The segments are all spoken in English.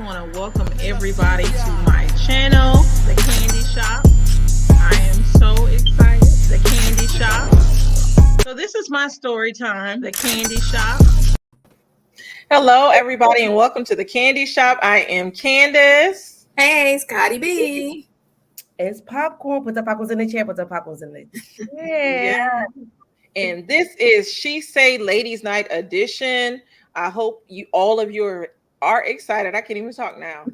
want to welcome everybody to my channel, The Candy Shop. I am so excited. The Candy Shop. So this is my story time, The Candy Shop. Hello, everybody, and welcome to The Candy Shop. I am Candace. Hey, it's Khadi B. It's popcorn. Put the popcorns in the chair. Put the popcorns in the chair. Yeah. And this is She Say LadiesNight edition. I hope all of you are excited. I can't even talk now.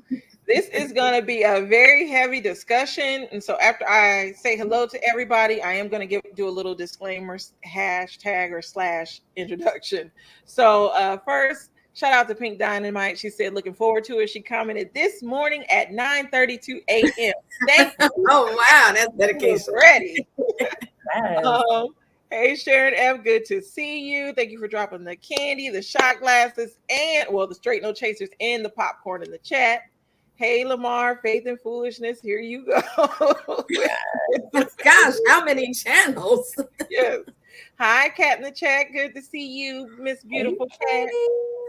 This is going to be a very heavy discussion. And so after I say hello to everybody, I am going to do a little disclaimer, hashtag or slash introduction. So first, shout out to Pink Dynamite. She said, looking forward to it. She commented this morning at 9:32 a.m. Thank you. Oh, wow. That's dedication. Ready. Hey, Sharon F., good to see you. Thank you for dropping the candy, the shot glasses, and, the straight no chasers and the popcorn in the chat. Hey, Lamar, Faith and Foolishness, here you go. Gosh, how many channels? Yes. Hi, Cat in the chat. Good to see you, Miss Beautiful Cat.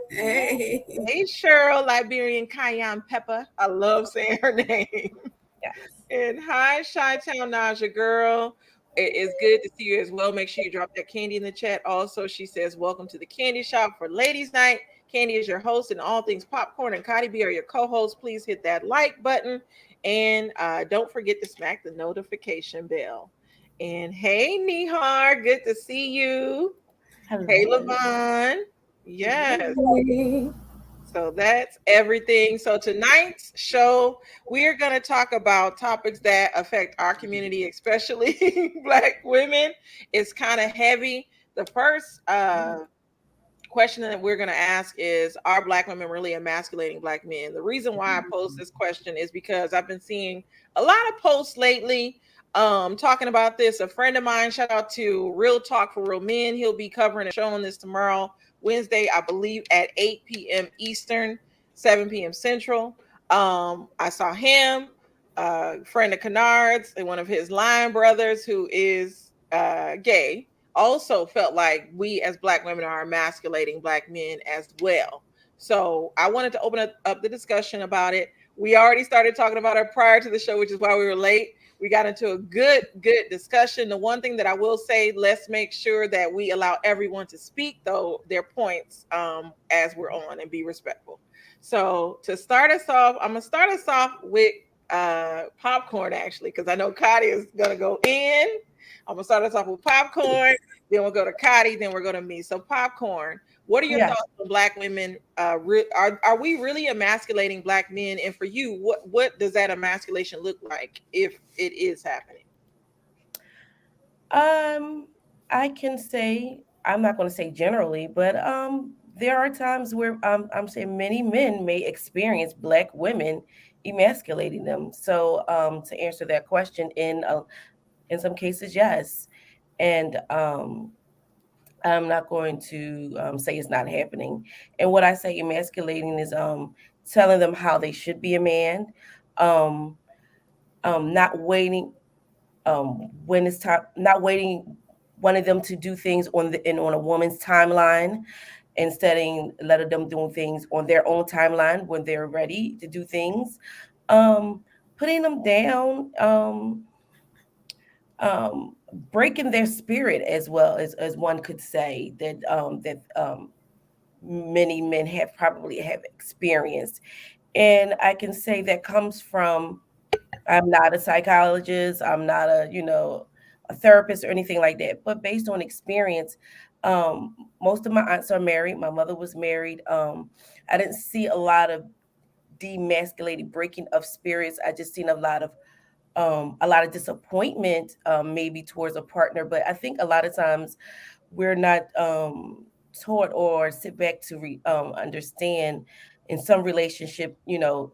Hey. Hey, Cheryl, Liberian Cayenne Pepper. I love saying her name. Yes. And hi, Chi-Town Naja girl. It is good to see you as well. Make sure you drop that candy in the chat. Also, she says, welcome to the Candy Shop for Ladies Night. Candy is your host and all things popcorn, and Khadi B are your co-hosts. Please hit that like button. And don't forget to smack the notification bell. And hey, Nihar, good to see you. Hello. Hey, Lavon. Yes. Hey. So that's everything. So tonight's show, we are going to talk about topics that affect our community, especially Black women. It's kind of heavy. The first question that we're going to ask is, are Black women really emasculating Black men? The reason why I pose this question is because I've been seeing a lot of posts lately talking about this. A friend of mine, shout out to Real Talk for Real Men. He'll be covering and showing this tomorrow, Wednesday, I believe at 8 p.m. Eastern, 7 p.m. Central. I saw him, friend of Kennard's, and one of his line brothers who is gay, also felt like we as Black women are emasculating Black men as well. So I wanted to open up the discussion about it. We already started talking about it prior to the show, which is why we were late. We got into a good discussion. The one thing that I will say, let's make sure that we allow everyone to speak, though, their points as we're on, and be respectful. So to start us off, I'm going to start us off with popcorn, actually, because I know Khadi is going to go in. I'm going to start us off with popcorn, then we'll go to Khadi, then we'll go to me. So popcorn, what are your thoughts on Black women? Are we really emasculating Black men? And for you, what does that emasculation look like if it is happening? I can say, I'm not going to say generally, but there are times where I'm saying many men may experience Black women emasculating them. So to answer that question, in some cases, yes. And I'm not going to say it's not happening. And what I say emasculating is telling them how they should be a man, not waiting when it's time, not waiting, wanting them to do things on a woman's timeline, instead of letting them doing things on their own timeline when they're ready to do things, putting them down, breaking their spirit, as well as one could say that many men probably have experienced. And I can say that comes from, I'm not a psychologist, I'm not a therapist or anything like that, but based on experience, most of my aunts are married. My mother was married. I didn't see a lot of demasculated breaking of spirits. I just seen a lot of disappointment, maybe towards a partner. But I think a lot of times we're not taught or sit back to understand. In some relationship,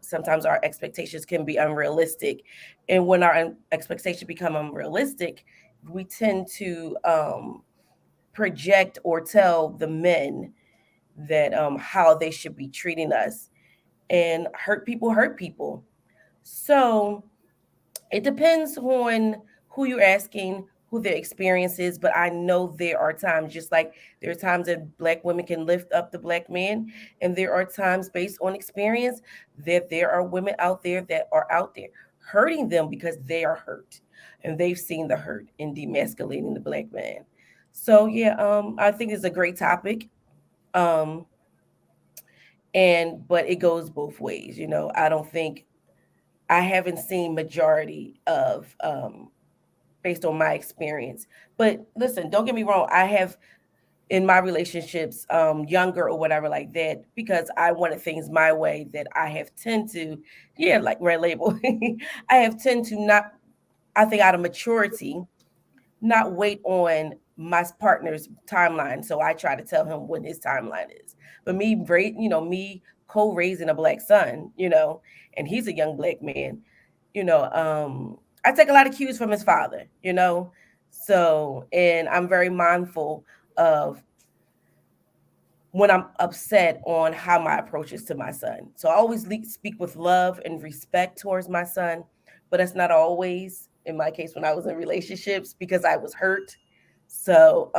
sometimes our expectations can be unrealistic. And when our expectations become unrealistic, we tend to project or tell the men that how they should be treating us. And hurt people. So it depends on who you're asking, who their experience is, but I know there are times, just like there are times that Black women can lift up the Black man, and there are times based on experience that there are women out there that are out there hurting them because they are hurt and they've seen the hurt in demasculating the Black man. So yeah, I think it's a great topic. Um, and but it goes both ways. I don't think I haven't seen majority of based on my experience. But listen, don't get me wrong, I have in my relationships younger or whatever like that, because I wanted things my way, that I have tend to, yeah, like red label. I have tend to not, I think out of maturity, not wait on my partner's timeline. So I try to tell him when his timeline is. But me co-raising a Black son, and he's a young Black man, I take a lot of cues from his father. So, and I'm very mindful of when I'm upset on how my approach is to my son. So I always speak with love and respect towards my son, but that's not always in my case when I was in relationships because I was hurt. So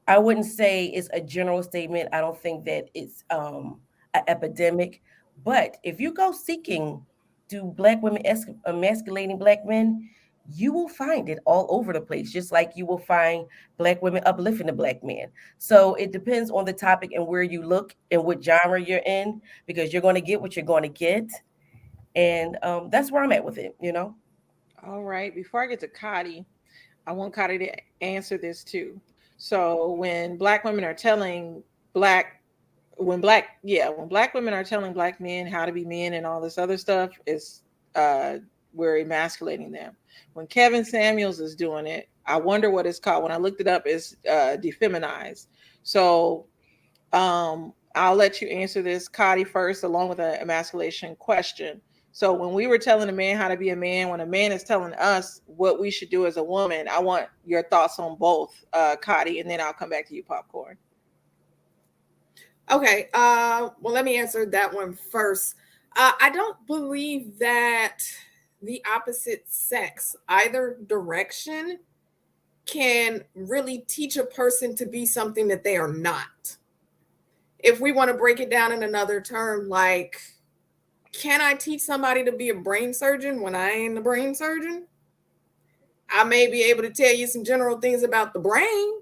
I wouldn't say it's a general statement. I don't think that it's an epidemic. But if you go seeking, do Black women emasculating Black men, you will find it all over the place, just like you will find Black women uplifting the Black man. So it depends on the topic and where you look and what genre you're in, because you're going to get what you're going to get. And that's where I'm at with it. All right. Before I get to Khadi, I want Khadi to answer this too. So when black women are telling black when black women are telling black men how to be men and all this other stuff, is uh we're emasculating them. When Kevin Samuels is doing it, I wonder what it's called. When I looked it up, it's defeminized. So I'll let you answer this, Khadi, first, along with an emasculation question. So when we were telling a man how to be a man, when a man is telling us what we should do as a woman, I want your thoughts on both, Khadi, and then I'll come back to you, Popcorn. Okay. Well, let me answer that one first. I don't believe that the opposite sex, either direction, can really teach a person to be something that they are not. If we want to break it down in another term, like, can I teach somebody to be a brain surgeon when I ain't a brain surgeon? I may be able to tell you some general things about the brain,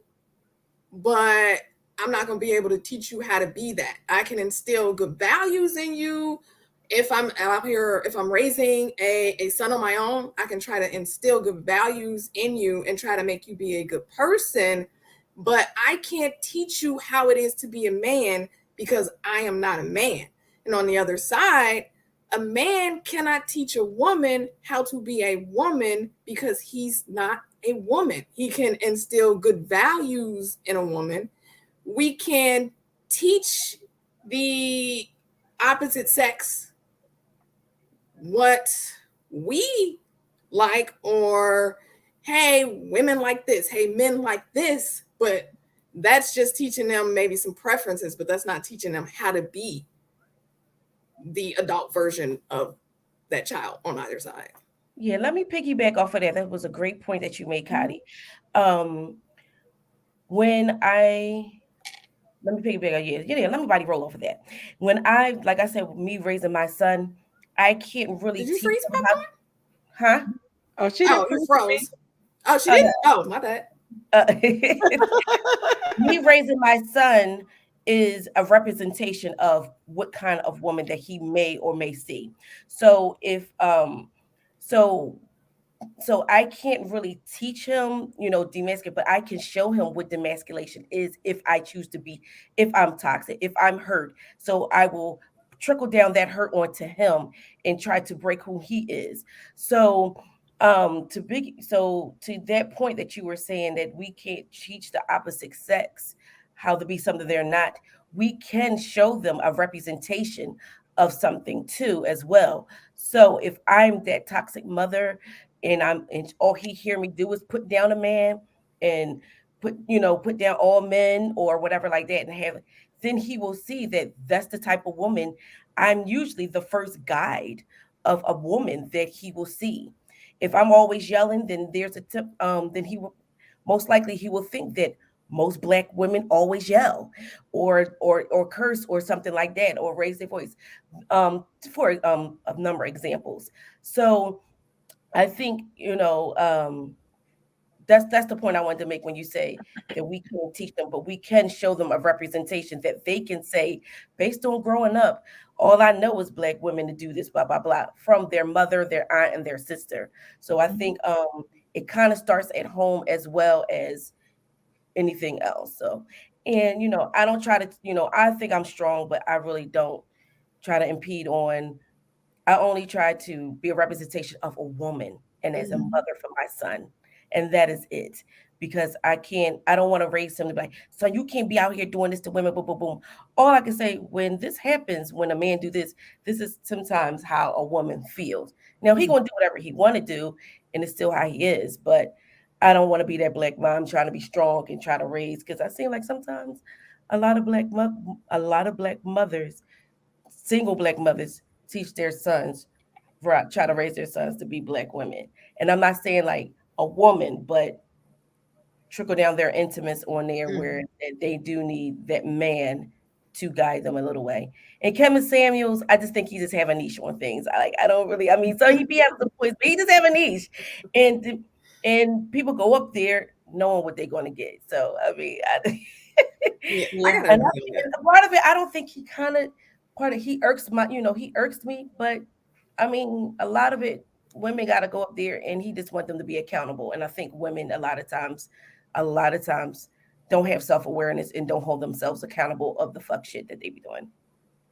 but I'm not going to be able to teach you how to be that. I can instill good values in you. If I'm out here, if I'm raising a son of my own, I can try to instill good values in you and try to make you be a good person. But I can't teach you how it is to be a man because I am not a man. And on the other side, a man cannot teach a woman how to be a woman because he's not a woman. He can instill good values in a woman. We can teach the opposite sex what we like, or hey, women like this, hey, men like this, but that's just teaching them maybe some preferences, but that's not teaching them how to be the adult version of that child on either side. Yeah, let me piggyback off of that. That was a great point that you made, Khadi. Um, when I let me piggyback on let me body roll off of that. When I, like I said, me raising my son, I can't really Did you teach freeze him my how, point? huh? Oh, she Oh, didn't you freeze for me. froze. Oh, she Uh, didn't? Oh, my bad. Me raising my son is a representation of what kind of woman that he may or may see. So if so so I can't really teach him, demasculate, but I can show him what demasculation is if I choose to be, if I'm toxic, if I'm hurt. So I will trickle down that hurt onto him and try to break who he is. So to that point that you were saying that we can't teach the opposite sex how to be something they're not, we can show them a representation of something too as well. So if I'm that toxic mother and all he hear me do is put down a man and put down all men or whatever like that, and have, then he will see that that's the type of woman I'm usually the first guide of a woman that he will see. If I'm always yelling, then there's a tip. Then he will most likely he will think that most black women always yell, or curse or something like that, or raise their voice. For a number of examples. So I think that's the point I wanted to make when you say that we can't teach them, but we can show them a representation that they can say, based on growing up, all I know is black women to do this, blah blah blah, from their mother, their aunt, and their sister. So I think it kind of starts at home as well as anything else. So, and I don't try to, I think I'm strong, but I really don't try to impede on. I only try to be a representation of a woman and as a Mhm. mother for my son. And that is it. Because I don't want to raise him to be like, so you can't be out here doing this to women, boom, boom, boom. All I can say, when this happens, when a man do this is sometimes how a woman feels. Now he gonna do whatever he want to do, and it's still how he is. But I don't want to be that black mom trying to be strong and try to raise, because I seem like sometimes a lot of a lot of black mothers, single black mothers, teach their sons, right, try to raise their sons to be black women. And I'm not saying like a woman, but trickle down their intimates on there where Mhm. they do need that man to guide them a little way. And Kevin Samuels, I just think he just have a niche on things. I don't really, I mean, so he be having some points, but he just have a niche. And people go up there knowing what they're going to get. So I mean, Yeah, I Yeah. gotta and agree with that. a part of it, I don't think he kind of part of he irks my, he irks me, but I mean, a lot of it, women got to go up there, and he just want them to be accountable. And I think women a lot of times, don't have self awareness and don't hold themselves accountable of the fuck shit that they be doing.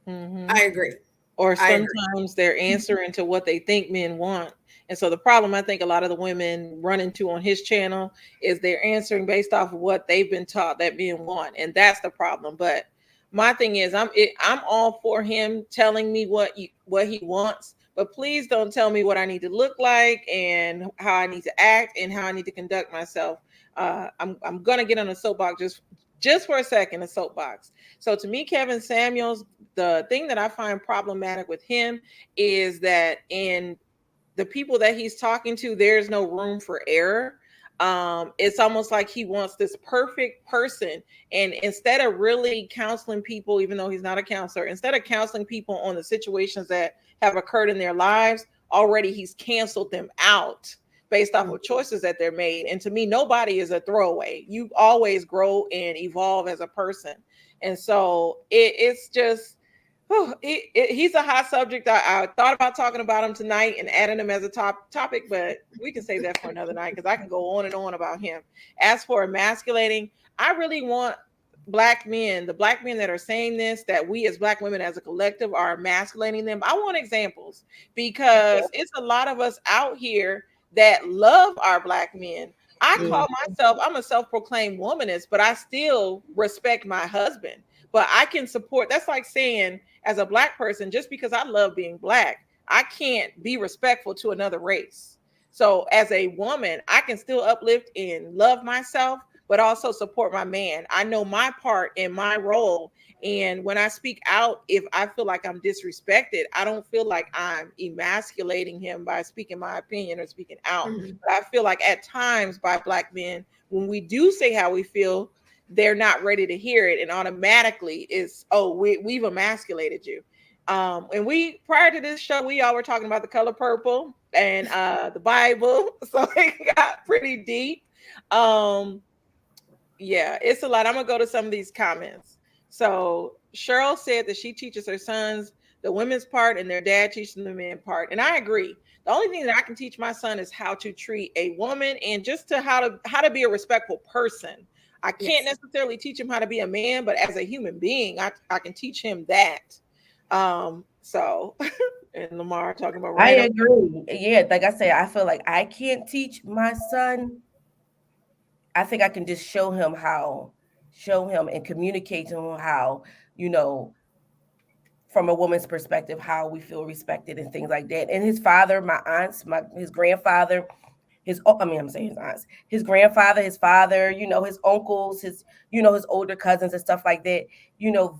Mm-hmm. I agree. Or I agree. sometimes they're answering to what they think men want. And so the problem I think a lot of the women run into on his channel is they're answering based off of what they've been taught that men want, and that's the problem. But my thing is, I'm all for him telling me what he wants, but please don't tell me what I need to look like and how I need to act and how I need to conduct myself. I'm gonna get on a soapbox just for a second, a soapbox. So to me, Kevin Samuels, the thing that I find problematic with him is that in the people that he's talking to, there's no room for error. It's almost like he wants this perfect person. And instead of really counseling people, even though he's not a counselor, instead of counseling people on the situations that have occurred in their lives, already he's canceled them out based off Mhm. of choices that they're made. And to me, nobody is a throwaway. You always grow and evolve as a person. And so it's just, he's a hot subject. I thought about talking about him tonight and adding him as a topic, but we can save that for another night because I can go on and on about him. As for emasculating, I really want black men, the black men that are saying this, that we as black women as a collective are emasculating them. I want examples because it's a lot of us out here that love our black men. I call Mhm. myself, I'm a self-proclaimed womanist, but I still respect my husband. But I can support, that's like saying, as a black person, just because I love being black, I can't be respectful to another race. So as a woman, I can still uplift and love myself, but also support my man. I know my part and my role. And when I speak out, if I feel like I'm disrespected, I don't feel like I'm emasculating him by speaking my opinion or speaking out. Mhm. But I feel like at times by black men, when we do say how we feel, they're not ready to hear it, and automatically is, oh, we've emasculated you. And we, prior to this show, we all were talking about the color purple and the Bible, so it got pretty deep. um yeah, it's a lot. I'm gonna go to some of these comments. So Cheryl said that she teaches her sons the women's part and their dad teaches them the men part, and I agree. The only thing that I can teach my son is how to treat a woman and just to how to be a respectful person. I can't Yes. necessarily teach him how to be a man, but as a human being, I can teach him that. So and Lamar talking about I right on. agree. Yeah, like I said, I feel like I can't teach my son. I think I can just show him and communicate to him how, you know, from a woman's perspective, how we feel respected and things like that. And his father, my aunts, his grandfather, I'm saying his aunts, his grandfather, his father, his uncles, his older cousins and stuff like that.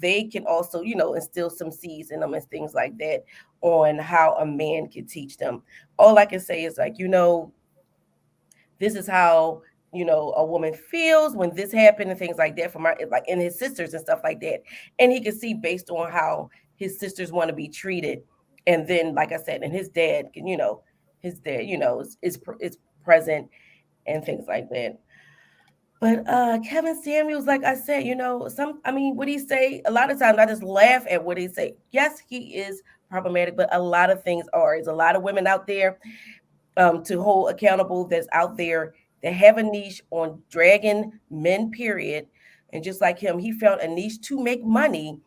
They can also, instill some seeds in them and things like that on how a man can teach them. All I can say is like, this is how a woman feels when this happened and things like that from our like and his sisters and stuff like that, and he can see based on how his sisters want to be treated. And then like I said, and his dad can his dad is present and things like that. But Kevin Samuels, like I said, what he say, a lot of times I just laugh at what he say. Yes, he is problematic, but a lot of things are. There's a lot of women out there to hold accountable that's out there that have a niche on dragging men, period. And just like him, he found a niche to make money.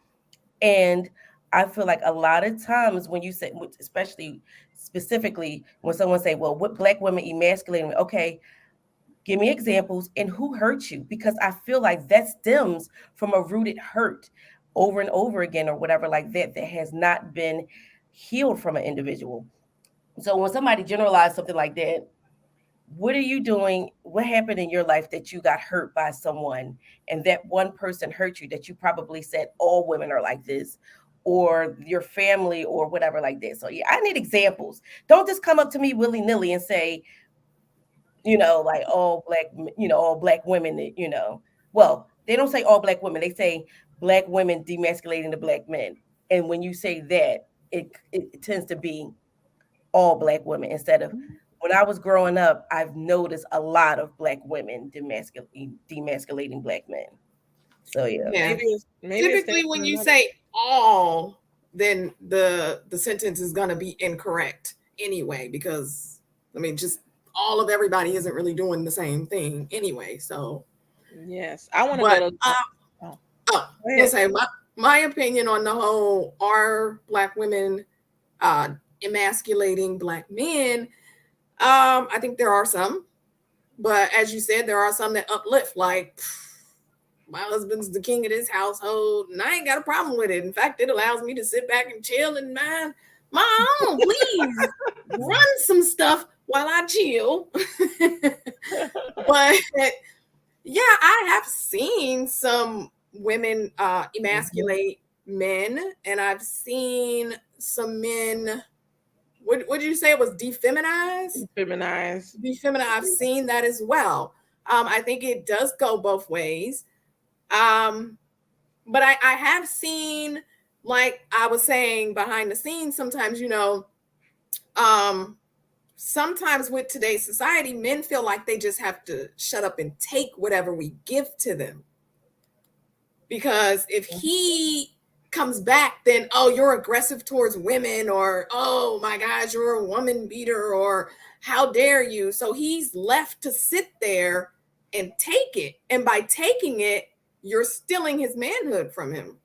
And I feel like a lot of times when you say, especially specifically when someone say, well, what black women emasculating? Okay, give me examples and who hurt you? Because I feel like that stems from a rooted hurt over and over again or whatever like that has not been healed from an individual. So when somebody generalizes something like that, what are you doing? What happened in your life that you got hurt by someone and that one person hurt you that you probably said all women are like this or your family or whatever like that? So yeah, I need examples. Don't just come up to me willy-nilly and say, like all black women, well, they don't say all black women. They say black women demasculating the black men. And when you say that, it tends to be all black women instead of when I was growing up, I've noticed a lot of black women demasculating black men. So yeah. Yeah. Maybe Typically when you say all, then the sentence is gonna be incorrect anyway, because just all of everybody isn't really doing the same thing anyway. So yes, I want to go to let's say my opinion on the whole, are black women emasculating black men? I think there are some, but as you said, there are some that uplift, like my husband's the king of this household and I ain't got a problem with it. In fact, it allows me to sit back and chill and mind my own. Please run some stuff while I chill. But yeah, I have seen some women emasculate men, and I've seen some men. What did you say? It was defeminized? Defeminized. I've seen that as well. I think it does go both ways. But I have seen, like I was saying, behind the scenes, sometimes, sometimes with today's society, men feel like they just have to shut up and take whatever we give to them. Because if he comes back, then, oh, you're aggressive towards women, or, oh my gosh, you're a woman beater, or how dare you? So he's left to sit there and take it. And by taking it, you're stealing his manhood from him.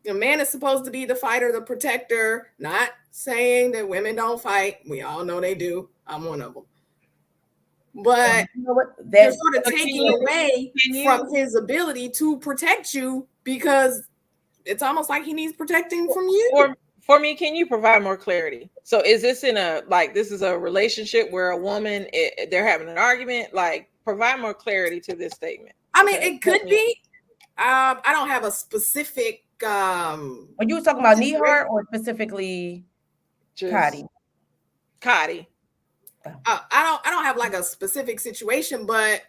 The man is supposed to be the fighter, the protector, not saying that women don't fight. We all know they do. I'm one of them. But you're sort of taking away from his ability to protect you, because it's almost like he needs protecting from you. For me, can you provide more clarity? So is this this is a relationship where a woman, they're having an argument? Like, provide more clarity to this statement. I mean, it could be. I don't have a specific. Are you talking about Nihar or specifically Khadi? Khadi. I don't have like a specific situation, but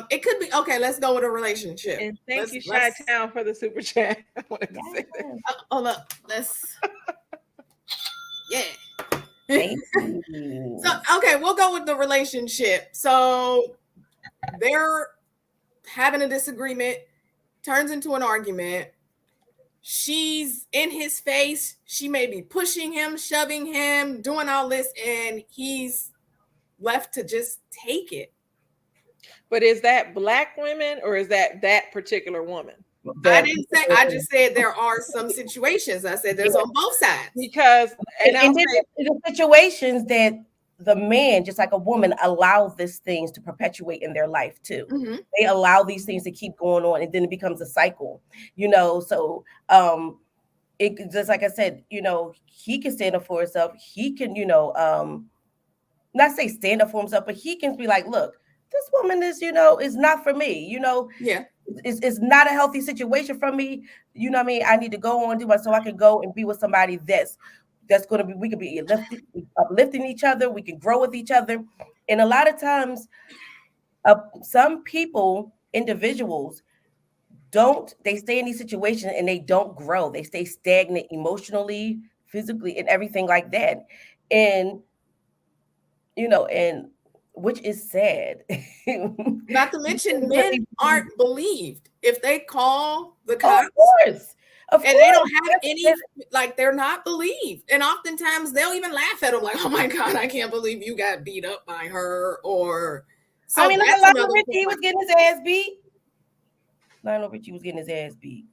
it could be. Okay, let's go with a relationship. And thank you, Chi-Town, for the super chat. I wanted to say that. Hold up, let's. Yeah. So okay, we'll go with the relationship. So they're having a disagreement, turns into an argument. She's in his face. She may be pushing him, shoving him, doing all this, and he's left to just take it. But is that black women or is that particular woman? I didn't say. I just said there are some situations. I said there's on both sides. Because and the situations that the man, just like a woman, allow these things to perpetuate in their life too. Mm-hmm. They allow these things to keep going on, and then it becomes a cycle. So it just like I said, he can stand up for himself. He can, not say stand up for himself, but he can be like, look, this woman is, is not for me. Yeah. It's not a healthy situation for me. You know what I mean? I need to go on, do it so I can go and be with somebody that's going to be, we can be uplifting each other. We can grow with each other. And a lot of times, some people, individuals, they stay in these situations and they don't grow. They stay stagnant emotionally, physically, and everything like that. And and which is sad. Not to mention, men aren't believed if they call the Oh, cops. Of And course, they don't have any, like, they're not believed. And oftentimes they'll even laugh at them, like, oh my God, I can't believe you got beat up by her. Or, so I mean, look at that's Lionel another Richie. He was point. getting his ass beat. Lionel Richie was getting his ass beat.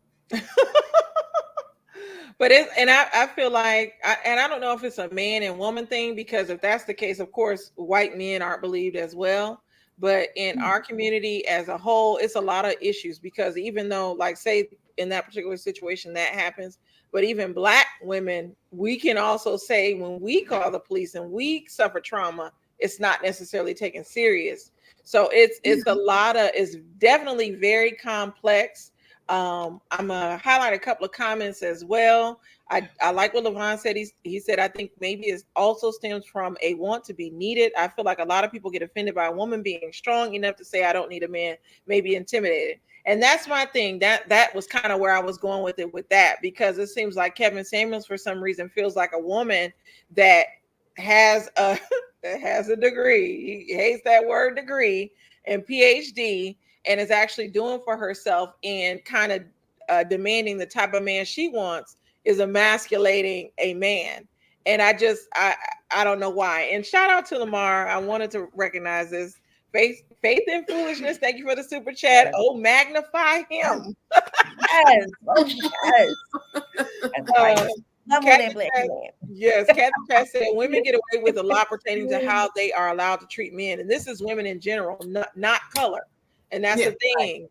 But I feel like, and I don't know if it's a man and woman thing, because if that's the case, of course, white men aren't believed as well. But in our community as a whole, it's a lot of issues, because even though, like, say in that particular situation that happens, but even Black women, we can also say when we call the police and we suffer trauma, it's not necessarily taken serious. So it's a lot of, it's definitely very complex. I'm gonna highlight a couple of comments as well. I like what Levon said. He said, I think maybe it also stems from a want to be needed. I feel like a lot of people get offended by a woman being strong enough to say I don't need a man, maybe intimidated. And that's my thing. That was kind of where I was going with it, with that, because it seems like Kevin Samuels for some reason feels like a woman that has a that has a degree. He hates that word degree and PhD, and is actually doing for herself and kind of demanding the type of man she wants, is emasculating a man. And I don't know why. And shout out to Lamar. I wanted to recognize this. Faith and foolishness. Thank you for the super chat. Yes. Oh, magnify him. Yes. Oh, yes. That's right. Love on that Black man. Yes, Kathy Chat said women get away with a lot pertaining to how they are allowed to treat men. And this is women in general, not color. And that's Yeah. the thing.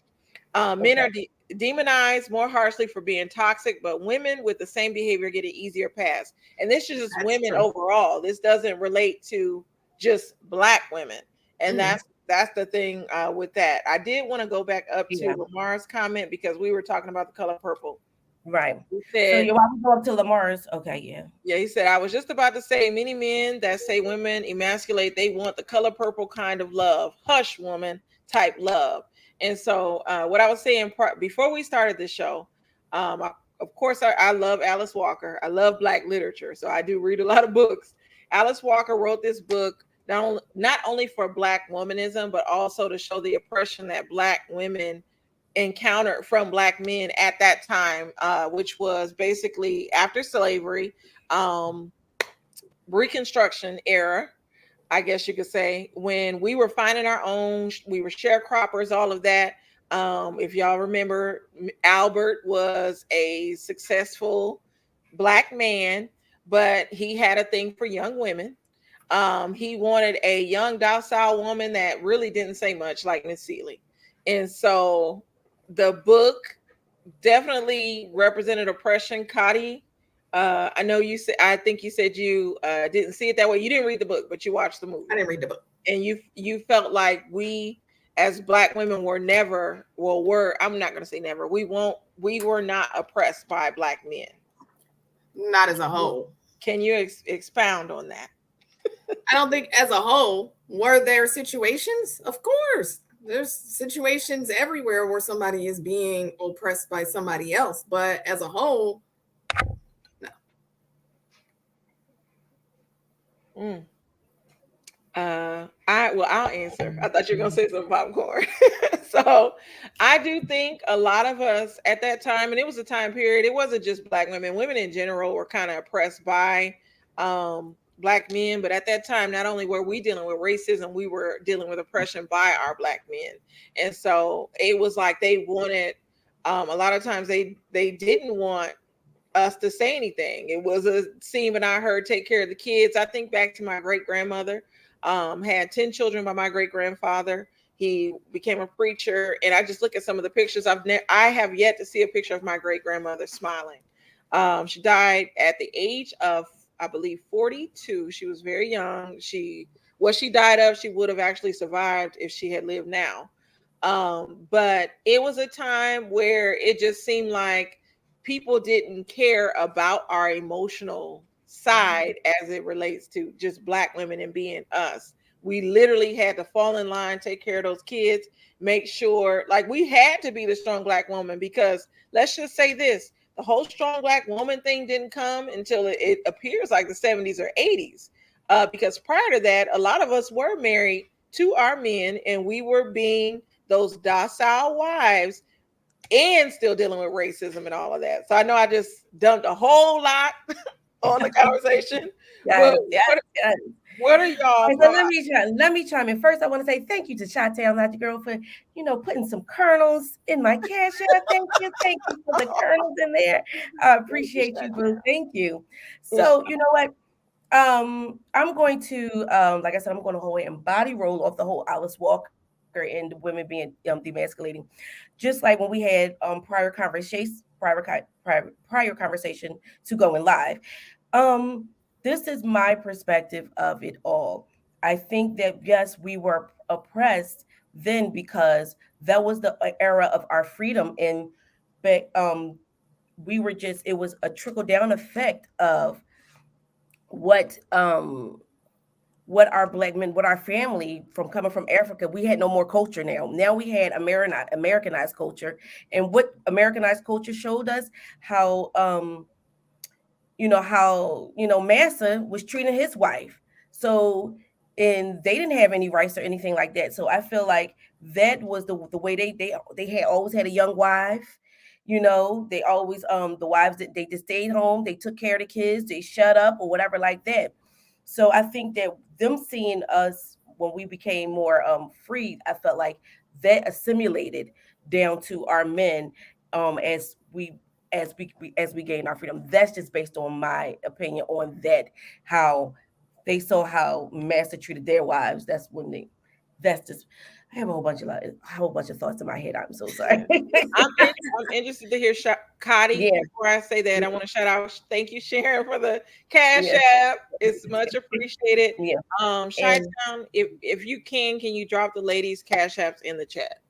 Men are demonized more harshly for being toxic, but women with the same behavior get an easier pass. And this is just That's women true. overall. This doesn't relate to just Black women. And that's the thing with that. I did want to go back up to Lamar's comment, because we were talking about the color purple. Right. He said, so while we go up to Lamar's, okay, yeah. Yeah, he said, I was just about to say, many men that say women emasculate, they want the color purple kind of love, hush woman type love. And so what I was saying before we started this show, of course, I love Alice Walker. I love Black literature. So I do read a lot of books. Alice Walker wrote this book not only for Black womanism, but also to show the oppression that Black women encountered from Black men at that time, which was basically after slavery, Reconstruction era, I guess you could say, when we were finding our own, we were sharecroppers, all of that. If y'all remember, Albert was a successful Black man, but he had a thing for young women. He wanted a young, docile woman that really didn't say much, like Miss Seeley. And so the book definitely represented oppression. Khadi, I know you said, I think you said you didn't see it that way. You didn't read the book, but you watched the movie. I didn't read the book. And you felt like we as Black women I'm not going to say never. We were not oppressed by Black men. Not as a whole. Can you expound on that? I don't think as a whole. Were there situations? Of course. There's situations everywhere where somebody is being oppressed by somebody else. But as a whole, no. I'll answer. I thought you were gonna say some popcorn. So I do think a lot of us at that time, and it was a time period, it wasn't just Black women. Women in general were kind of oppressed by Black men. But at that time, not only were we dealing with racism, we were dealing with oppression by our Black men. And so it was like they wanted, a lot of times they didn't want us to say anything. It was a scene when I heard take care of the kids. I think back to my great grandmother, had 10 children by my great grandfather. He became a preacher, and I just look at some of the pictures. I have yet to see a picture of my great grandmother smiling. She died at the age of, I believe, 42. She was very young. She what she died of, she would have actually survived if she had lived now. But it was a time where it just seemed like people didn't care about our emotional side as it relates to just black women and being us. We literally had to fall in line, take care of those kids, make sure, like, we had to be the strong black woman, because let's just say this, the whole strong black woman thing didn't come until it appears like the 70s or 80s. Because prior to that, a lot of us were married to our men, and we were being those docile wives and still dealing with racism and all of that. So I know I just dumped a whole lot on the conversation, Yes, but yes, yes. what are y'all So thoughts? let me chime in. First, I want to say thank you to Chi-Town Logic Girl for, putting some kernels in my cash app. Thank you for the kernels in there. I appreciate you, boo. Thank you. So you know what? I'm going to, like I said, I'm going to go ahead and body roll off the whole Alice Walker and the women being demasculating, just like when we had prior conversation to going live. Um, this is my perspective of it all. I think that yes, we were oppressed then because that was the era of our freedom, and but we were just it was a trickle down effect of what um what our black men, what our family from coming from Africa, we had no more culture now. Now we had Americanized culture, and what Americanized culture showed us how Massa was treating his wife. So, and they didn't have any rights or anything like that. So I feel like that was the way they had always had a young wife. They always the wives that they just stayed home, they took care of the kids, they shut up or whatever like that. So I think that them seeing us when we became more free, I felt like that assimilated down to our men as we gain our freedom. That's just based on my opinion on that, how they saw how master treated their wives. That's just I have a whole bunch of thoughts in my head. I'm so sorry. I'm interested to hear Khadi. Yeah, Before I say that, I want to shout out. Thank you, Sharon, for the cash yeah, app. It's much appreciated. yeah. Shy And Town, if you can you drop the ladies' cash apps in the chat?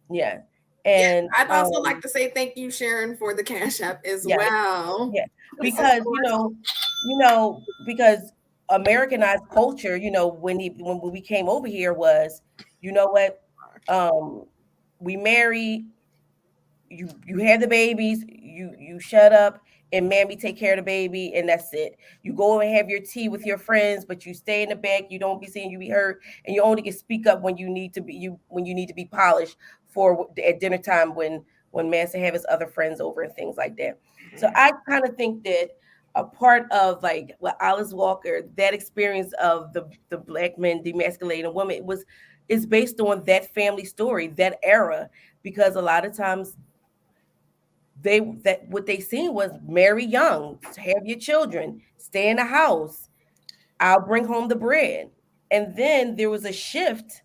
yeah. Yeah, And I'd also like to say thank you, Sharon, for the cash app as yeah, well. yeah. The Because support. because Americanized culture, when we came over here was, you know what, um, we marry, you have the babies, you shut up and mammy take care of the baby, and that's it. You go and have your tea with your friends, but you stay in the back, you don't be seen, you be hurt, and you only can speak up when you need to be polished for at dinner time when Master have his other friends over and things like that. So I kind of think that a part of like what Alice Walker, that experience of the black men demasculating women was is based on that family story, that era, because a lot of times what they seen was marry young, have your children, stay in the house, I'll bring home the bread. And then there was a shift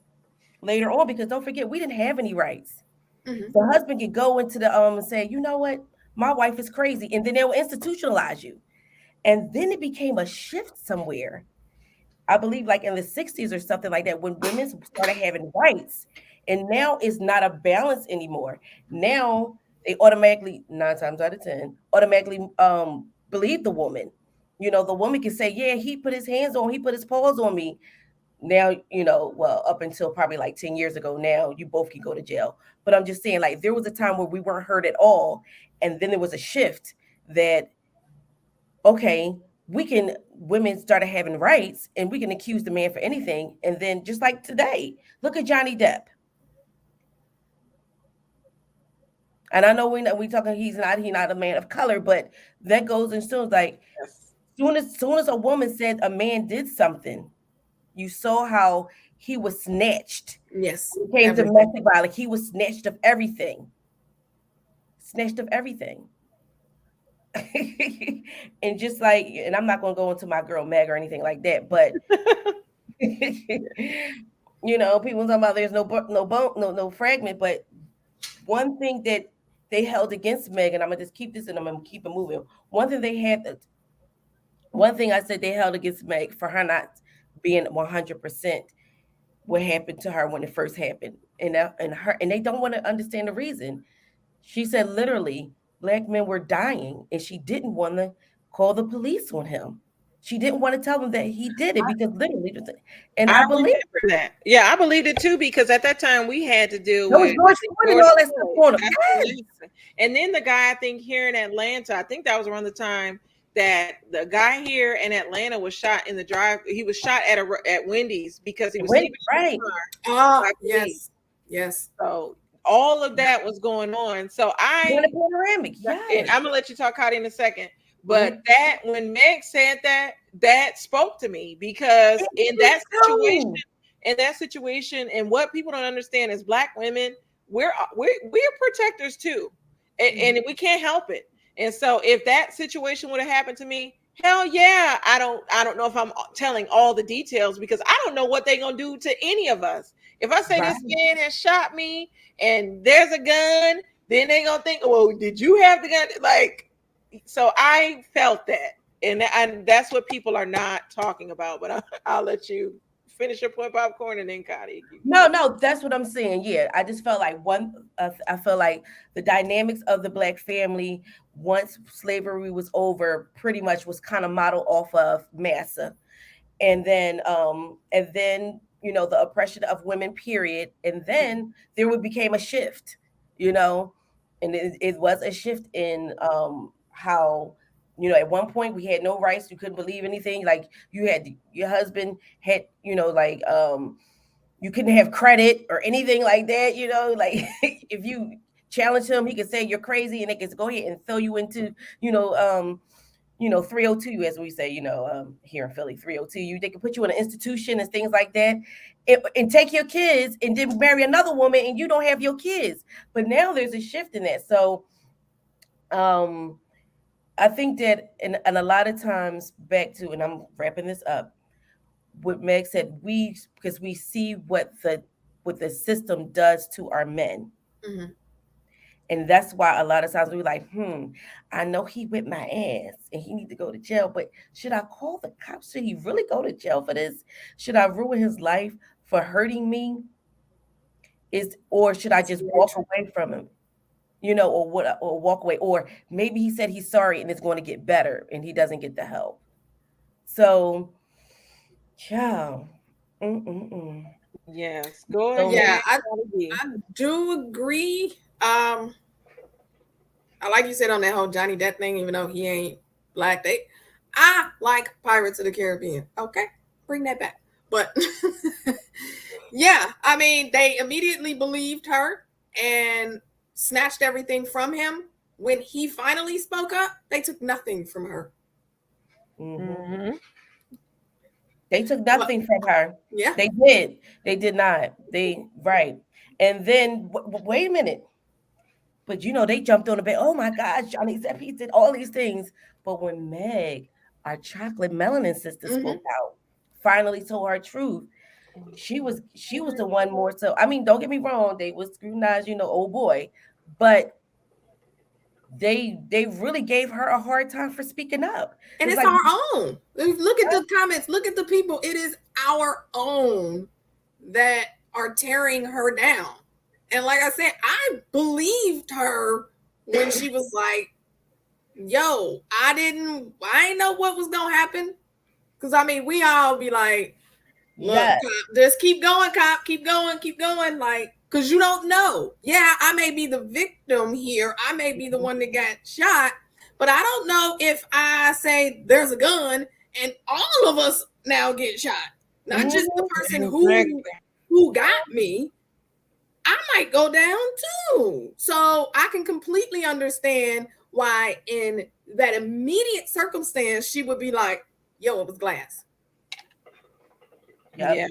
later on, because don't forget, we didn't have any rights. Mhm. The husband could go into the and say, you know what, my wife is crazy, and then they will institutionalize you. And then it became a shift somewhere, I believe like in the 60s or something like that, when women started having rights. And now it's not a balance anymore. Now they automatically, 9 times out of 10, automatically believe the woman. The woman can say, yeah, he put his paws on me. Now, well, up until probably like 10 years ago, now you both can go to jail. But I'm just saying, like, there was a time where we weren't heard at all. And then there was a shift that, okay, women started having rights and we can accuse the man for anything. And then just like today, look at Johnny Depp. And I know we talking he's not a man of color, but that goes and still like Yes. soon as a woman said a man did something, you saw how he was snatched. Yes, When it came to everything. domestic violence, he was snatched of everything. Snatched of everything. And just like, and I'm not gonna go into my girl Meg or anything like that, but people talking about there's no bone, no fragment. But one thing that they held against Meg, and I'm gonna just keep this and I'm gonna keep it moving. One thing I said they held against Meg for her not being 100% what happened to her when it first happened, and they don't want to understand the reason. She said literally, black men were dying, and she didn't want to call the police on him. She didn't want to tell them that he did it because literally, and I I believe remember that. Yeah, I believed it too because at that time we had to deal there was with George Floyd and George all that stuff Floyd. going on. Yes. Absolutely. And then the guy I think here in Atlanta, I think that was around the time that the guy here in Atlanta was shot in the drive. He was shot at Wendy's because he was sleeping in the Right. car. I believe. Yes. Yes. So all of that was going on. So Doing a panoramic. and Yes. I'm gonna let you talk Khadi in a second. But Mhm. that when Meg said that, that spoke to me because in that situation, and what people don't understand is black women, we're protectors too, and we can't help it. And so if that situation would have happened to me, hell yeah, I don't know if I'm telling all the details because I don't know what they're gonna do to any of us. If I say Right. this man has shot me and there's a gun, then they gonna think, well, did you have the gun? Like, so I felt that, and that's what people are not talking about. But I'll let you finish your point, popcorn, and then Khadi. No, that's what I'm saying. Yeah, I just felt like I felt like the dynamics of the black family once slavery was over, pretty much was kind of modeled off of Massa, and then the oppression of women, period, and then there would became a shift, you know, and it was a shift in how. At one point we had no rights. You couldn't believe anything. Like you had your husband had, like you couldn't have credit or anything like that, like if you challenge him, he could say you're crazy and they can go ahead and throw you into, 302, as we say, here in Philly, 302. They can put you in an institution and things like that, and take your kids and then marry another woman and you don't have your kids. But now there's a shift in that. So I think that, and a lot of times back to, and I'm wrapping this up, what Meg said, because we see what the system does to our men. Mm-hmm. And that's why a lot of times we're like, I know he whipped my ass and he need to go to jail, but should I call the cops? Should he really go to jail for this? Should I ruin his life for hurting me? Or should I just walk away from him? Or walk away. Or maybe he said he's sorry and it's going to get better and he doesn't get the help. So, ciao. Yes, go So ahead. Yeah, I do agree. I like you said on that whole Johnny Depp thing, even though he ain't black. I like Pirates of the Caribbean. Okay, bring that back. But yeah, I mean, they immediately believed her and snatched everything from him. When he finally spoke up, they took nothing from her. Mm-hmm. They took nothing from her. Yeah, They did. They did not. Right. And then wait a minute. But they jumped on the bed. Oh my gosh, Johnny Depp, he did all these things. But when Meg, our chocolate melanin sister, spoke out, finally told her truth, she was the one more so. I mean, don't get me wrong, they was scrutinized, oh boy, but they really gave her a hard time for speaking up. and it's our own. Look at the comments. Look at the people. It is our own that are tearing her down. And like I said, I believed her when she was like, yo, I ain't know what was gonna happen. Because I mean, we all be like, look, cop, just keep going, cop, keep going. Like, because you don't know. Yeah, I may be the victim here. I may be the one that got shot, but I don't know if I say there's a gun and all of us now get shot. Not just the person who got me. I might go down too. So I can completely understand why in that immediate circumstance, she would be like, yo, it was glass. Yep. Yeah.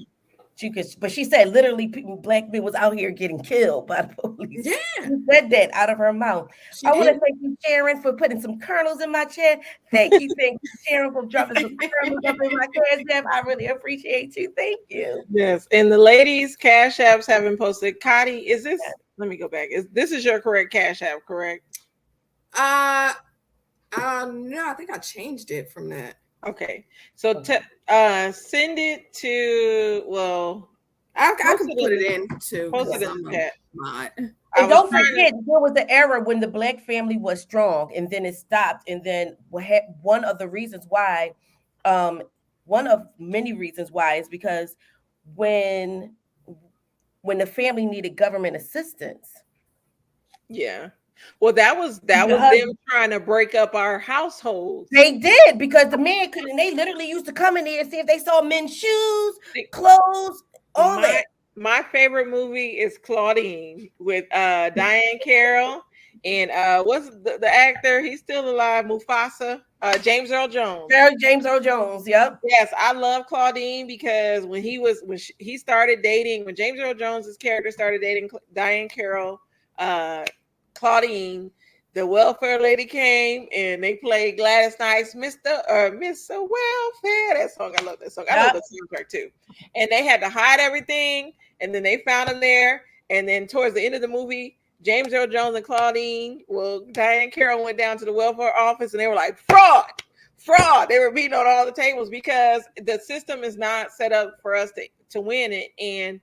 But she said literally black men was out here getting killed by the police. Yeah. She said that out of her mouth. I want to thank you, Sharon, for putting some kernels in my chat. Thank you, Sharon, for dropping some kernels up in my cash app. I really appreciate you. Thank you. Yes. And the ladies' cash apps have been posted. Khadi, is this, let me go back. This is your correct cash app, correct? No, I think I changed it from that. Okay. So Send it to, well, I post can it put in it the in too post Yeah. it because in I'm the a chat. mod. I And was don't trying to. forget, there was an era when the black family was strong, and then it stopped. And then one of the reasons why, um, one of many reasons why, is because when when the family needed government assistance, Yeah. Well, that the was them husband, trying to break up our households. they did, because the men couldn't. They literally used to come in there and see if they saw men's shoes, See, clothes, all My that. my favorite movie is Claudine with Diane Carroll and what's the actor? He's still alive, Mufasa, James Earl Jones. James Earl Jones. Yep. Yes, I love Claudine because he started dating, when James Earl Jones's character started dating Diane Carroll, uh, Claudine, the welfare lady came and they played Gladys Knight's Mr. Welfare. That song, I love that song. I love Yep. the soundtrack too. And they had to hide everything, and then they found him there. And then towards the end of the movie, James Earl Jones and Claudine, well, Diane Carroll went down to the welfare office and they were like, fraud. They were beating on all the tables because the system is not set up for us to win it. And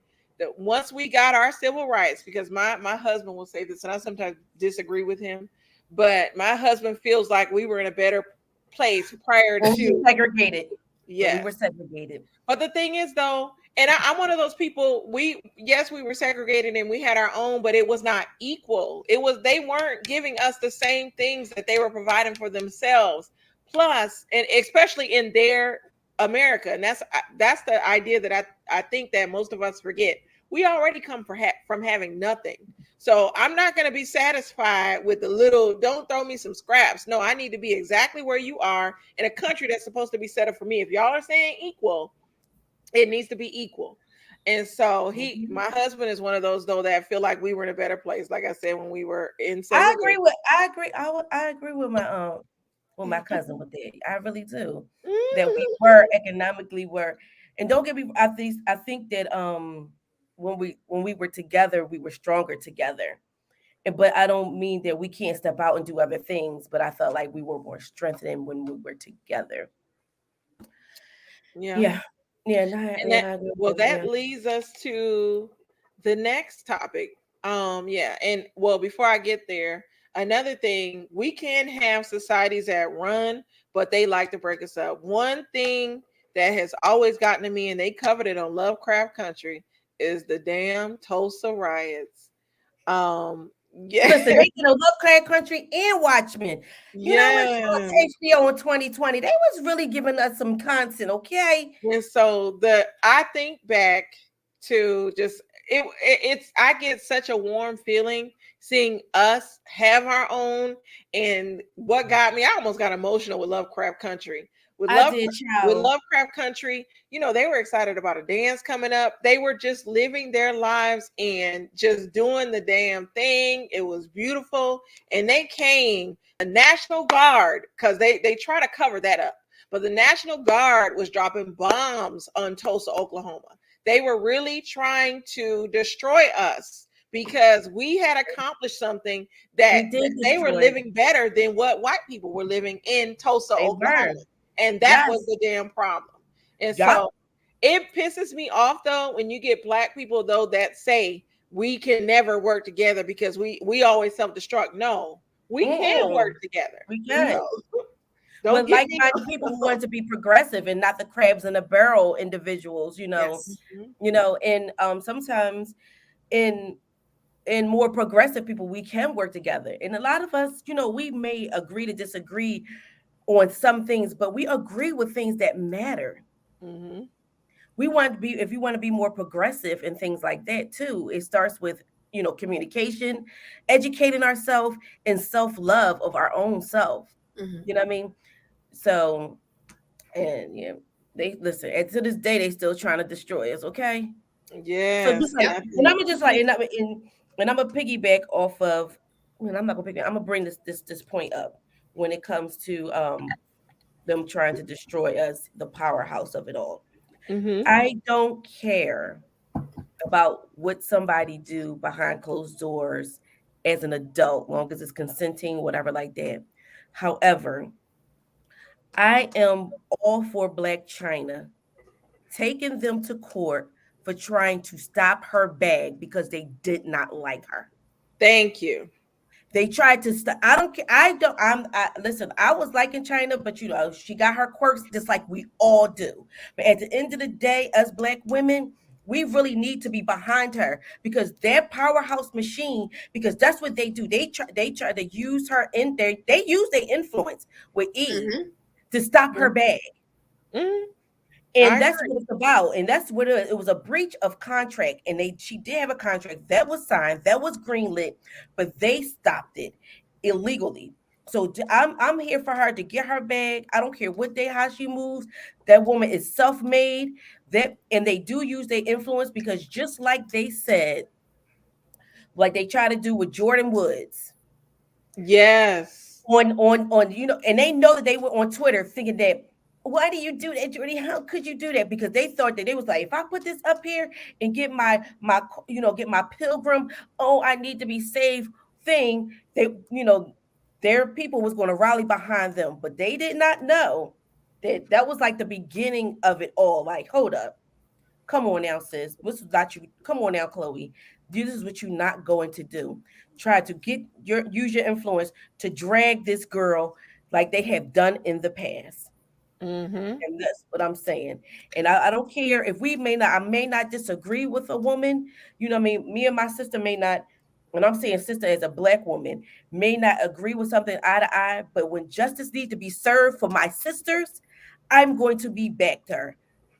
once we got our civil rights, because my husband will say this, and I sometimes disagree with him, but my husband feels like we were in a better place prior When we were to. segregated. When we Yes. were segregated. But the thing is, though, and I'm one of those people. Yes, we were segregated and we had our own, but it was not equal. They weren't giving us the same things that they were providing for themselves. Plus, and especially in their America, and that's the idea that I think that most of us forget. We already come from having nothing. So I'm not going to be satisfied with the little, don't throw me some scraps. No, I need to be exactly where you are in a country that's supposed to be set up for me. If y'all are saying equal, it needs to be equal. And so Mhm. my husband is one of those though that feel like we were in a better place, like I said, when we were in segregation. I agree with my cousin with that. I really do. That we Mhm. were economically were, and don't get me. I think that when we were together, we were stronger together. But I don't mean that we can't step out and do other things. But I felt like we were more strengthened when we were together. Yeah. Yeah, yeah, And yeah. I agree with that. that Yeah. leads us to the next topic. Yeah, and well, before I get there, another thing, we can have societies that run, but they like to break us up. One thing that has always gotten to me, and they covered it on Lovecraft Country, is the damn Tulsa riots. Yeah. Listen, they did a Lovecraft Country and Watchmen. You know what? Shout out Yeah. to HBO in 2020. They was really giving us some content, okay? And so I think back to just it's I get such a warm feeling seeing us have our own. And what got me, I almost got emotional with Lovecraft Country. With I Love did, with child. Lovecraft Country, they were excited about a dance coming up. They were just living their lives and just doing the damn thing. It was beautiful. And they came, the National Guard, because they try to cover that up, but the National Guard was dropping bombs on Tulsa, Oklahoma. They were really trying to destroy us because we had accomplished something that We did they were destroy. living better than what white people were living in Tulsa, They Oklahoma. were. And that was Yes. the damn problem. And Yup. so it pisses me off though when you get black people though that say we can never work together because we always self-destruct. No, we can work Mm-mm. together. We You can. know, don't With get me like-minded people who want to be progressive and not the crabs in a barrel individuals, Yes. wrong. and sometimes in more progressive people, we can work together. And a lot of us, we may agree to disagree on some things, but we agree with things that matter. Mm-hmm. We want to be, if you want to be more progressive and things like that too, it starts with, communication, educating ourselves, and self-love of our own self. Mhm. You know what I mean? So, and yeah, they listen, and to this day, they still trying to destroy us, okay? So just Yes, like, Yep. and I'm definitely. gonna just like, and I'm gonna piggyback off of, well, I'm not gonna piggyback, I'm gonna bring this point up when it comes to them trying to destroy us, the powerhouse of it all. Mm-hmm. I don't care about what somebody do behind closed doors as an adult, long as it's consenting, whatever like that. However, I am all for Black China taken them to court for trying to stop her bag because they did not like her. Thank you. They tried to stop. I don't care. I don't. Listen. I was liking China, but she got her quirks just like we all do. But at the end of the day, us Black women, we really need to be behind her because their powerhouse machine. Because that's what they do. They try to use her in there. They use their influence with E Mm-hmm. to stop her Mhm. bag. Mhm. I And that's agree. what it's about. And that's what it was, a breach of contract. And she did have a contract that was signed, that was greenlit, but they stopped it illegally. So I'm here for her to get her bag. I don't care what day how she moves. That woman is self-made. And they do use their influence because just like they said, like they try to do with Jordan Woods Yes. on and they know that they were on Twitter thinking that why do you do that, Jordy? How could you do that? Because they thought that they was like, if I put this up here and get get my pilgrim, oh, I need to be saved thing, their people was going to rally behind them, but they did not know that was like the beginning of it all. Like, hold up. Come on now, sis. This is not you. Come on now, Chloe. This is what you're not going to do. Try to use your influence to drag this girl like they have done in the past. Mm-hmm. And that's what I'm saying. And I don't care if I may not disagree with a woman. You know what I mean? Me and my sister may not, and I'm saying sister as a Black woman, may not agree with something eye to eye, but when justice needs to be served for my sisters, I'm going to be back to her.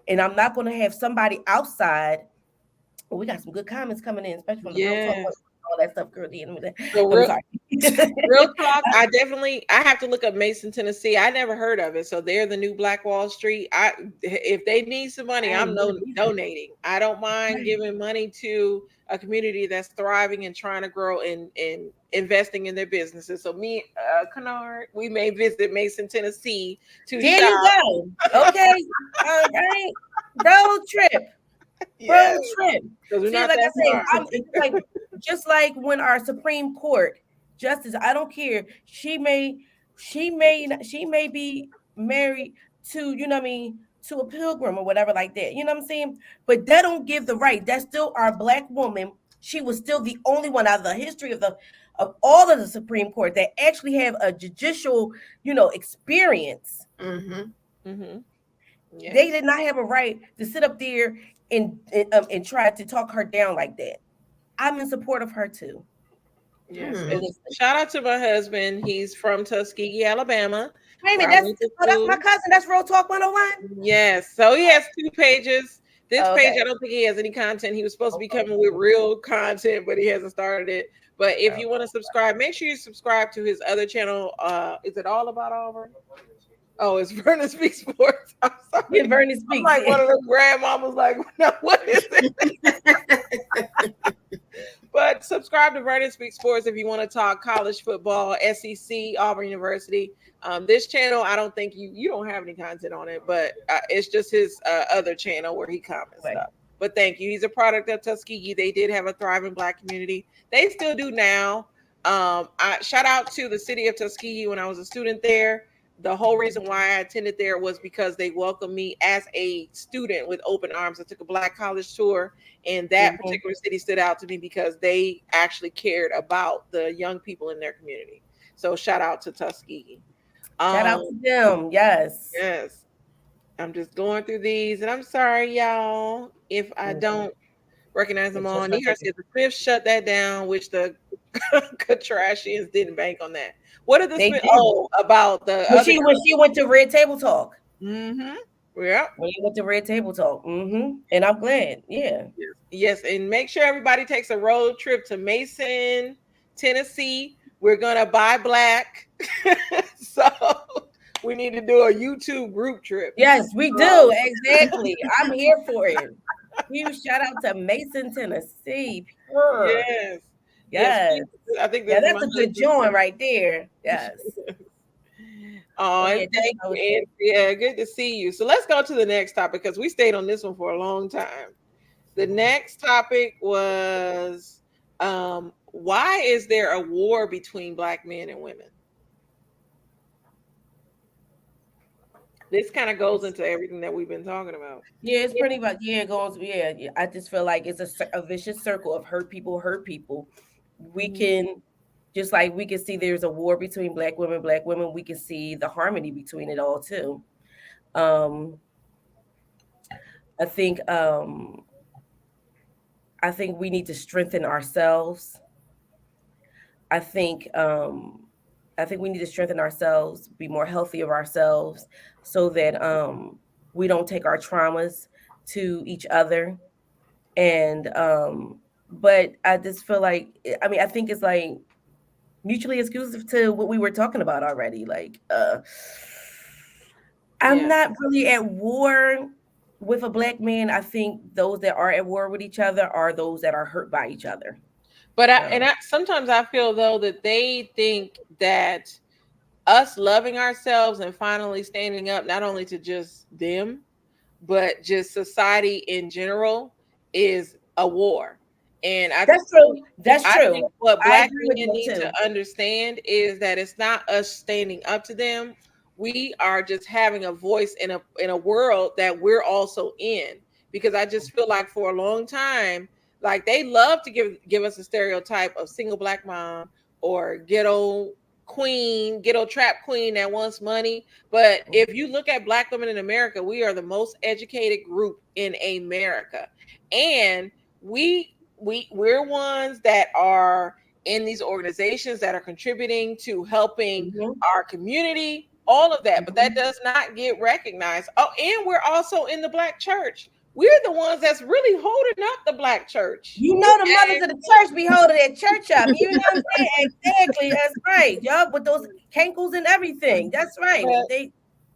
And I'm not going to have somebody outside. Oh, we got some good comments coming in, especially from the real talk, Yes. all that stuff, girl. So I'm real, sorry. real talk. I have to look up Mason, Tennessee. I never heard of it. So they're the new Black Wall Street. If they need some money, I I'm ain't no never either. donating. I don't mind Right. giving money to a community that's thriving and trying to grow and investing in their businesses. So me, Kennard, we may visit Mason, Tennessee to There you shop. go. Okay. All right. Road trip. Yes, Road trip. because we're See, not like I that say, far. it's like just like when our Supreme Court justice, I don't care. She may be married to, what I mean, to a pilgrim or whatever like that. You know what I'm saying? But that don't give the right. That's still our Black woman. She was still the only one out of the history of all of the Supreme Court that actually have a judicial, experience. Mm-hmm. Hmm. They Yes. did not have a right to sit up there and try to talk her down like that. I'm in support of her too. Yes. Hmm. And Listen, shout out to my husband. He's from Tuskegee, Alabama, wait a where minute, I went to that's my school. cousin. That's Real Talk 101. Yes. So he has two pages. This Oh, page, okay. I don't think he has any content. He was supposed to be Okay. coming with real content, but he hasn't started it. But if you Okay. want to subscribe, make sure you subscribe to his other channel. Is it all about Auburn? Oh, it's Vernon Speaks Sports. I'm Yeah, sorry. Bernie I'm speaks. like one of them grandmamas, like, no, what is it? But subscribe to Vernon Speaks Sports if you want to talk college football, SEC, Auburn University. This channel, I don't think you don't have any content on it, but it's just his other channel where he comments Right. stuff. But thank you. He's a product of Tuskegee. They did have a thriving Black community. They still do now. I shout out to the city of Tuskegee when I was a student there. The whole reason why I attended there was because they welcomed me as a student with open arms. I took a Black college tour, and that Mhm. particular city stood out to me because they actually cared about the young people in their community. So shout out to Tuskegee. Shout out Um, to them. Yes. yes, I'm just going through these, and I'm sorry, y'all, if I Mhm. don't recognize them It's all. just like Nihar said the Smiths shut that down, which the Kardashians didn't bank on that. What did the they Smith? did. Oh, about the When other she went to Red Table Talk. girl. Mm-hmm. Yeah. When you went to Red Table Talk. And I'm glad. Yeah. Yes. Yes, and make sure everybody takes a road trip to Mason, Tennessee. We're gonna buy black, so we need to do a YouTube group trip. Yes, we Um, do. Exactly. I'm here for it. Huge shout out to Mason, Tennessee. Pure. yes, yes. Yes. Please, I think Yeah, this is my that's a good husband's. joint right there. Yes. Oh, So and yeah, that's thank what I you, was and saying. yeah, good to see you. So let's go to the next topic because we stayed on this one for a long time. The next topic was why is there a war between black men and women? This kind of goes into everything that we've been talking about. Yeah, it's pretty much, yeah, it goes, yeah, yeah. I just feel like it's a vicious circle of hurt people hurt people. We Mhm. can, just like we can see there's a war between black women, we can see the harmony between it all too. Um, I think um I think we need to strengthen ourselves. I think um I think we need to strengthen ourselves, be more healthy of ourselves so that we don't take our traumas to each other. And but I just feel like, I mean, I think it's like mutually exclusive to what we were talking about already. Like I'm Yeah. not really at war with a black man. I think those that are at war with each other are those that are hurt by each other. But Um, sometimes I feel though that they think that us loving ourselves and finally standing up not only to just them, but just society in general is a war. And that's true. That's I true. think what I black agree with men that need to too. understand is that it's not us standing up to them. We are just having a voice in a world that we're also in. Because I just feel like for a long time, like they love to give us a stereotype of single black mom or ghetto queen, ghetto trap queen that wants money. But if you look at black women in America, we are the most educated group in America. And we're ones that are in these organizations that are contributing to helping Mhm, our community, all of that, but that mhm. does not get recognized. Oh, and we're also in the black church. We're the ones that's really holding up the black church. You know the Okay. mothers of the church be holding that church up. You know what I'm saying? Exactly. That's right. Yup, with those cankles and everything. That's right.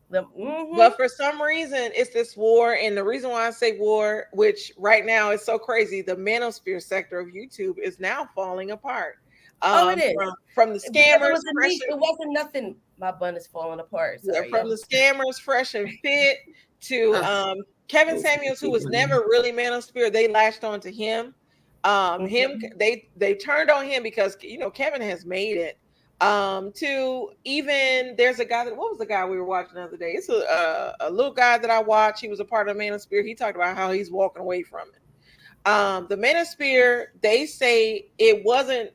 but Mm-hmm. But for some reason, it's this war. And the reason why I say war, which right now is so crazy, the manosphere sector of YouTube is now falling apart. Oh, it is. From the Because it scammers, was a fresh niche. It wasn't nothing. My bun is falling apart. yeah, Sorry, from y'all. the scammers, fresh and fit to Uh, Kevin Samuels, who was never really manosphere, they latched on to him. Mhm. They turned on him because Kevin has made it. To even there's a guy that what was the guy we were watching the other day? It's a little guy that I watched. He was a part of Manosphere. He talked about how he's walking away from it. The Manosphere, they say it wasn't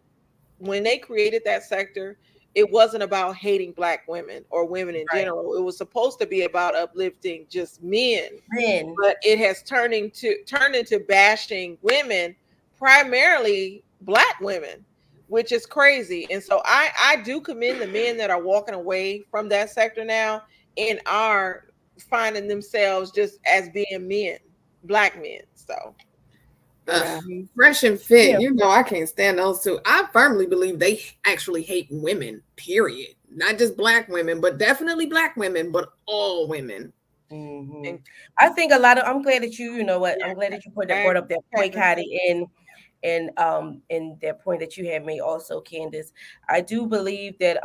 when they created that sector, it wasn't about hating black women or women in Right. general. It was supposed to be about uplifting just men, Then. but it has turned into bashing women, primarily black women, which is crazy. And so I do commend the men that are walking away from that sector now and are finding themselves just as being men, black men. So uh, yeah. fresh and fit. Yeah. You know, I can't stand those two. I firmly believe they actually hate women, period. Not just black women, but definitely black women, but all women. Hmm. And I think a lot of. I'm glad that you know what. yeah, I'm glad that you I brought up that point, Kevin. Hattie, and that point that you had made also, Candace. I do believe that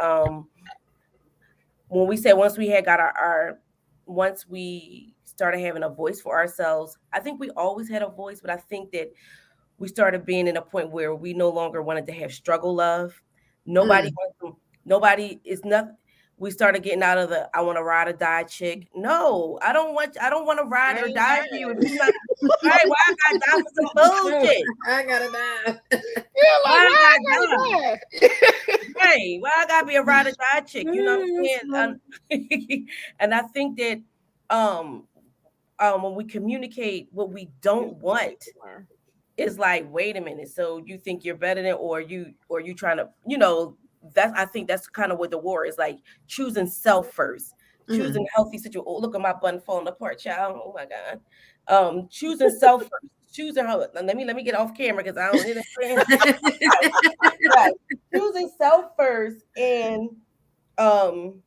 when we said once we had got our once we started having a voice for ourselves, I think we always had a voice, but I think that we started being in a point where we no longer wanted to have struggle love. Nobody Mm. nobody is not we started getting out of the I want to ride or die chick. No, I don't want to ride I or ain't die mad. for you if you're not right. Why I gotta die for some bullshit? I gotta die. Yeah, Why like I why gotta I die? gotta die? Right. Why I gotta be a ride or die chick? You know what I'm Mm. saying? And I think that um when we communicate what we Excuse don't me, want, ASMR. it's like, wait a minute, so you think you're better than, or you trying to, that's, I think that's kind of what the war is like, choosing self first, choosing Mm. healthy situation. Oh, look at my bun falling apart, child. Oh my god. Choosing self first, choosing how, let me get off camera because I don't understand. Right. Choosing self first, um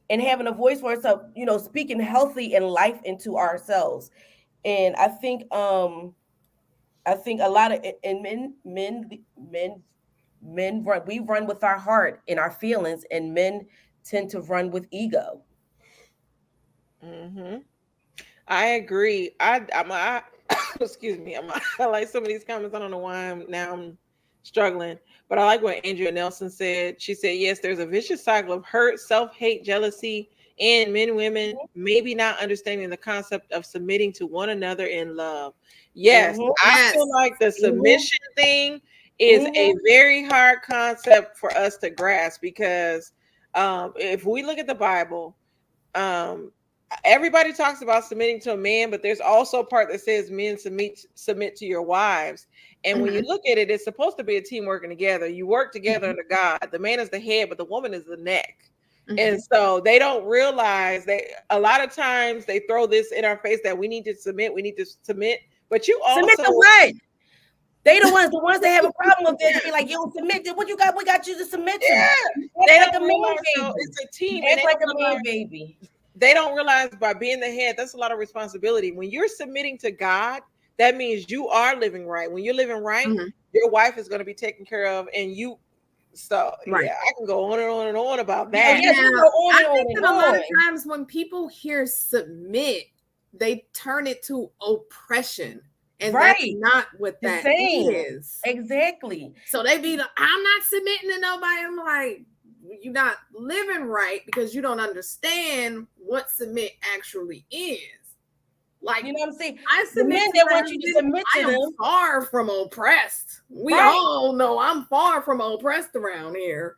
and having a voice for ourselves, speaking healthy and life into ourselves. And I think a lot of, and men run, we run with our heart and our feelings, and men tend to run with ego. Hmm. I agree. Excuse me. I like some of these comments. I don't know why I'm struggling, but I like what Andrea Nelson said. She said, "Yes, there's a vicious cycle of hurt, self-hate, jealousy, and men, women, maybe not understanding the concept of submitting to one another in love. Yes, Mhm. I Yes. feel like the Mhm. submission thing is a Mhm. very hard concept for us to grasp because if we look at the Bible, um, everybody talks about submitting to a man, but there's also a part that says men submit to your wives. And when you Mhm. look at it, it's supposed to be a team working together. You work together Mhm. under God. The man is the head, but the woman is the neck. And Mhm. so they don't realize that a lot of times they throw this in our face that we need to submit, we need to submit. But you Submit also, to what? They the ones that have a problem with it. They be like, "You don't submit to what you got. We got you to submit to." yeah, Act they like a don't man realize though baby. it's a team, and Act like a man baby. they don't realize by being the head, that's a lot of responsibility. When you're submitting to God, that means you are living right. When you're living right, Mhm. your wife is going to be taken care of, and you. So Right. yeah, I can go on and on and on about Oh that. yes, we Now, go on I and on think and that a lot of on. times when people hear submit, they turn it to oppression. And that's Right. not what The that same. is. Exactly. So they be like, I'm not submitting to nobody. I'm like, you're not living right because you don't understand what submit actually is. Like, You know what I'm saying? I The submit men to that my want you to husband. submit I to am them, far from oppressed. We right? all know I'm far from oppressed around here.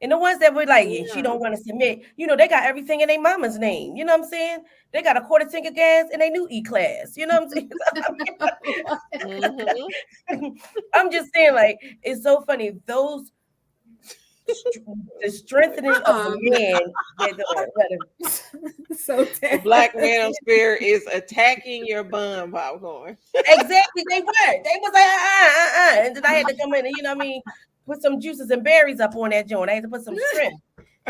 And the ones that were like, she Yeah. don't want to submit, they got everything in their mama's name. You know what I'm saying? They got a quarter tank of gas in their new E-Class. You know what I'm saying? Mhm. I'm just saying, like, it's so funny. The strengthening of the man So The black manosphere is attacking your bun popcorn. exactly they were. They was like, and then I had to come in and put some juices and berries up on that joint. I had to put some shrimp.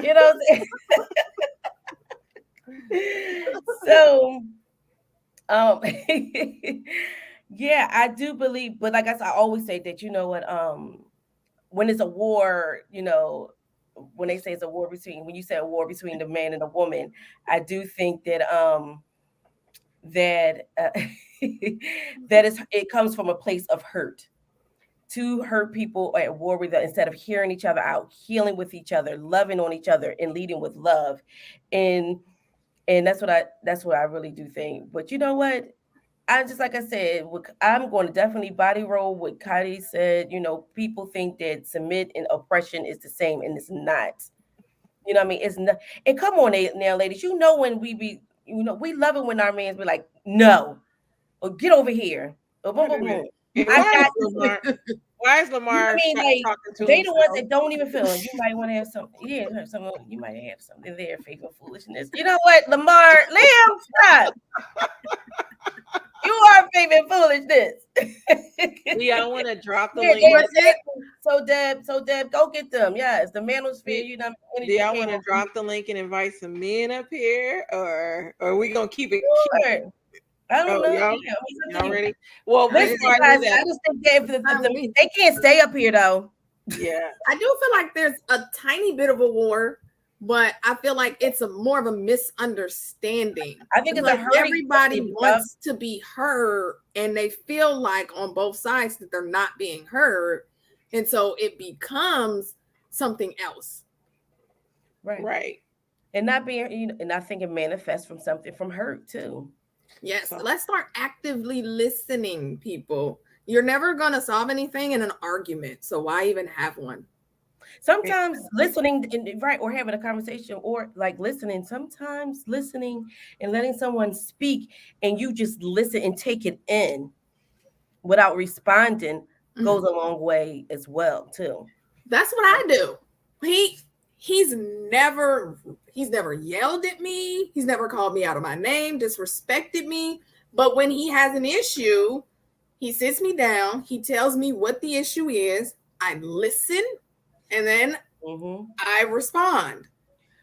You know what I'm saying? So yeah, I do believe, but like I always say that when it's a war, when they say it's a war between, when you say a war between the man and the woman, I do think that it comes from a place of hurt. To hurt people at war with them instead of hearing each other out, healing with each other, loving on each other, and leading with love, and that's what I really do think. But you know what? I just like I said, I'm going to definitely body roll what Khadi said. People think that submit and oppression is the same, and it's not. You know what I mean? It's not. And come on, now, ladies. When we be, we love it when our mans be like, no, or get over here, or boom, Wait a boom, boom. minute. And I why is got this. Lamar? Why is You know what Lamar I mean? Like talking to they the ones himself? that don't even feel it. You might want to have some. Yeah, you might have something there, faith and foolishness. You know what, Lamar, Liam, stop. You are faith and foolishness. Do y'all want to drop the Yeah, link? exactly. So Deb, go get them. Yes, the manosphere. Do Energy y'all came want to on. drop the link and invite some men up here, or are we gonna keep it? Sure. I don't Oh, know. y'all, Yeah, it's up to y'all you. ready? Well, Listen, before I do guys, that, I just think that me. they can't stay up here though. yeah, I do feel like there's a tiny bit of a war, but I feel like it's more of a misunderstanding. I think it's a Like hurting everybody issue, wants to be heard, and they feel like on both sides that they're not being heard, and so it becomes something else. right? right. And not being, and I think it manifests from something from hurt too. Yes, So let's start actively listening, people. You're never going to solve anything in an argument, so why even have one? Sometimes listening, right, or having a conversation, or like listening. Sometimes listening and letting someone speak, and you just listen and take it in without responding goes a long way as well too. That's what I do. He's never yelled at me. He's never called me out of my name, disrespected me. But when he has an issue, he sits me down. He tells me what the issue is. I listen, and then Mm-hmm. I respond.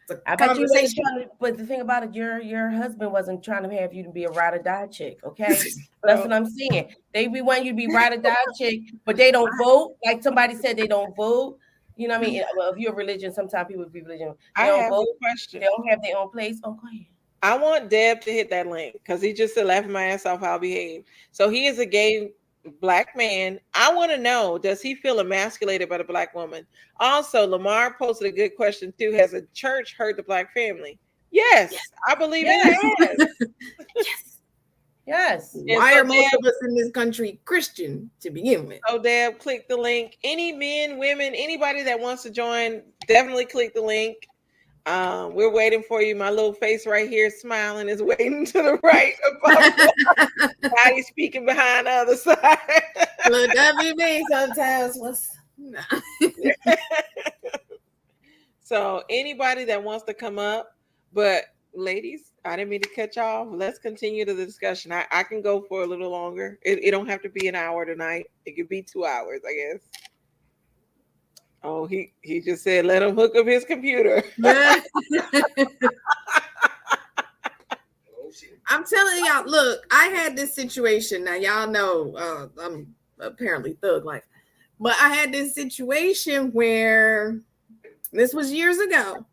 It's a I bet you wasn't conversation. trying to, but the thing about it, your husband wasn't trying to have you to be a ride or die chick, okay? That's what I'm saying. They be wanting you to be ride or die chick, but they don't vote. Like somebody said, they don't vote. You know what I mean? Well, if you're religion, sometimes people be religion. They I don't have a vote. question. They don't have their own place. Oh, go ahead. I want Deb to hit that link because he just said laughing my ass off. I'll behave. So he is a gay black man. I want to know: does he feel emasculated by the black woman? Also, Lamar posted a good question too. Has a church hurt the black family? Yes, I believe it has. Yes. Yes. Why are most of us in this country Christian to begin with? So Deb, click the link. Any men, women, anybody that wants to join, definitely click the link. We're waiting for you. My little face right here smiling is waiting to the right. Body speaking behind the other side. Look, that be me sometimes. Nah. So anybody that wants to come up, but ladies, I didn't mean to cut y'all off. Let's continue the discussion. I can go for a little longer. It don't have to be an hour tonight. It could be 2 hours, I guess. Oh, he just said let him hook up his computer. I'm telling y'all, look, I had this situation. Now y'all know I'm apparently thug life, but I had this situation where this was years ago.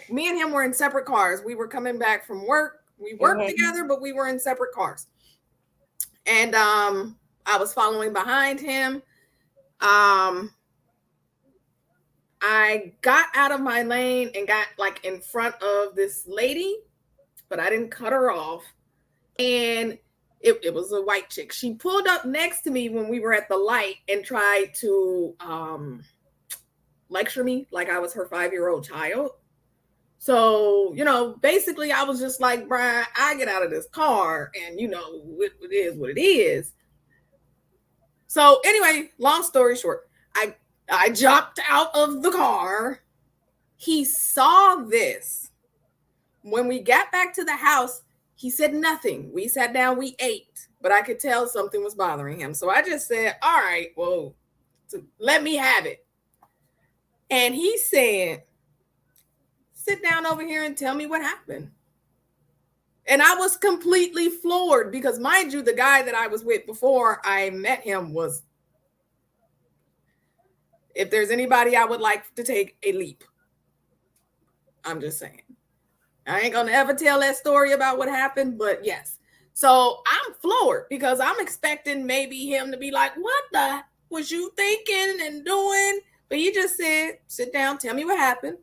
Me and him were in separate cars. We were coming back from work. We worked together, but we were in separate cars. And I was following behind him. I got out of my lane and got like in front of this lady, but I didn't cut her off. And it was a white chick. She pulled up next to me when we were at the light and tried to lecture me like I was her 5-year-old child. So, basically I was just like, Brian, I get out of this car and it is what it is. So anyway, long story short, I jumped out of the car. He saw this. When we got back to the house, he said nothing. We sat down, we ate, but I could tell something was bothering him. So I just said, all right, well, let me have it. And he said, sit down over here and tell me what happened. And I was completely floored because, mind you, the guy that I was with before I met him was, if there's anybody I would like to take a leap, I'm just saying. I ain't gonna ever tell that story about what happened, but yes. So I'm floored because I'm expecting maybe him to be like, what the was you thinking and doing? But he just said, sit down, tell me what happened.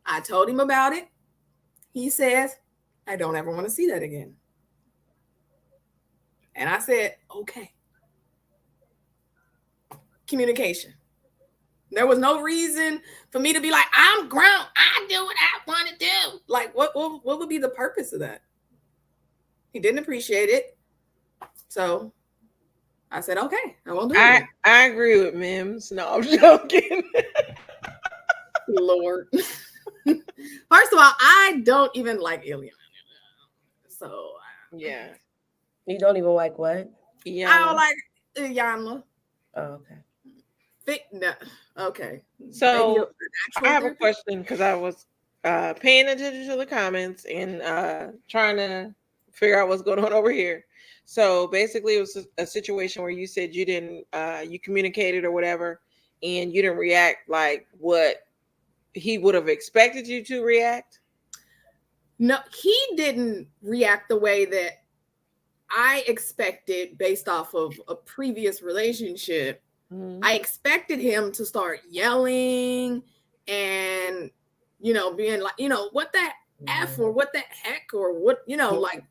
I told him about it. He says, I don't ever want to see that again. And I said, okay. Communication. There was no reason for me to be like, I'm grown. I do what I want to do. Like, what would be the purpose of that? He didn't appreciate it. So I said, okay, I won't do it. I agree with Mims. No, I'm joking. Lord. First of all, I don't even like alien. So yeah. You don't even like what? I don't like Yanla. Oh, okay. No. Okay. So I have a question because I was paying attention to the comments and trying to figure out what's going on over here. So basically, it was a situation where you said you didn't, you communicated or whatever, and you didn't react like what he would have expected you to react. No, he didn't react the way that I expected based off of a previous relationship. I expected him to start yelling and, being like, what the F or what the heck or what, like,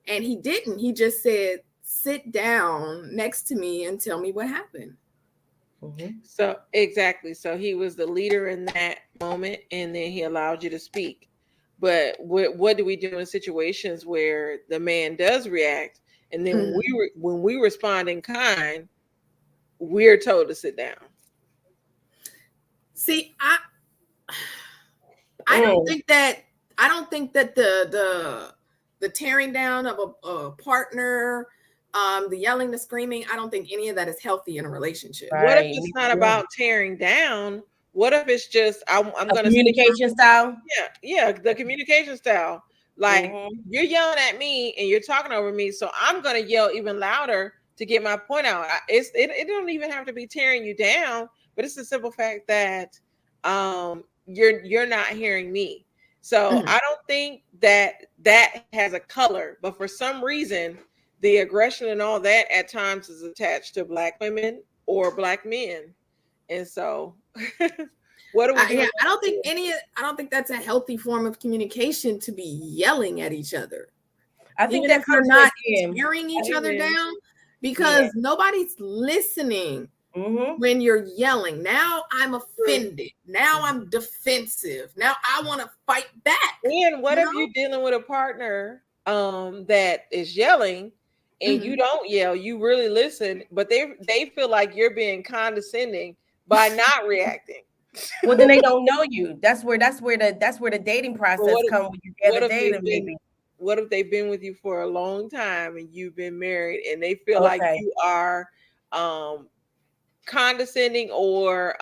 and he didn't. He just said, sit down next to me and tell me what happened. So exactly. So he was the leader in that moment and then he allowed you to speak. But what do we do in situations where the man does react and then when we respond in kind, we're told to sit down? See, I don't think that the tearing down of a partner, the yelling, the screaming, I don't think any of that is healthy in a relationship. Right. What if it's not about tearing down? What if it's just I'm gonna communication style? Yeah, the communication style. Like you're yelling at me and you're talking over me, so I'm gonna yell even louder to get my point out. It don't even have to be tearing you down, but it's the simple fact that you're not hearing me. So I don't think that has a color, but for some reason the aggression and all that at times is attached to Black women or Black men. And so What are we doing? I don't think I don't think that's a healthy form of communication to be yelling at each other. I think Even that if you're comes not with tearing each other Amen. down, because nobody's listening when you're yelling. Now I'm offended. Now I'm defensive. Now I want to fight back. And what if you're dealing with a partner that is yelling and you don't yell, you really listen, but they feel like you're being condescending by not reacting. Well, then they don't know you. That's where the dating process comes when you what gather if data, maybe. what if they've been with you for a long time and you've been married and they feel like Okay. you are condescending, or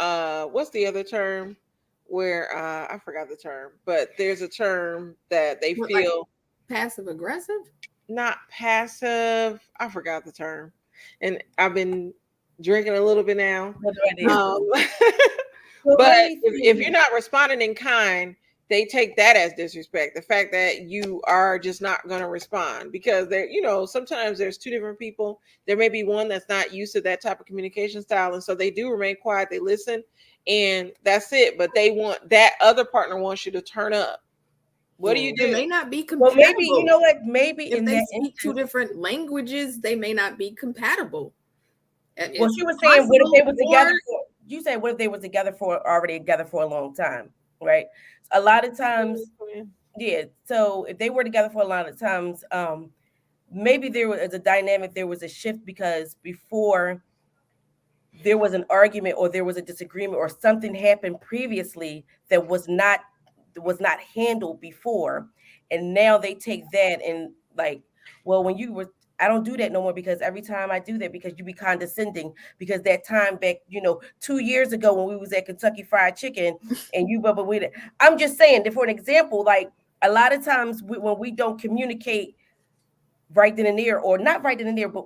what's the other term where I forgot the term, but there's a term that they What, feel like passive aggressive? not passive. I forgot the term, and I've been drinking a little bit now. No idea. But let me if see. you're not responding in kind, they take that as disrespect. The fact that you are just not going to respond because there, sometimes there's two different people. There may be one that's not used to that type of communication style, and so they do remain quiet. They listen, and that's it. But they want that other partner wants you to turn up. What do you They do? may not be Well, compatible. maybe you know what? Maybe if in they that speak two instance, different languages, they may not be compatible. well, she was saying, what if they were together for? You said, what if they were already together for a long time, right? A lot of times, yeah. So if they were together for a lot of times, maybe there was a dynamic, there was a shift because before there was an argument or there was a disagreement or something happened previously that was not handled before, and now they take that and like, well, when you were, I don't do that no more because every time I do that because you be condescending because that time back 2 years ago when we was at Kentucky Fried Chicken and you but with it. I'm just saying that for an example, like a lot of times when we don't communicate right then and there, or not right then and there, but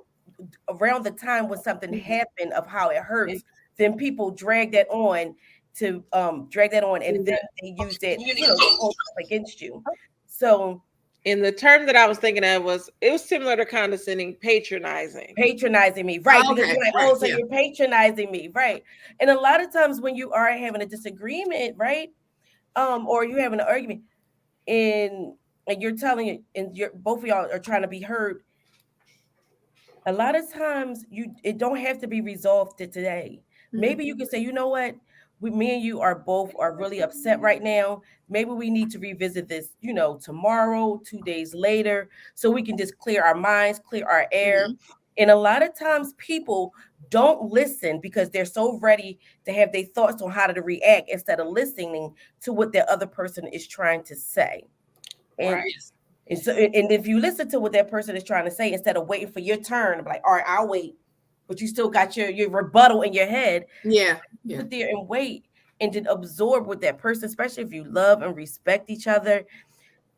around the time when something happened of how it hurts, then people drag that on and then they use that to hold up against you. So and the term that I was thinking of was similar to condescending, patronizing me, right? Oh, Because okay, you're like, right, oh, so you're patronizing me, right? And a lot of times when you are having a disagreement, right, or you having an argument, and you're telling it, and you're both of y'all are trying to be heard. A lot of times it don't have to be resolved to today. Maybe you can say, you know what, me and you are really upset right now. Maybe we need to revisit this, tomorrow, 2 days later, so we can just clear our minds, clear our air. And a lot of times people don't listen because they're so ready to have their thoughts on how to react instead of listening to what the other person is trying to say. And right. and so, and if you listen to what that person is trying to say, instead of waiting for your turn, like, all right, I'll wait, but you still got your rebuttal in your head. Sit there and wait and then absorb with that person, especially if you love and respect each other.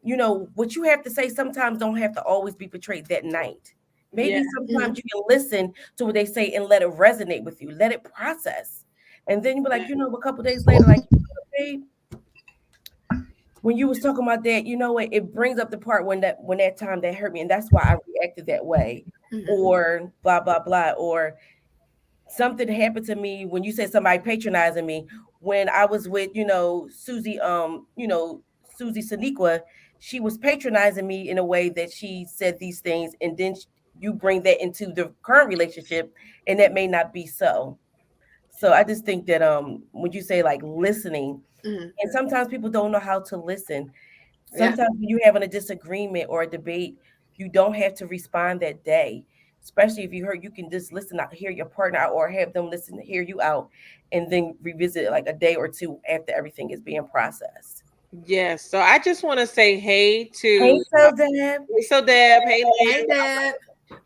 What you have to say sometimes don't have to always be portrayed that night. Maybe sometimes you can listen to what they say and let it resonate with you, let it process. And then you be like, a couple days later, like, babe, when you was talking about that, it brings up the part when that time that hurt me, and that's why I reacted that way, or blah blah blah, or something happened to me when you said somebody patronizing me when I was with Susie, Susie Saniqua. She was patronizing me in a way that she said these things, and then you bring that into the current relationship, and that may not be so. So I just think that when you say like listening, and sometimes people don't know how to listen. Sometimes when you're having a disagreement or a debate, you don't have to respond that day. Especially if you can just listen out, hear your partner out, or have them listen, hear you out, and then revisit it like a day or two after everything is being processed. Yes. So I just want to say hey to Hey, Deb. Deb. Hey, Hey, Deb.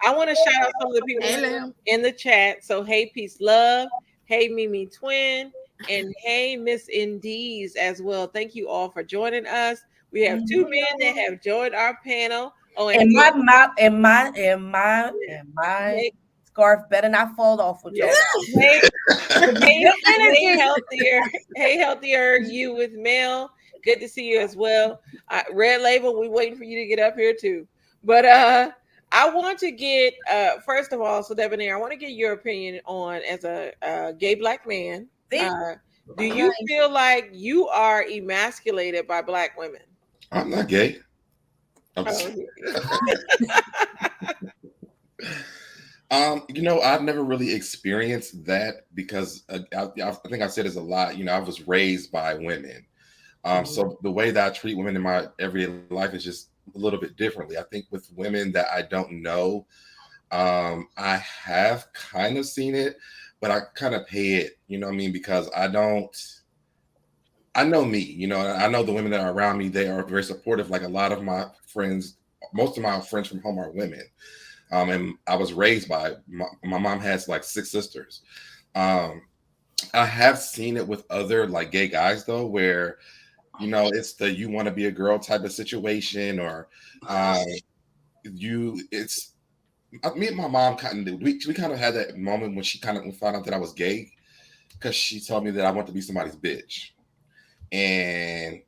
I want to shout out some of the people in the chat. So hey, peace, love. Hey, Mimi Twin, and hey, Miss Indies as well. Thank you all for joining us. We have two men that have joined our panel. Oh, and my scarf better not fall off with y'all. Hey, healthier you with Mel. Good to see you as well. Red Label, we waiting for you to get up here too. But I want to get first of all, so Debonair, I want to get your opinion on, as a gay black man. Do you Right. feel like you are emasculated by Black women? I'm not gay. I'm Oh, just, I've never really experienced that because I think I said this a lot. I was raised by women. Mhm. So the way that I treat women in my everyday life is just a little bit differently. I think with women that I don't know, I have kind of seen it, but I kind of pay it, you know what I mean? Because I know me, and I know the women that are around me, they are very supportive. Like a lot of my friends, most of my friends from home are women. And I was raised by my mom has like six sisters. Um, I have seen it with other like gay guys though, where it's the you want to be a girl type of situation, or um, it's me and my mom kind of we kind of had that moment when she kind of found out that I was gay because she told me that I want to be somebody's bitch, and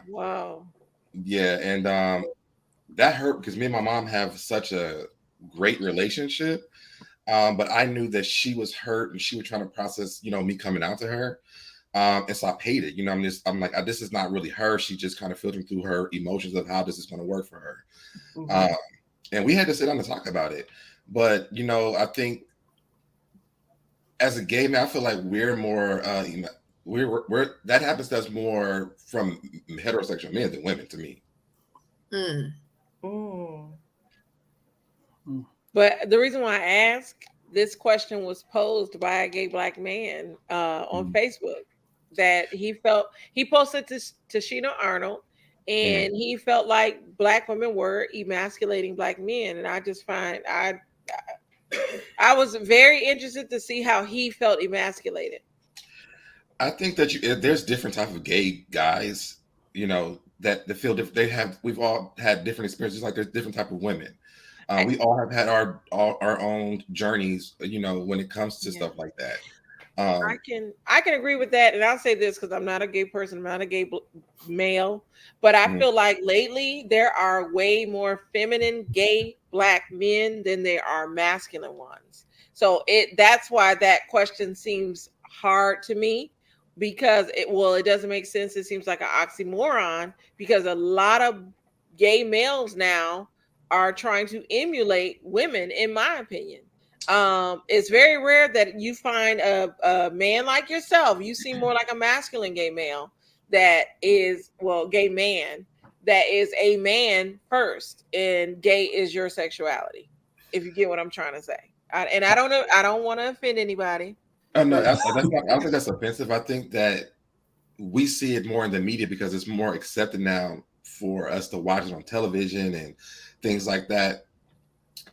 wow. and that hurt because me and my mom have such a great relationship. But I knew that she was hurt and she was trying to process, me coming out to her. And so I paid it. I'm like, this is not really her. She just kind of filtering through her emotions of how this is going to work for her. Mhm. Um, and we had to sit down and talk about it. But I think as a gay man, I feel like we're more we're that happens to us more from heterosexual men than women to me. Mm. Mm. But the reason why I ask this question was posed by a gay Black man on Facebook that he posted to Sheena Arnold, Mm. and he felt like Black women were emasculating Black men, and I just find I was very interested to see how he felt emasculated. I think that there's different type of gay guys, that feel different. We've all had different experiences. Like there's different type of women. We all have had our own journeys, when it comes to Yeah. stuff like that. I can agree with that, and I'll say this because I'm not a gay person, I'm not a gay male, but I Mhm. feel like lately there are way more feminine gay Black men than there are masculine ones. So that's why that question seems hard to me because it doesn't make sense. It seems like an oxymoron because a lot of gay males now are trying to emulate women, in my opinion. It's very rare that you find a man like yourself. You seem more like a masculine gay male that is, well, gay man that is a man first, and gay is your sexuality. If you get what I'm trying to say, and I don't know, I don't want to offend anybody, Oh no, but I don't think that's offensive. I think that we see it more in the media because it's more accepted now for us to watch it on television and things like that.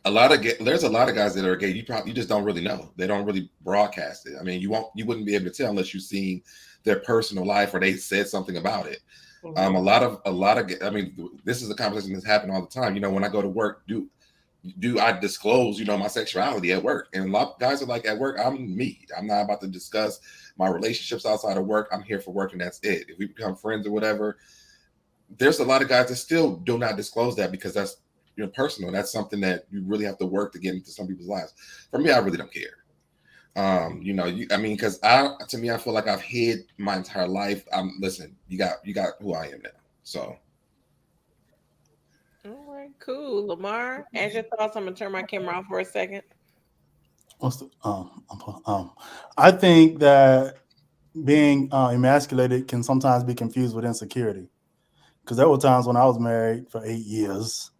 There's a lot of guys that are gay. You just don't really know. They don't really broadcast it. I mean, you wouldn't be able to tell unless you've seen their personal life or they said something about it. Mhm. I mean, this is a conversation that's happened all the time. When I go to work, do I disclose, my sexuality at work? And a lot of guys are like, at work, I'm me. I'm not about to discuss my relationships outside of work. I'm here for work and that's it. If we become friends or whatever, there's a lot of guys that still do not disclose that because that's personal. That's something that you really have to work to get into some people's lives. For me, I really don't care. I mean, because to me, I feel like I've hid my entire life. Listen, you got who I am now. So all right, cool. Lamar, as your thoughts, I'm gonna turn my camera off for a second. What's the I think that being emasculated can sometimes be confused with insecurity. Because there were times when I was married for 8 years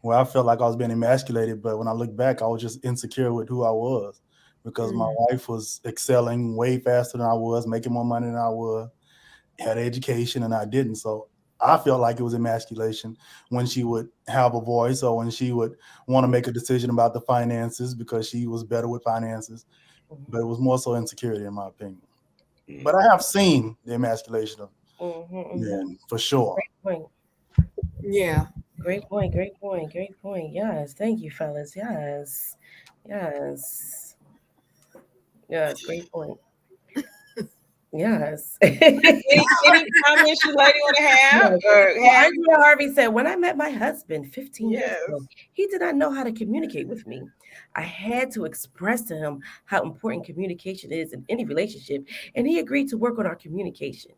where I felt like I was being emasculated, but when I look back, I was just insecure with who I was because my Mm. wife was excelling way faster than I was, making more money than I was, had education, and I didn't. So I felt like it was emasculation when she would have a voice or when she would want to make a decision about the finances because she was better with finances. But it was more so insecurity, in my opinion. But I have seen the emasculation of Mhm. Mhm. men for sure. Great point. Yeah. Great point. Great point. Great point. Yes. Thank you, fellas. Yes. Yes. Yes. Great point. Yes. Any comments you lady want to have? Yes. Or Well, have? Andrea Harvey said, when I met my husband 15 years Yes. ago, he did not know how to communicate with me. I had to express to him how important communication is in any relationship, and he agreed to work on our communication.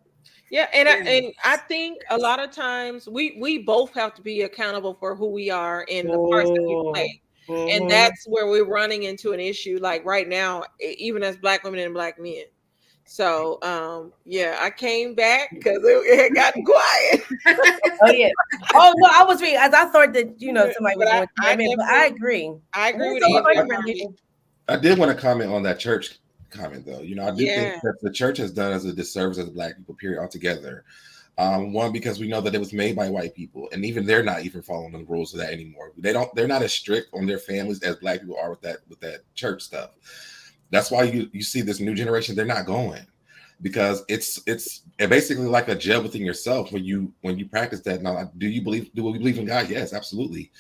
Yeah, and Yes. I think a lot of times we both have to be accountable for who we are and the parts that we play. Mm, And mhm. that's where we're running into an issue like right now, even as black women and black men. So yeah, I came back because it had gotten quiet. Oh yeah. Oh no, I was reading as I thought that somebody But was going to I chime in, but I definitely agree. And I agree it's with so Andrea funny, Harvey. Renee. I did want to comment on that church comment though. I do think Yeah. that the church has done us a disservice as black people, period, altogether. One, because we know that it was made by white people, and even they're not even following the rules of that anymore. They're not as strict on their families as black people are with that church stuff. That's why you see this new generation, they're not going, because it's basically like a jail within yourself when you practice that. Now, do we believe in God? Yes, absolutely.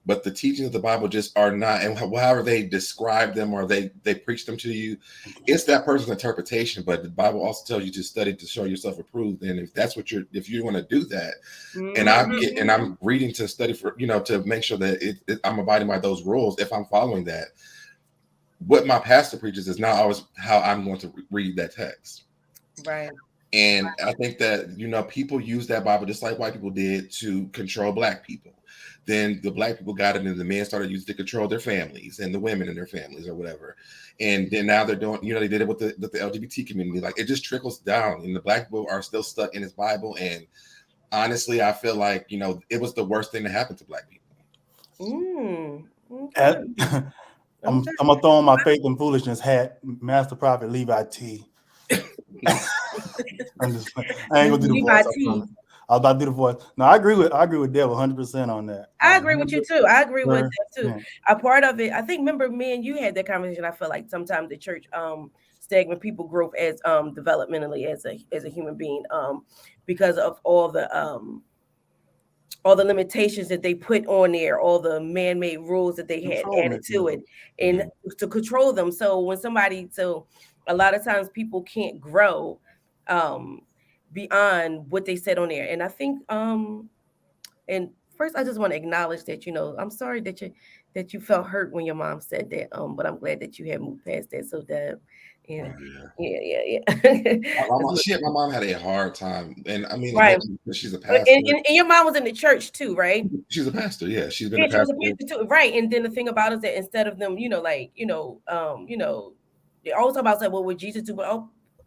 But the teachings of the Bible just are not, and however they describe them or they preach them to you, it's that person's interpretation. But the Bible also tells you to study to show yourself approved. And if that's what if you want to do that, and I'm reading to study for to make sure that I'm abiding by those rules. If I'm following that, what my pastor preaches is not always how I'm going to read that text. Right. And I think that people use that Bible just like white people did to control black people. Then the black people got it, and the men started using it to control their families and the women in their families or whatever. And then now they're doing, they did it with the LGBT community. Like, it just trickles down, and the black people are still stuck in this Bible. And honestly, I feel like it was the worst thing to happen to black people. Okay. I'm gonna throw on my faith and foolishness hat, Master Prophet Levi T. I ain't gonna do the voice. I promise. I was about to do the voice. No, I agree with Deb 100% on that. I agree with you too. I agree with that too. Yeah. A part of it, I think, remember me and you had that conversation. I feel like sometimes the church stagnate people growth as developmentally as a human being because of all the limitations that they put on there, all the man-made rules that they had added to it, and to control them. So a lot of times people can't grow beyond what they said on there. And I think and first I just want to acknowledge that I'm sorry that you felt hurt when your mom said that. But I'm glad that you had moved past that. So that yeah. My mom had a hard time, and I mean, right. again, she's a pastor. And your mom was in the church too, right? She's a pastor. Yeah, she's been Yeah, a she was pastor. a pastor too, right? And then the thing about it is that instead of them, they always talk about what would Jesus do?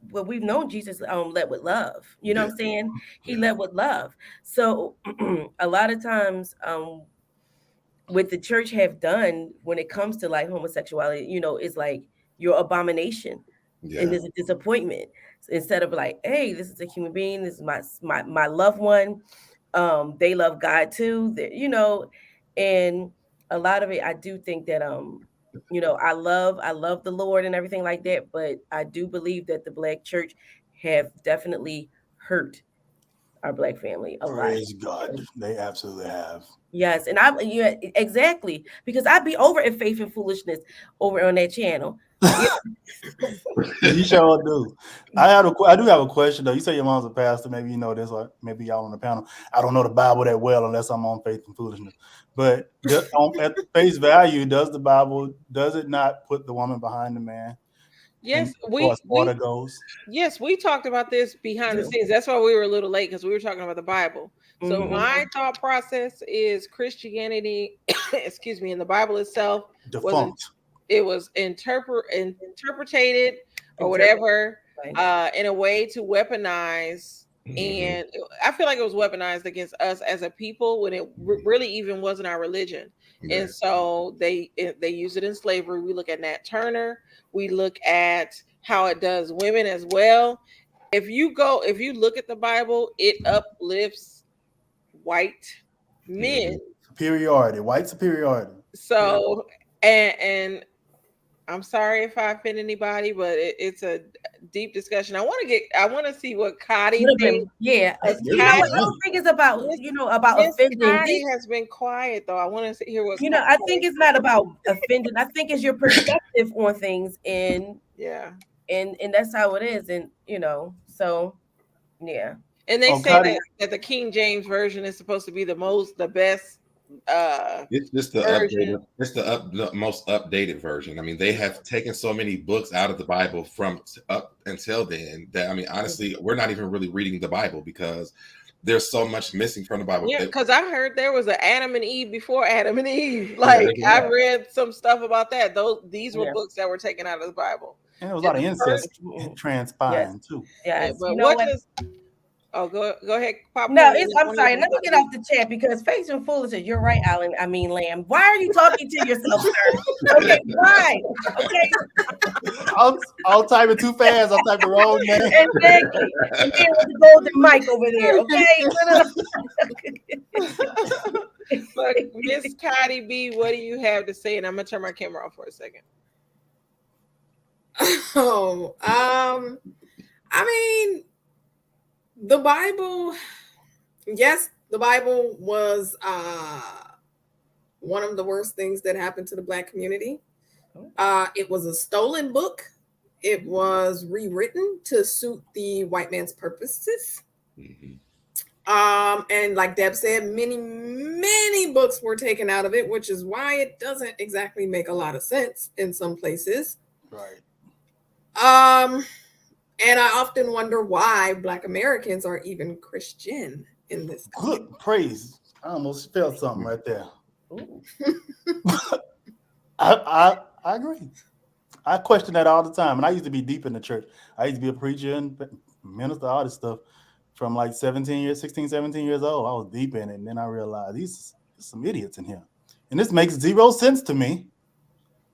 Well, we've known Jesus led with love. You know what I'm saying? He led with love. So a lot of times, what the church have done when it comes to like homosexuality, is like your abomination. And there's a disappointment. So instead of like, hey, this is a human being, this is my loved one. They love God too, and a lot of it, I do think that I love the Lord and everything like that, but I do believe that the Black church have definitely hurt our Black family a lot. Praise God, they absolutely have. Yes, and exactly, because I'd be over at Faith and Foolishness over on that channel. You sure do. I do have a question though. You say your mom's a pastor. Maybe you know this, or maybe y'all on the panel. I don't know the Bible that well unless I'm on Faith and Foolishness. But at face value, does it not put the woman behind the man? Yes, Yes, we talked about this behind the scenes. That's why we were a little late, because we were talking about the Bible. So my thought process is Christianity, excuse me, in the Bible itself was interpreted or whatever in a way to weaponize. And I feel like it was weaponized against us as a people when it really even wasn't our religion. And so they use it in slavery. We look at Nat Turner. We look at how it does women as well. If you look at the Bible, it uplifts white men. White superiority. So, and I'm sorry if I offend anybody, but it's a deep discussion. I want to see what Khadi thinks. Yeah, I don't think it's about offending. Khadi has been quiet though. I want to hear what I think it's not about offending. I think it's your perspective on things, and and that's how it is. And so yeah. And they say Khadi, that the King James version is supposed to be the best It's just the version. updated. It's the most updated version. I mean, they have taken so many books out of the Bible from up until then that, I mean, honestly, we're not even really reading the Bible because there's so much missing from the Bible. Yeah, because I heard there was an Adam and Eve before Adam and Eve. Yeah, Like yeah. I read some stuff about that. These were Yeah. books that were taken out of the Bible. and there was a lot of incest transpiring too. Yes. But You know what? Oh, go ahead, Popcorn. No, I'm sorry. Let me get off the chat because Face and Foolish is, you're right, Alan. I mean, Lamb. Why are you talking to yourself, sir? Okay, why? Okay. I'll type it too fast. I'll type the wrong name. Exactly. And then with the golden mic over there, okay? But Miss Khadi B, what do you have to say? And I'm gonna turn my camera off for a second. Oh, I mean, the Bible, yes, the Bible was one of the worst things that happened to the Black community. It was a stolen book. It was rewritten to suit the white man's purposes. Mhm. And like Deb said, many books were taken out of it, which is why it doesn't exactly make a lot of sense in some places. Right. And I often wonder why Black Americans are even Christian in this country. Good praise. I almost felt something right there. I agree. I question that all the time. And I used to be deep in the church. I used to be a preacher and minister, all this stuff from like 16, 17 years old. I was deep in it. And then I realized there's some idiots in here. And this makes zero sense to me.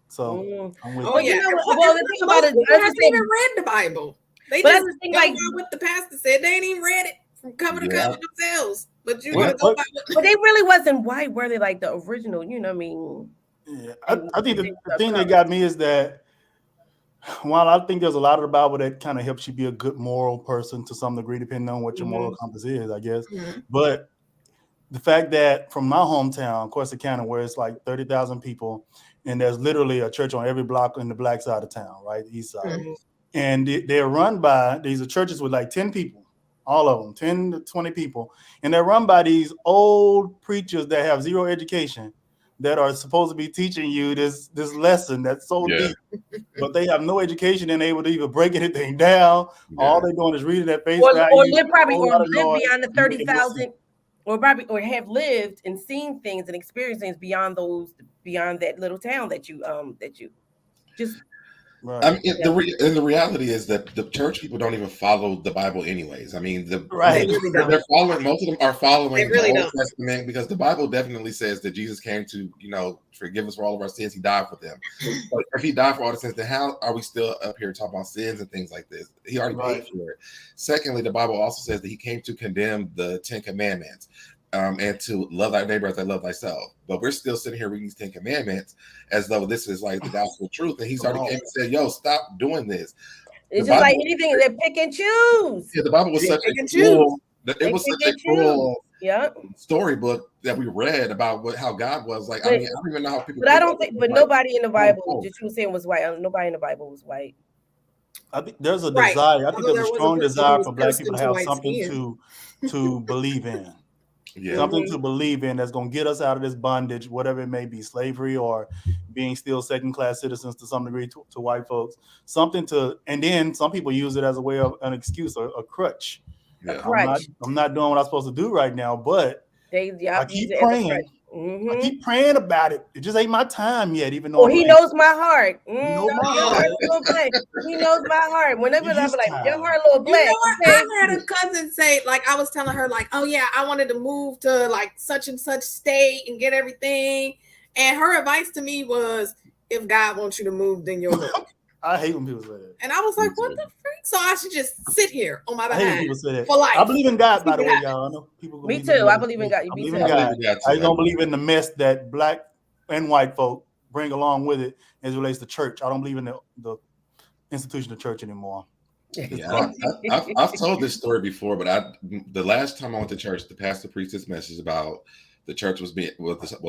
So I'm with Oh, you. yeah. Well, the thing about it, Most people haven't even read the Bible. They But just that's the thing, go like- by what the pastor said. They ain't even read it from cover to Yeah. cover themselves. But you're What- gonna go by what But they really wasn't white, were they? Like the original, you know what I mean? Yeah, I think the thing that got me is that while I think there's a lot of the Bible that kind of helps you be a good moral person to some degree, depending on what your moral compass is, I guess. Mhm. But the fact that from my hometown, Corsicana County, where it's like 30,000 people, and there's literally a church on every block in the black side of town, right, the east side, Mhm. and they're run by these are churches with like 10 people, all of them, 10 to 20 people, and they're run by these old preachers that have zero education, that are supposed to be teaching you this lesson that's so Yeah. deep, but they have no education and able to even break anything down. All they're doing is reading at face Or value. live probably a whole or lot of live noise. beyond the 30,000, or probably or have lived and seen things and experienced things beyond that little town that you just. Right. I mean, the reality is that the church people don't even follow the Bible anyways. I mean, Right. they're following. Most of them are following They really the Old don't. Testament because the Bible definitely says that Jesus came to, forgive us for all of our sins. He died for them. But if he died for all the sins, then how are we still up here talking about sins and things like this? He already paid for it. Secondly, the Bible also says that he came to condemn the 10 Commandments. And to love thy neighbor as I love thyself. But we're still sitting here reading these 10 Commandments as though this is like the gospel truth. And he's already came and said, yo, stop doing this. It's just like anything, they pick and choose. Yeah, the Bible was such a cool, it was such a cool storybook that we read about how God was. Like, I mean, I don't even know how people. But I don't think, but nobody in the Bible, just you were saying was white. Nobody in the Bible was white. I think there's a desire. I think Although there's a there was a strong person desire who for was black cursed people to into have white something skin. to believe in. Yeah. Something to believe in that's going to get us out of this bondage, whatever it may be, slavery or being still second-class citizens to some degree to white folks. Something to, and then some people use it as a way of an excuse or a crutch. Yeah. I'm not doing what I'm supposed to do right now, but I keep praying. Mm-hmm. I keep praying about it. It just ain't my time yet, even though. Oh, he knows my heart. He knows my heart. He knows my heart. Whenever I'm like, your heart a little black. You know what? I had a cousin say, like, I was telling her, like, oh yeah, I wanted to move to like such and such state and get everything. And her advice to me was, if God wants you to move, then you'll move. I hate when people say that. And I was like, what the freak? So I should just sit here on my I hate when behind people say that. for life. I believe in God, by the way, y'all. I know people. Me too. I believe in God. I believe in God. I just don't believe in the mess that black and white folk bring along with it as it relates to church. I don't believe in the institution of church anymore. Yeah, I've told this story before, but the last time I went to church, the pastor preached this message about the church was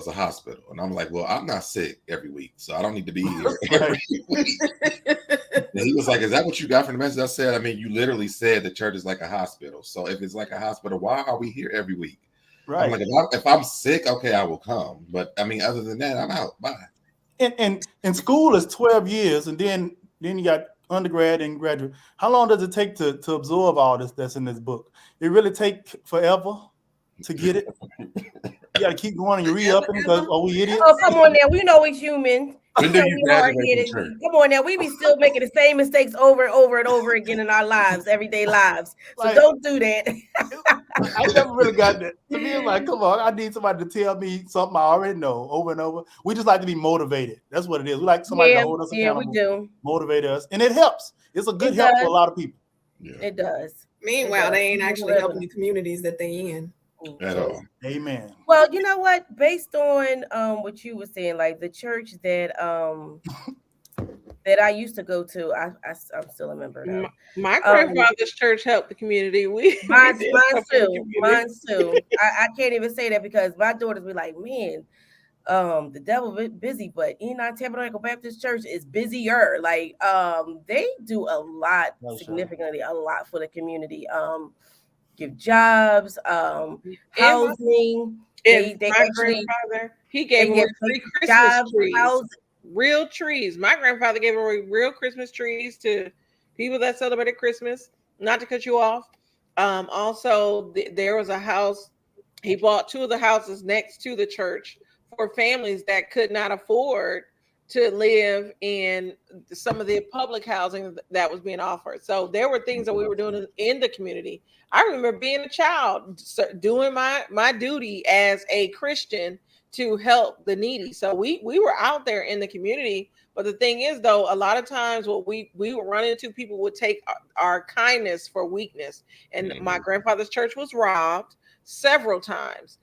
a hospital, and I'm like, well, I'm not sick every week, so I don't need to be here every week. And he was like, "Is that what you got from the message?" I said, "I mean, you literally said the church is like a hospital. So if it's like a hospital, why are we here every week?" Right. I'm like, if I'm sick, okay, I will come. But I mean, other than that, I'm out. Bye. And school is 12 years, and then you got undergrad and graduate. How long does it take to absorb all this that's in this book? It really take forever to get it. You got to keep going and you re-upping because are we idiots? Oh, come on now. We know we're human. When do you We hard graduate headed. from church? Come on now. We be still making the same mistakes over and over and over again in our lives, everyday lives. So Like, don't do that. I never really got that. To me, it's like, come on, I need somebody to tell me something I already know over and over. We just like to be motivated. That's what it is. We like somebody to hold us accountable, we do. motivate us, and it helps. It's a good help for a lot of people. Yeah. It does. Meanwhile, they ain't actually helping the communities that they in. At all. Amen. Well, you know what? Based on what you were saying, like the church that that I used to go to, I'm still a member now. My grandfather's church helped the community. Mine too. I can't even say that because my daughters be like, man, the devil busy, but Tabernacle Baptist Church is busier. Like they do a lot, significantly a lot for the community. Give jobs, housing. They my actually, grandfather, he gave away free Christmas trees. Housing. Real trees. My grandfather gave away real Christmas trees to people that celebrated Christmas. Not to cut you off. Also, there was a house. He bought 2 of the houses next to the church for families that could not afford to live in some of the public housing that was being offered. So there were things that we were doing in the community. I remember being a child, doing my duty as a Christian to help the needy. So we were out there in the community. But the thing is, though, a lot of times what we would run into, people would take our kindness for weakness. And my grandfather's church was robbed several times.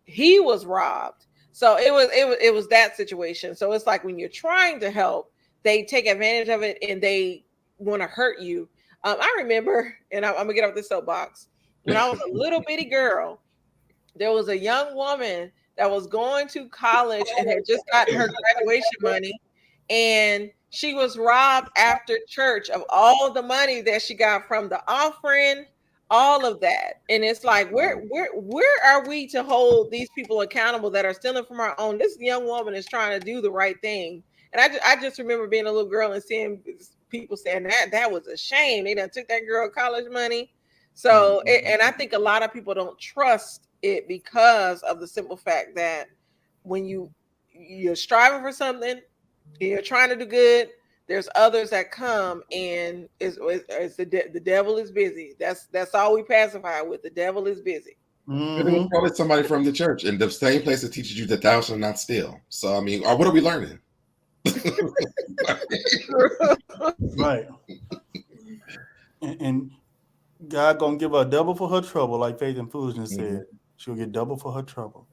He was robbed. So it was that situation. So it's like when you're trying to help, they take advantage of it and they want to hurt you. I remember, and I'm gonna get off the soapbox. When I was a little bitty girl, there was a young woman that was going to college and had just gotten her graduation money, and she was robbed after church of all the money that she got from the offering, all of that. And it's like, where are we to hold these people accountable that are stealing from our own? This young woman is trying to do the right thing. And I just remember being a little girl and seeing people saying that was a shame. They done took that girl college money. So, and I think a lot of people don't trust it because of the simple fact that when you're striving for something, you're trying to do good, there's others that come and the devil is busy. That's all we pacify with. The devil is busy. It was probably somebody from the church, and the same place that teaches you that thou shalt not steal. So I mean, what are we learning? Right. And God gonna give her double for her trouble, like Faith and Foolishness said. She'll get double for her trouble.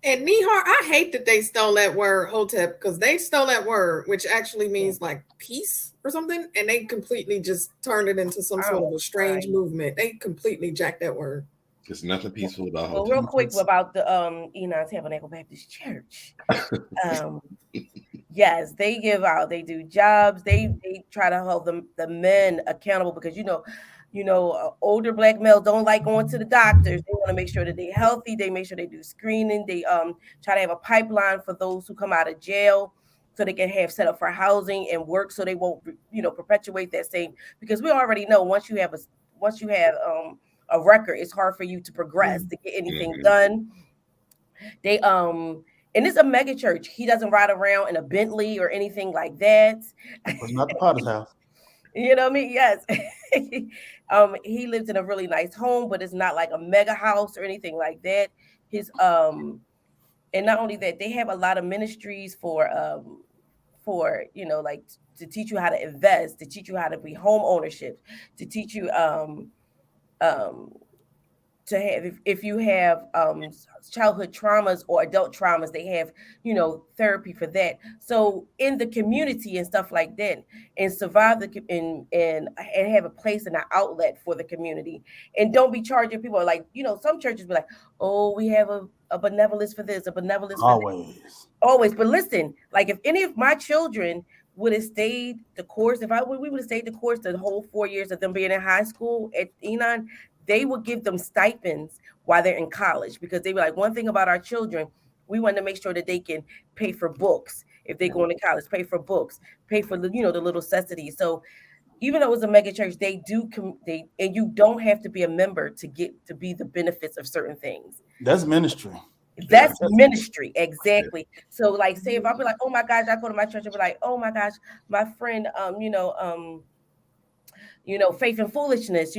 And Nihar, I hate that they stole that word Hotep, because they stole that word, which actually means like peace or something, and they completely just turned it into some sort of a strange movement. They completely jacked that word. There's nothing peaceful about Hotep. Well, real quick about the Tabernacle Baptist Church. Yes, they give out, they do jobs, they try to hold the men accountable, because older Black males don't like going to the doctors. They want to make sure that they're healthy. They make sure they do screening. They try to have a pipeline for those who come out of jail, so they can have set up for housing and work, so they won't perpetuate that same, because we already know once you have a record, it's hard for you to progress, to get anything done. They and it's a mega church. He doesn't ride around in a Bentley or anything like that. It's not the Potter's house. You know what I mean? Yes. He lives in a really nice home, but it's not like a mega house or anything like that. His and not only that, they have a lot of ministries for like to teach you how to invest, to teach you how to be home ownership, to teach you to have, if you have childhood traumas or adult traumas, they have therapy for that. So in the community and stuff like that, and survive and have a place and an outlet for the community, and don't be charging people like some churches be like, oh, we have a benevolence for this, a benevolence for always that. Always. But listen, like if any of my children would have stayed the course, we would have stayed the course the whole 4 years of them being in high school at Enon, they would give them stipends while they're in college, because they were like, one thing about our children, we want to make sure that they can pay for books if they go into college, pay for books, pay for the, the little necessities. So even though it was a mega church, and you don't have to be a member to get to be the benefits of certain things. That's ministry. That's ministry, exactly. So, like, say if I be like, oh my gosh, I go to my church and be like, oh my gosh, my friend, Faith and Foolishness,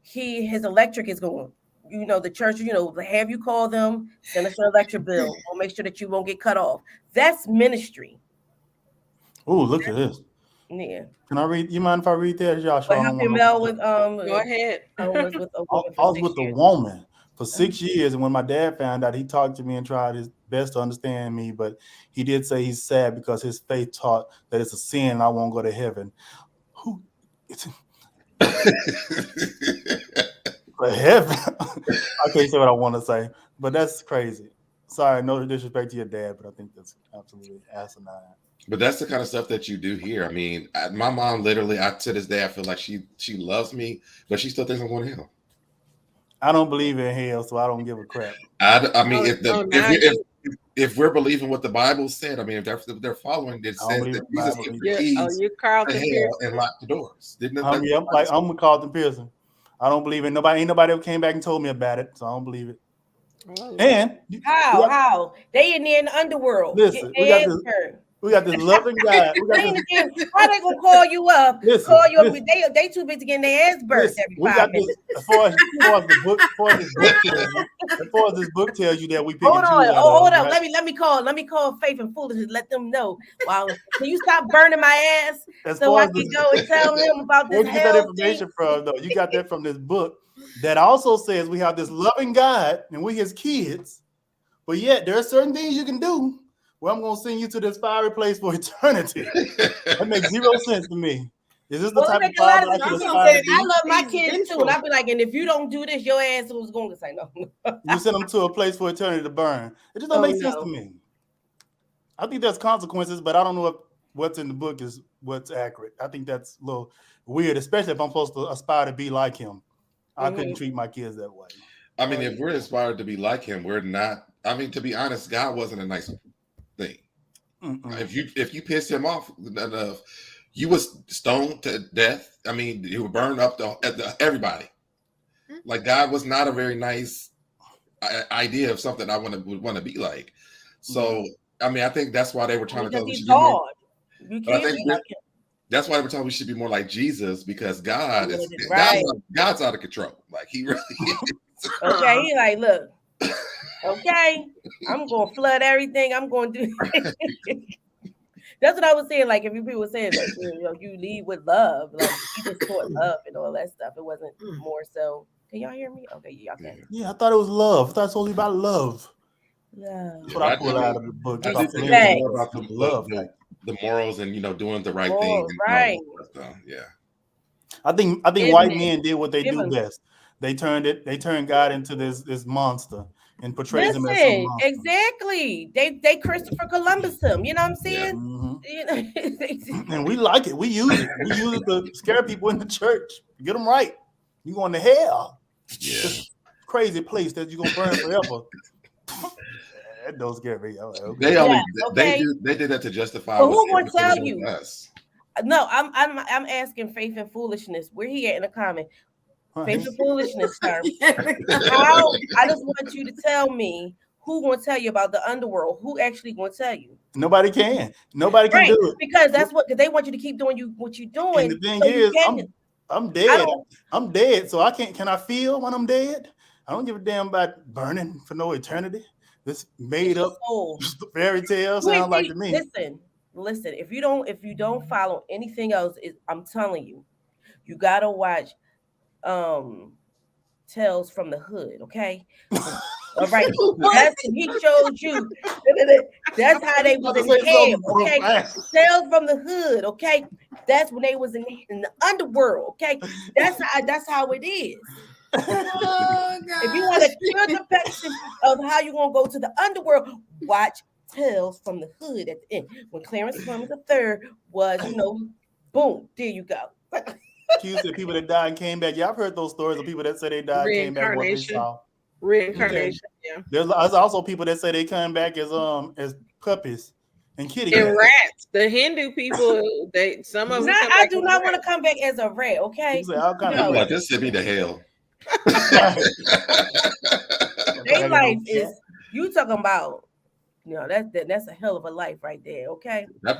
his electric is going. The church, have you call them, send us your electric bill, we'll make sure that you won't get cut off. That's ministry. Oh, look at this. Yeah. Can I read? You mind if I read that, Josh? But help him out with Go ahead. I was with a woman for 6 years, and when my dad found out, he talked to me and tried his best to understand me, but he did say he's sad because his faith taught that it's a sin and I won't go to heaven. Who? For heaven. I can't say what I want to say, but that's crazy. Sorry, no disrespect to your dad, but I think that's absolutely asinine. But that's the kind of stuff that you do here. I mean, my mom literally, to this day, I feel like she loves me, but she still thinks I'm going to hell. I don't believe in hell, so I don't give a crap. I mean, if we're believing what the Bible said, I mean, if they're following, it says that Jesus took the keys you're Carlton to hell Pearson and locked the doors. Didn't it? I'm with Carlton Pearson. I don't believe it. Ain't nobody ever came back and told me about it, so I don't believe it. And how they in there in the underworld? Listen, we got this loving guy. How they gonna call you up? Call you up? They too busy getting their ass burst every 5 minutes. As far as this book tells you that we pick hold on. Right? Let me call Faith and Foolishness. Let them know. Wow, can you stop burning my ass so I can go and tell them about this? Where you get that information from, though? You got that from this book that also says we have this loving God and we His kids, but yet there are certain things you can do. Well, I'm going to send you to this fiery place for eternity. That makes zero sense to me. Is this the type of father I can aspire to be? I love my kids too. And I'll be like, and if you don't do this, your ass was going to say no. You send them to a place for eternity to burn. It just don't make sense to me. I think there's consequences, but I don't know if what's in the book is what's accurate. I think that's a little weird, especially if I'm supposed to aspire to be like him. I couldn't treat my kids that way. I mean, if we're inspired to be like him, we're not. I mean, to be honest, God wasn't a nice thing. If you pissed him off enough, you was stoned to death. I mean, you would burn up everybody. Like, God was not a very nice idea of something I would want to be like. So, I mean, I think that's why they were trying to tell us we should be more. That's why they were telling we should be more like Jesus, because God's out of control. Like, he really is. Okay, he like, look. Okay, I'm gonna flood everything. I'm gonna do. That's what I was saying. Like, if people were saying that, you lead with love, like you just taught love and all that stuff. It wasn't more so. Can y'all hear me? Okay, y'all can. Yeah, I thought it was love. I thought it was only about love. Love. That's what I pulled out of the book. I think it's more about the love, the morals, and doing the right thing. Right. Yeah. I think white men did what they do best. They turned God into this monster and portrays him as some monster. Exactly. They Christopher Columbus him. You know what I'm saying? Yeah. And we like it. We use it. We use it to scare people in the church. Get them right. You going to hell. Yeah. This crazy place that you're gonna burn forever. That don't scare me. Like, okay. They did that to justify. But who gonna tell you? Us. No, I'm asking Faith and Foolishness. Where he at in the comment? Faith and Foolishness, sir. I just want you to tell me who gonna tell you about the underworld. Who actually gonna tell you? Nobody can. Nobody can do it because because they want you to keep doing what you're doing. And the thing is, I'm dead. I'm dead, so I can't. Can I feel when I'm dead? I don't give a damn about burning for no eternity. This made up fairy tale sound like to me. Listen. If you don't follow anything else, I'm telling you, you gotta watch Tales from the Hood. Okay. All right. He showed you. That's how they was in hell. Okay. Tales from the Hood. Okay. That's when they was in the underworld. Okay. That's how it is. If you want to feel the passion of how you're gonna go to the underworld, watch Tales from the Hood at the end. When Clarence Clemens III was, boom, there you go. Q said people that died and came back. Yeah, I've heard those stories of people that say they died and came back what they Reincarnation. saw. Reincarnation. Yeah. There's also people that say they come back as puppies and kitty And cats. rats. The Hindu people, some of them come I back do as not want to rats. come back as a rat, okay? You say all kind No. of Like, this sent me to hell. Their life is you talking about. That's a hell of a life right there, okay? That's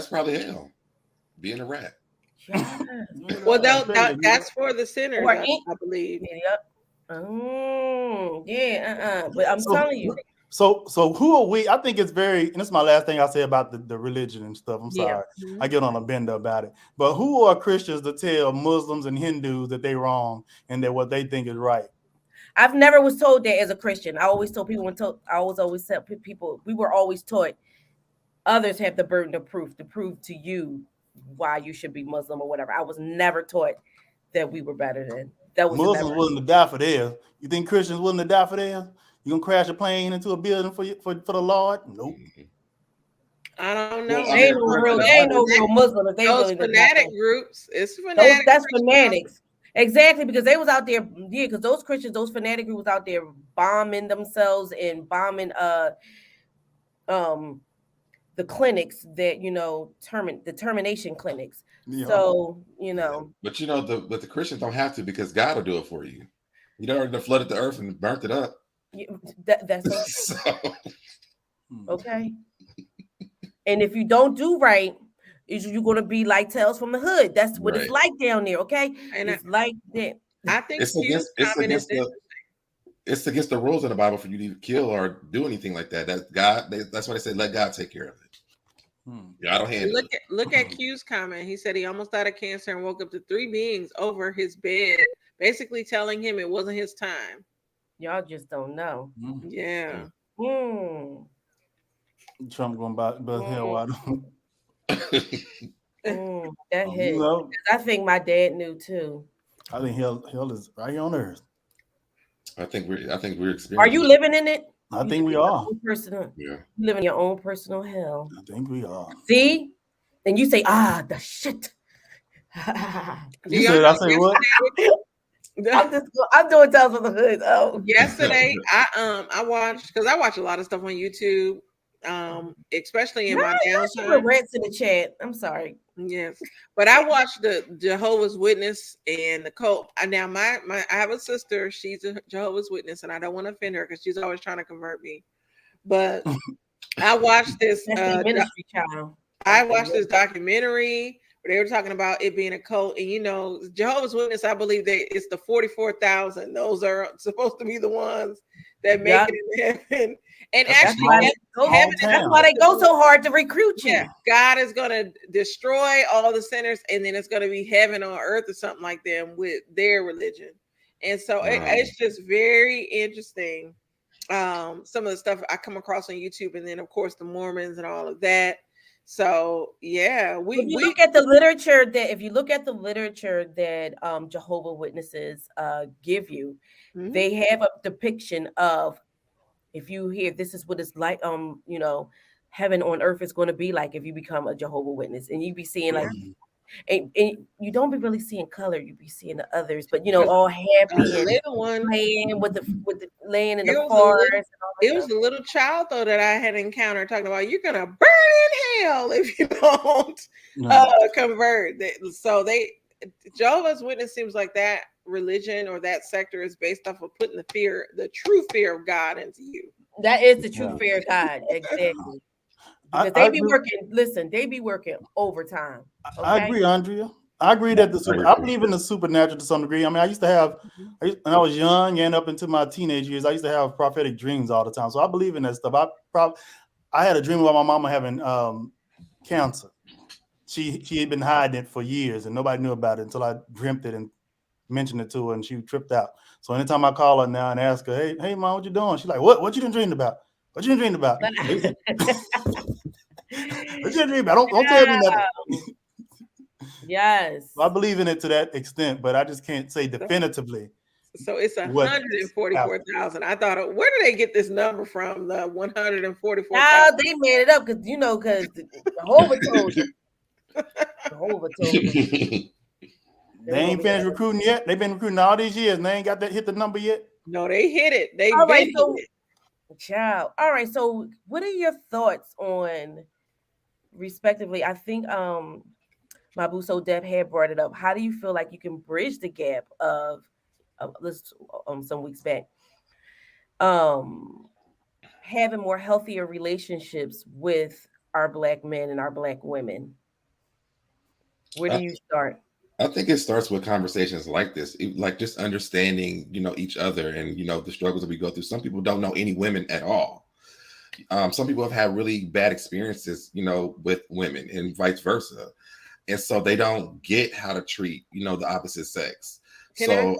probably hell. Being a rat. Yes. Well, that's for the sinners, I believe. Yep. But I'm telling you. So who are we? I think it's very, and this is my last thing I say about the religion and stuff. I'm sorry. Mm-hmm. I get on a bender about it. But who are Christians to tell Muslims and Hindus that they're wrong and that what they think is right? I've never was told that as a Christian. I always told people always tell people, we were always taught others have the burden of proof to prove to you why you should be Muslim or whatever. I was never taught that we were better than that. Was Muslims willing to die for theirs. You think Christians willing to die for theirs? You gonna crash a plane into a building for the Lord? Nope. I don't know. Well, they ain't no real Muslim. If they those really fanatic groups, it's fanatic. That's fanatics. Exactly, because they was out there, because those Christians, those fanatic groups was out there bombing themselves and bombing the clinics that the termination clinics. Yeah. So but the Christians don't have to, because God will do it for you. You already flooded the earth and burnt it up. That's okay. And if you don't do right, you're going to be like Tales from the Hood. That's what it's like down there, okay? And it's like that. I think it's against the rules of the Bible for you to kill or do anything like that. That's why they say let God take care of it. Yeah, I don't handle it. Look at Q's comment. He said he almost died of cancer and woke up to 3 beings over his bed, basically telling him it wasn't his time. Y'all just don't know. Yeah. Trump going by hell wide open. That hit. I think my dad knew too. I think hell is right here on earth. I think we're experiencing. Are you living in it? I think we are. You live in your own personal hell. I think we are. See? And you say, the shit. You said, I say what? I'm doing Tales from the Hood. Oh, yesterday I watched, because I watch a lot of stuff on YouTube, especially in my downtime. Rants in the chat. I'm sorry. Yes, but I watched the Jehovah's Witness and the cult. Now I have a sister. She's a Jehovah's Witness, and I don't want to offend her because she's always trying to convert me. But I watched this ministry child. I watched this documentary where they were talking about it being a cult, and Jehovah's Witness, I believe it's the 44,000. Those are supposed to be the ones that make it in heaven. And that's why they go so hard to recruit you. Yeah, God is going to destroy all the sinners, and then it's going to be heaven on earth or something like them with their religion. And so it's just very interesting. Some of the stuff I come across on YouTube, and then of course the Mormons and all of that. So yeah, if you look at the literature that Jehovah Witnesses give you, they have a depiction of, if you hear, this is what it's like, heaven on earth is going to be like if you become a Jehovah Witness, and you be seeing like, and you don't be really seeing color, you be seeing the others, but all happy and little one playing with the laying in the forest. It was a little child though that I had encountered talking about you're gonna burn in hell if you don't convert. So Jehovah's Witness seems like that religion or that sector is based off of putting the true fear of God into you. That is the true fear of God, exactly. Because they be working overtime. Okay? I agree, Andrea. I agree that I believe in the supernatural to some degree. I mean, I used to have, when I was young and up into my teenage years, I used to have prophetic dreams all the time. So I believe in that stuff. I had a dream about my mama having cancer. She had been hiding it for years, and nobody knew about it until I dreamt it and mentioned it to her, and she tripped out. So anytime I call her now and ask her, hey, mom, what you doing? She's like, what you done dreamed about? What you done dreamed about? What you done dreamed about? Don't tell me nothing. Yes. I believe in it to that extent, but I just can't say definitively So it's What? 144,000. I thought, where do they get this number from? The 144,000. Now they made it up because Jehovah told them. Jehovah told them. They ain't finished recruiting yet. They've been recruiting all these years, and they ain't got that hit the number yet. No, they hit it. They All right, hit so it. child. All right, so what are your thoughts on, respectively? I think Mabuso Deb had brought it up. How do you feel like you can bridge the gap of this some weeks back? Having more healthier relationships with our Black men and our Black women. Where do you start? I think it starts with conversations like this, like just understanding, each other and, the struggles that we go through. Some people don't know any women at all. Some people have had really bad experiences, with women and vice versa. And so they don't get how to treat, the opposite sex. Can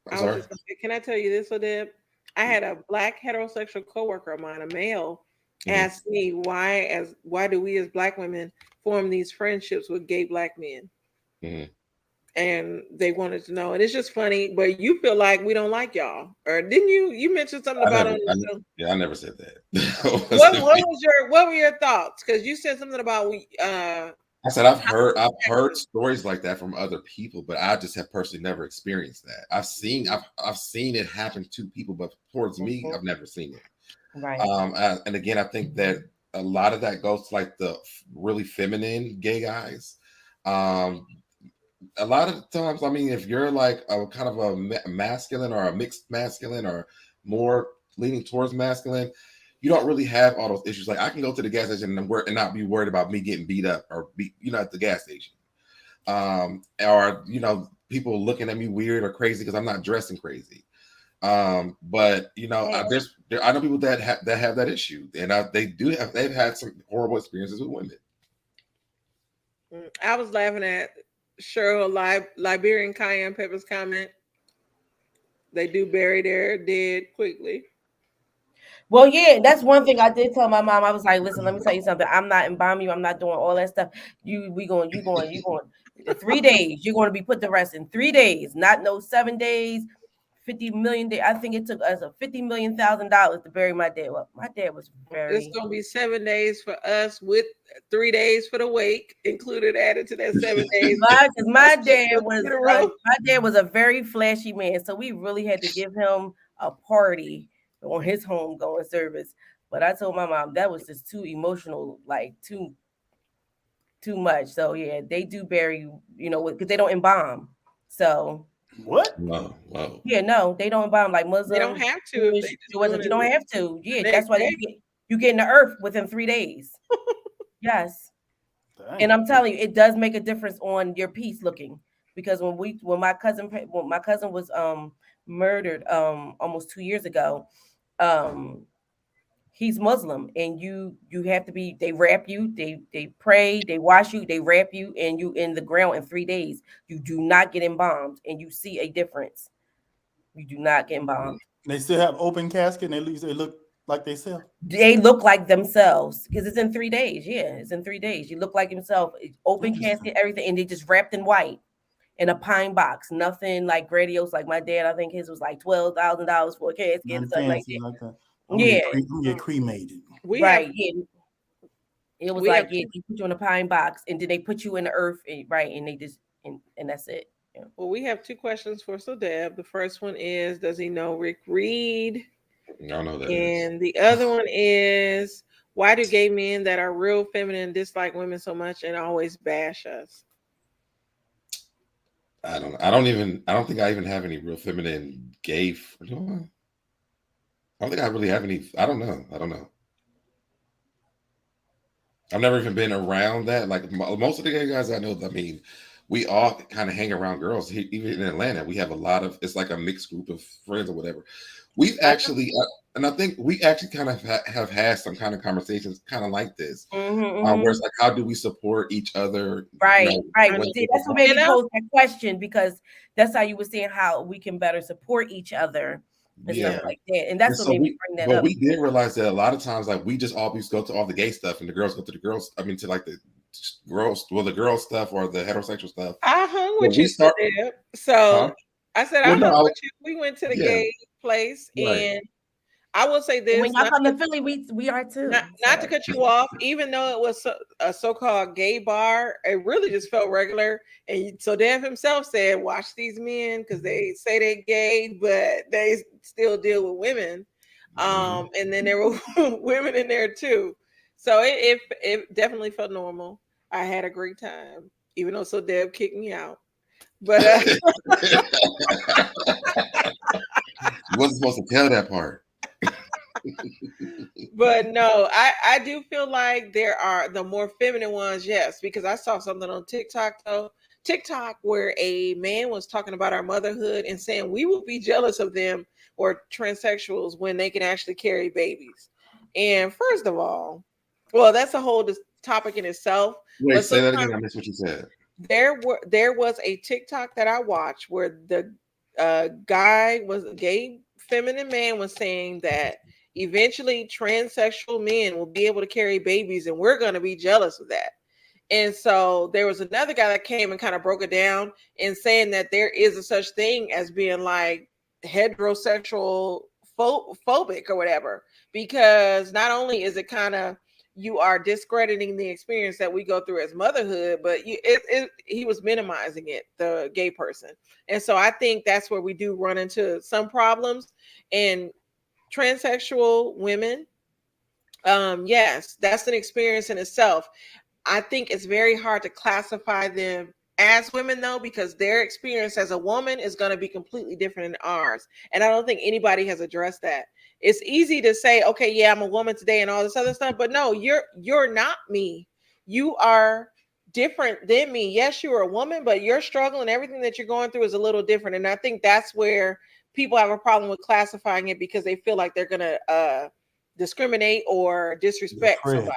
I tell you this, Odeb? I had a Black heterosexual coworker of mine, a male, ask me why do we as Black women form these friendships with gay Black men? Mm-hmm. And they wanted to know, and it's just funny. But you feel like we don't like y'all, or didn't you? You mentioned something about I never said that. What were your thoughts? Because you said something about I said I've heard stories like that from other people, but I just have personally never experienced that. I've seen it happen to people, but towards me, I've never seen it. Right. And again, I think that a lot of that goes to like the really feminine gay guys. A lot of times, I mean, if you're like a kind of a masculine or a mixed masculine or more leaning towards masculine, you don't really have all those issues. Like I can go to the gas station and not be worried about me getting beat up or at the gas station. Or, people looking at me weird or crazy because I'm not dressing crazy. But I know people that have that issue, and they've had some horrible experiences with women. I was laughing at Cheryl Liberian Cayenne Pepper's comment. They do bury their dead quickly. Well, yeah, that's one thing I did tell my mom. I was like, listen, let me tell you something. I'm not embalming you. I'm not doing all that stuff. You going 3 days. You're going to be put to rest in 3 days, not no 7 days, 50 million days. I think it took us $50 million to bury my dad. Well, my dad was very. It's going to be 7 days for us with 3 days for the wake included, added to that 7 days. My dad was a very flashy man, so we really had to give him a party on his homegoing service. But I told my mom that was just too emotional, like too much. So yeah, they do bury, because they don't embalm. So what? No. Yeah, no, they don't embalm like Muslims. They don't have to. You don't have to. Yeah, that's why you get in the earth within 3 days. Yes. Dang. And I'm telling you, it does make a difference on your piece looking, because when my cousin was murdered almost 2 years ago. He's Muslim, and you have to be. They wrap you. They pray. They wash you. They wrap you, and you in the ground in 3 days. You do not get embalmed, and you see a difference. You do not get embalmed. They still have open casket, and at least they look like they sell. They look like themselves because it's in 3 days. Yeah, it's in 3 days. You look like himself. Open casket, everything, and they just wrapped in white in a pine box. Nothing like grandiose. Like my dad, I think his was like $12,000 for a casket and something like that. I'm get cremated. It was like they put you in a pine box and then they put you in the earth, right? And they just and that's it. Yeah. Well, we have 2 questions for Sodeb. The first one is, does he know Rick Reed? I know that. And the other one is, why do gay men that are real feminine dislike women so much and always bash us? I don't think I even have any real feminine gay. I don't think I really have any. I don't know. I've never even been around that. Like most of the gay guys I know, I mean, we all kind of hang around girls. Even in Atlanta, we have a lot of. It's like a mixed group of friends or whatever. We've actually, and I think we actually kind of have had some kind of conversations, kind of like this, where it's like, how do we support each other? Right. That's what made me pose that question, because that's how you were saying how we can better support each other. And stuff like that, and that's what made me bring that up. But we did realize that a lot of times, like, we just always go to all the gay stuff, and the girls go to the girls. I mean, to like the girls, the girl stuff or the heterosexual stuff. I hung with you. So I said I Well, no, hung with you. We went to the yeah, gay place, right. and I will say When this, y'all come to Philly, we are too. not to cut you off, even though it was a so-called gay bar, it really just felt regular. And so Dev himself said, "Watch these men because they say they're gay, but they still deal with women." And then there were women in there too, so it definitely felt normal. I had a great time, even though so Dev kicked me out, but You wasn't supposed to tell that part. But no, I do feel like there are the more feminine ones, yes, because I saw something on TikTok though. TikTok where a man was talking about our motherhood and saying we will be jealous of them or transsexuals when they can actually carry babies. And first of all, well, that's a whole topic in itself. Wait, But say that sometimes again. I missed what you said. there was a TikTok that I watched where the guy was a gay feminine man was saying that eventually transsexual men will be able to carry babies and we're going to be jealous of that. And so there was another guy that came and kind of broke it down and saying that there is a such thing as being like heterosexual phobic or whatever, because not only is it kind of you are discrediting the experience that we go through as motherhood, but he was minimizing it, the gay person. And so I think that's where we do run into some problems. And transsexual women, yes, that's an experience in itself. I think it's very hard to classify them as women though, because their experience as a woman is going to be completely different than ours. And I don't think anybody has addressed that. It's easy to say, okay, yeah, I'm a woman today and all this other stuff, but no, you're not me. You are different than me. Yes, you're a woman, but your struggle and everything that you're going through is a little different. And I think that's where people have a problem with classifying it, because they feel like they're going to discriminate or disrespect somebody.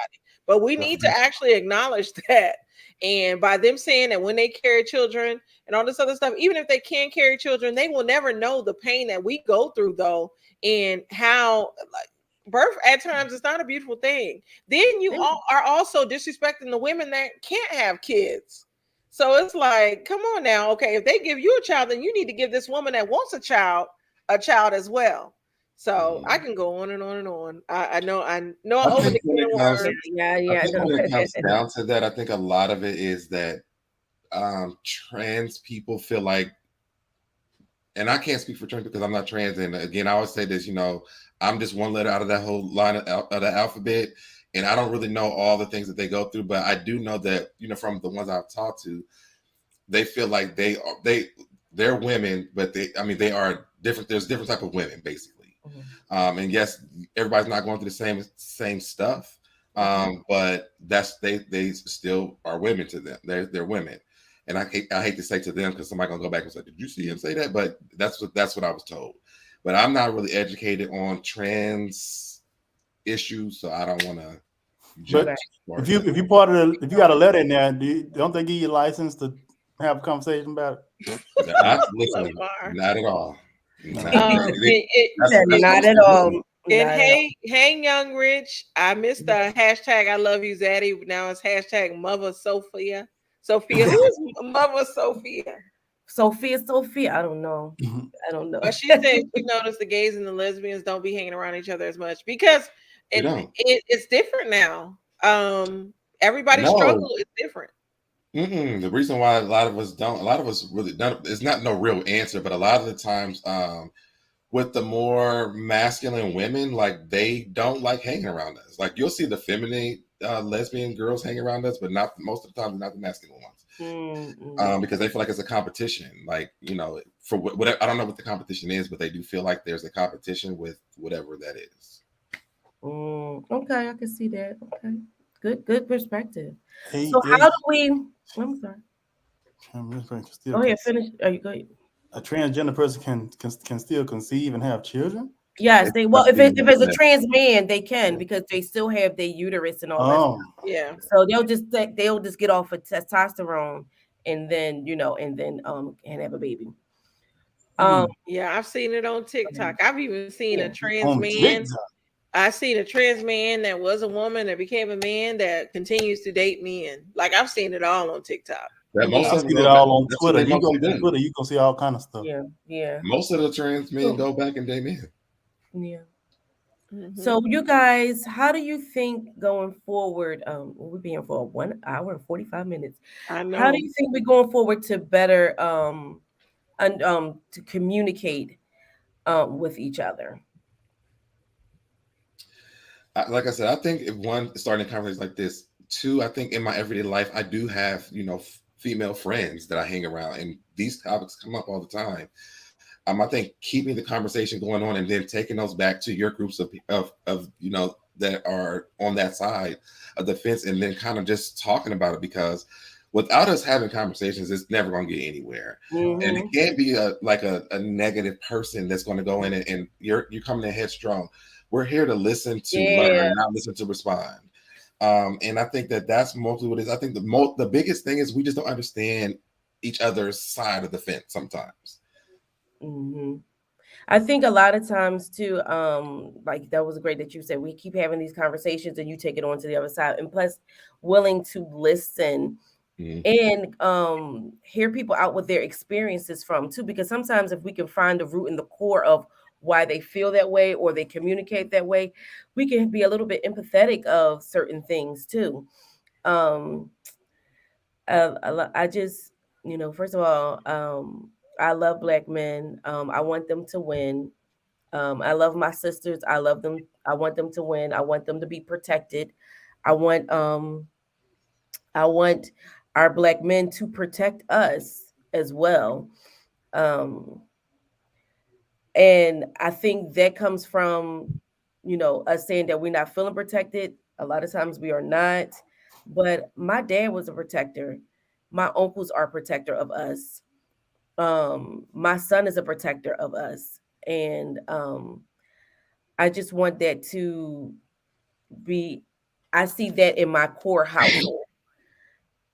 But we need to actually acknowledge that. And by them saying that when they carry children and all this other stuff, even if they can carry children, they will never know the pain that we go through though, and how like birth at times is not a beautiful thing. Then you all are also disrespecting the women that can't have kids. So it's like, come on now. Okay, if they give you a child, then you need to give this woman that wants a child as well. So I can go on and on and on. I know I over the When it can comes, word. I think when it comes down to that, I think a lot of it is that trans people feel like, and I can't speak for trans because I'm not trans. And again, I always say this, I'm just one letter out of that whole line of the alphabet, and I don't really know all the things that they go through. But I do know that, from the ones I've talked to, they feel like they're women, but they are different. There's different type of women, basically. And yes, everybody's not going through the same stuff, but they still are women to them. They're women, and I hate to say to them because somebody gonna go back and say, "Did you see him say that?" But that's what I was told. But I'm not really educated on trans issues, so I don't want to. But if you part of if you got a letter in there, don't they give you a license to have a conversation about it? Listen, not at all. Not at all. And hey, Young Rich, I missed the hashtag I love you, Zaddy. Now it's hashtag Mother Sophia. Who is Mother Sophia? Sophia. I don't know. But she said she noticed the gays and the lesbians don't be hanging around each other as much because it's different now. Everybody's struggle is different. The reason why a lot of us really don't, it's not no real answer, but a lot of the times, with the more masculine women, like they don't like hanging around us. Like you'll see the feminine lesbian girls hang around us, but not most of the time, not the masculine ones, because they feel like it's a competition. Like for whatever, I don't know what the competition is, but they do feel like there's a competition with whatever that is. Okay, I can see that. Okay, good perspective. So how do we? I'm sorry. Go ahead, finish. Are you going? A transgender person can still conceive and have children? Yes, if it's a trans man, they can, because they still have their uterus and all that stuff. Yeah. So they'll just get off of testosterone and then and have a baby. Yeah, I've seen it on TikTok. I've even seen a trans man. I seen a trans man that was a woman that became a man that continues to date men. Like I've seen it all on TikTok. That most I of see them that go back. all on That's what Twitter. they You go mostly to do. Twitter, you can see all kind of stuff. Yeah. Most of the trans men go back and date men. Yeah. Mhm. So you guys, how do you think going forward? We'll be here for 1 hour and 45 minutes. I know. How do you think we're going forward to better to communicate with each other? Like I said, I think if one starting a conversation like this, two, I think in my everyday life, I do have, female friends that I hang around, and these topics come up all the time. I think keeping the conversation going on and then taking those back to your groups of that are on that side of the fence, and then kind of just talking about it, because without us having conversations, it's never going to get anywhere. And it can't be a negative person that's going to go in and you're coming in headstrong. We're here to listen to learn, not listen to respond. And I think that's mostly what it is. I think the biggest thing is we just don't understand each other's side of the fence sometimes. I think a lot of times too, like that was great that you said we keep having these conversations and you take it on to the other side, and plus willing to listen and hear people out with their experiences from too, because sometimes if we can find the root and the core of why they feel that way or they communicate that way, we can be a little bit empathetic of certain things too. I just, first of all, I love Black men. I want them to win. I love my sisters. I love them. I want them to win. I want them to be protected. I want our Black men to protect us as well. And I think that comes from, us saying that we're not feeling protected. A lot of times we are not. But my dad was a protector. My uncles are protector of us. My son is a protector of us. And I just want that to be, I see that in my core household.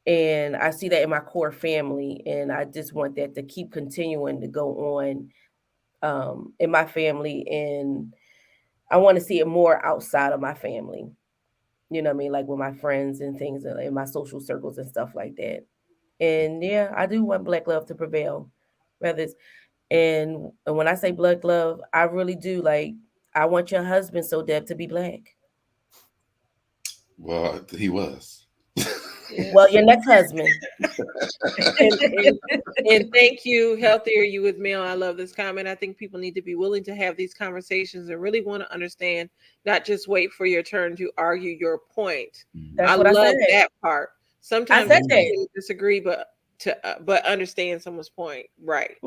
And I see that in my core family. And I just want that to keep continuing to go on in my family. And I want to see it more outside of my family. You know what I mean? Like with my friends and things in my social circles and stuff like that. And yeah, I do want Black love to prevail. Whether it's, and when I say Black love, I really do. Like, I want your husband, so Deb, to be Black. Well, he was. Well, your next husband. and thank you, Healthier You with Mel. I love this comment. I think people need to be willing to have these conversations and really want to understand, not just wait for your turn to argue your point. That's I what love I said. that part. Sometimes I said that. people disagree, but understand someone's point, right?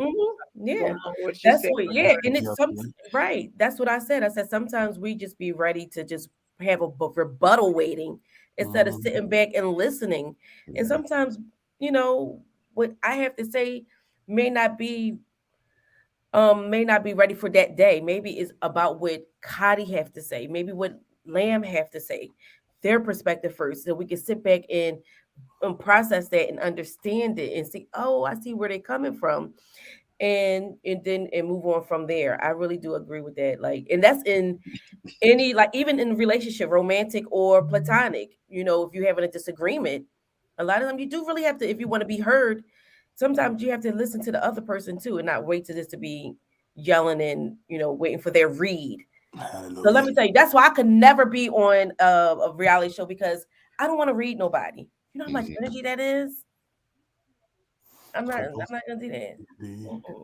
Yeah, What you that's said. what. Yeah, and it's right. That's what I said. I said sometimes we just be ready to just have a rebuttal waiting instead of sitting back and listening. And sometimes, what I have to say may not be ready for that day. Maybe it's about what Khadi have to say. Maybe what Lamb have to say, their perspective first, so we can sit back and process that and understand it and see, oh, I see where they're coming from. And then move on from there. I really do agree with that. Like, and that's in any, like, even in relationship, romantic or platonic, if you're having a disagreement, a lot of them you do really have to, if you want to be heard, sometimes you have to listen to the other person too and not wait to this to be yelling and waiting for their read. Hallelujah. So let me tell you, that's why I could never be on a reality show, because I don't want to read nobody. You know how much energy that is? I'm not gonna do that.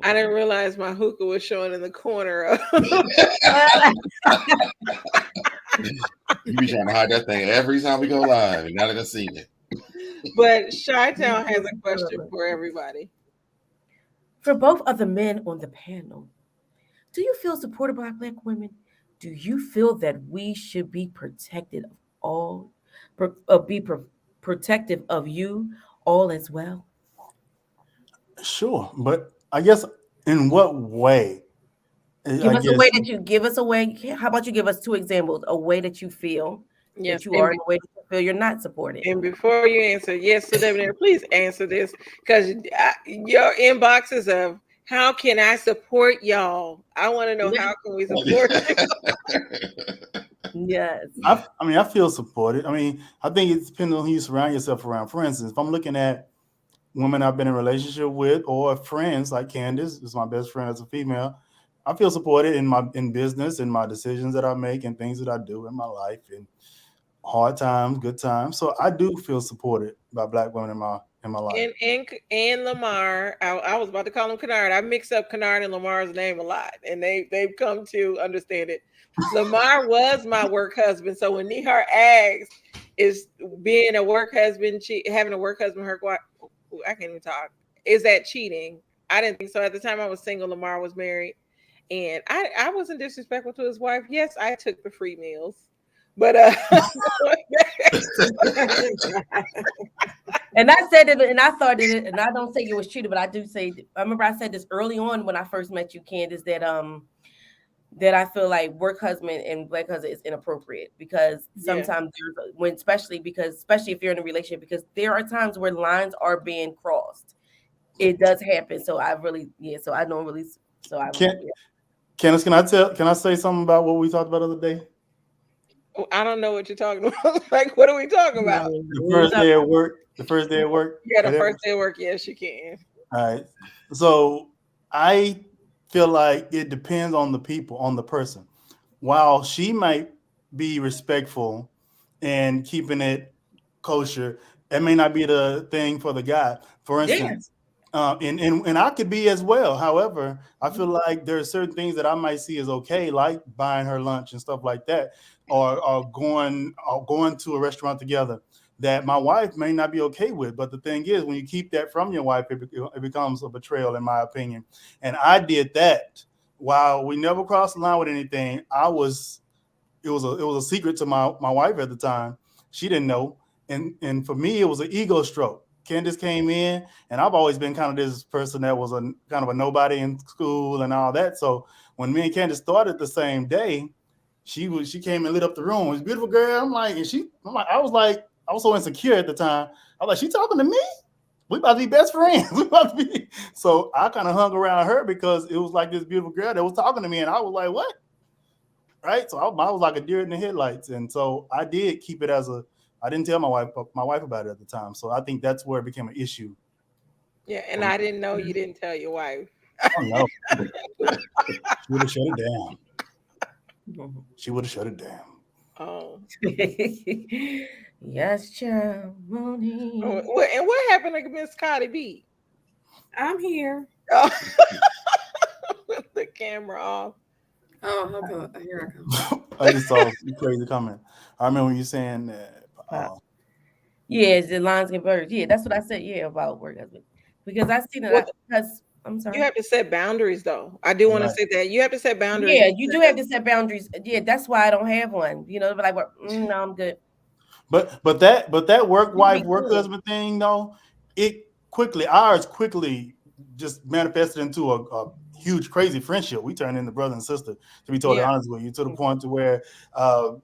I didn't realize my hookah was showing in the corner. You be trying to hide that thing every time we go live, and now that I've seen it. But Chi-Town has a question for everybody. For both of the men on the panel, do you feel supported by Black women? Do you feel that we should be protected of all, protective of you all as well? Sure, but I guess in what way? Give us a way that you give us a way. How about you give us 2 examples? A way that you feel that you are, and a way that you feel you're not supported. And before you answer, yes, so Debbie, please answer this, because your inboxes of how can I support y'all? I want to know, how can we support you? Yes. I feel supported. I mean, I think it depends on who you surround yourself around. For instance, if I'm looking at women I've been in a relationship with, or friends like Candace is my best friend as a female. I feel supported in business, in my decisions that I make, and things that I do in my life, and hard times, good times. So I do feel supported by Black women in my life. And Lamar, I was about to call him Kennard. I mix up Kennard and Lamar's name a lot, and they've come to understand it. Lamar was my work husband, so when Nihar asks, is being a work husband, having a work husband, I can't even talk. Is that cheating? I didn't think so. At the time I was single, Lamar was married, and I wasn't disrespectful to his wife. Yes, I took the free meals, but And I said it, and I thought it, and I don't say it was cheated, but I do say. I remember I said this early on when I first met you, Candace, that I feel like work husband and Black husband is inappropriate because sometimes especially if you're in a relationship, because there are times where lines are being crossed. It does happen. So I really, so I don't really, Candace, can I say something about what we talked about the other day? I don't know what you're talking about. Like, what are we talking about? The first day at work. Yeah, the first day at work. Yes, you can. All right. So I feel like it depends on the people, on the person. While she might be respectful and keeping it kosher, that may not be the thing for the guy. For instance, and I could be as well. However, I feel like there are certain things that I might see as okay, like buying her lunch and stuff like that, or going to a restaurant together, that my wife may not be okay with. But the thing is, when you keep that from your wife, it becomes a betrayal, in my opinion. And I did that. While we never crossed the line with anything, it was a secret to my wife at the time. She didn't know. And for me, it was an ego stroke. Candace came in, and I've always been kind of this person that was a kind of a nobody in school and all that. So when me and Candace started the same day, she came and lit up the room. It was a beautiful girl. I was so insecure at the time. I was like, she talking to me? We about to be best friends. So I kind of hung around her because it was like this beautiful girl that was talking to me, and I was like, what? Right? So I was like a deer in the headlights. And so I did keep it I didn't tell my wife about it at the time. So I think that's where it became an issue. Yeah, and I didn't know you didn't tell your wife. Oh no. She would have shut it down. She would have shut it down. Oh. Yes, child. And what happened to Miss Khadi B? I'm here. Oh. With the camera off. Oh, okay. Here I come. I just saw a crazy comment. I remember when you saying that. Yeah, the lines get blurred. Yeah, that's what I said. Yeah, about work husband, because I seen it. Because I'm sorry. You have to set boundaries, though. I do want to say that you have to set boundaries. Yeah, you do have to set boundaries. Yeah, that's why I don't have one. You know, like, no, I'm good. But that work husband thing though, ours quickly just manifested into a huge crazy friendship. We turned into brother and sister, to be totally honest with you, to the point to where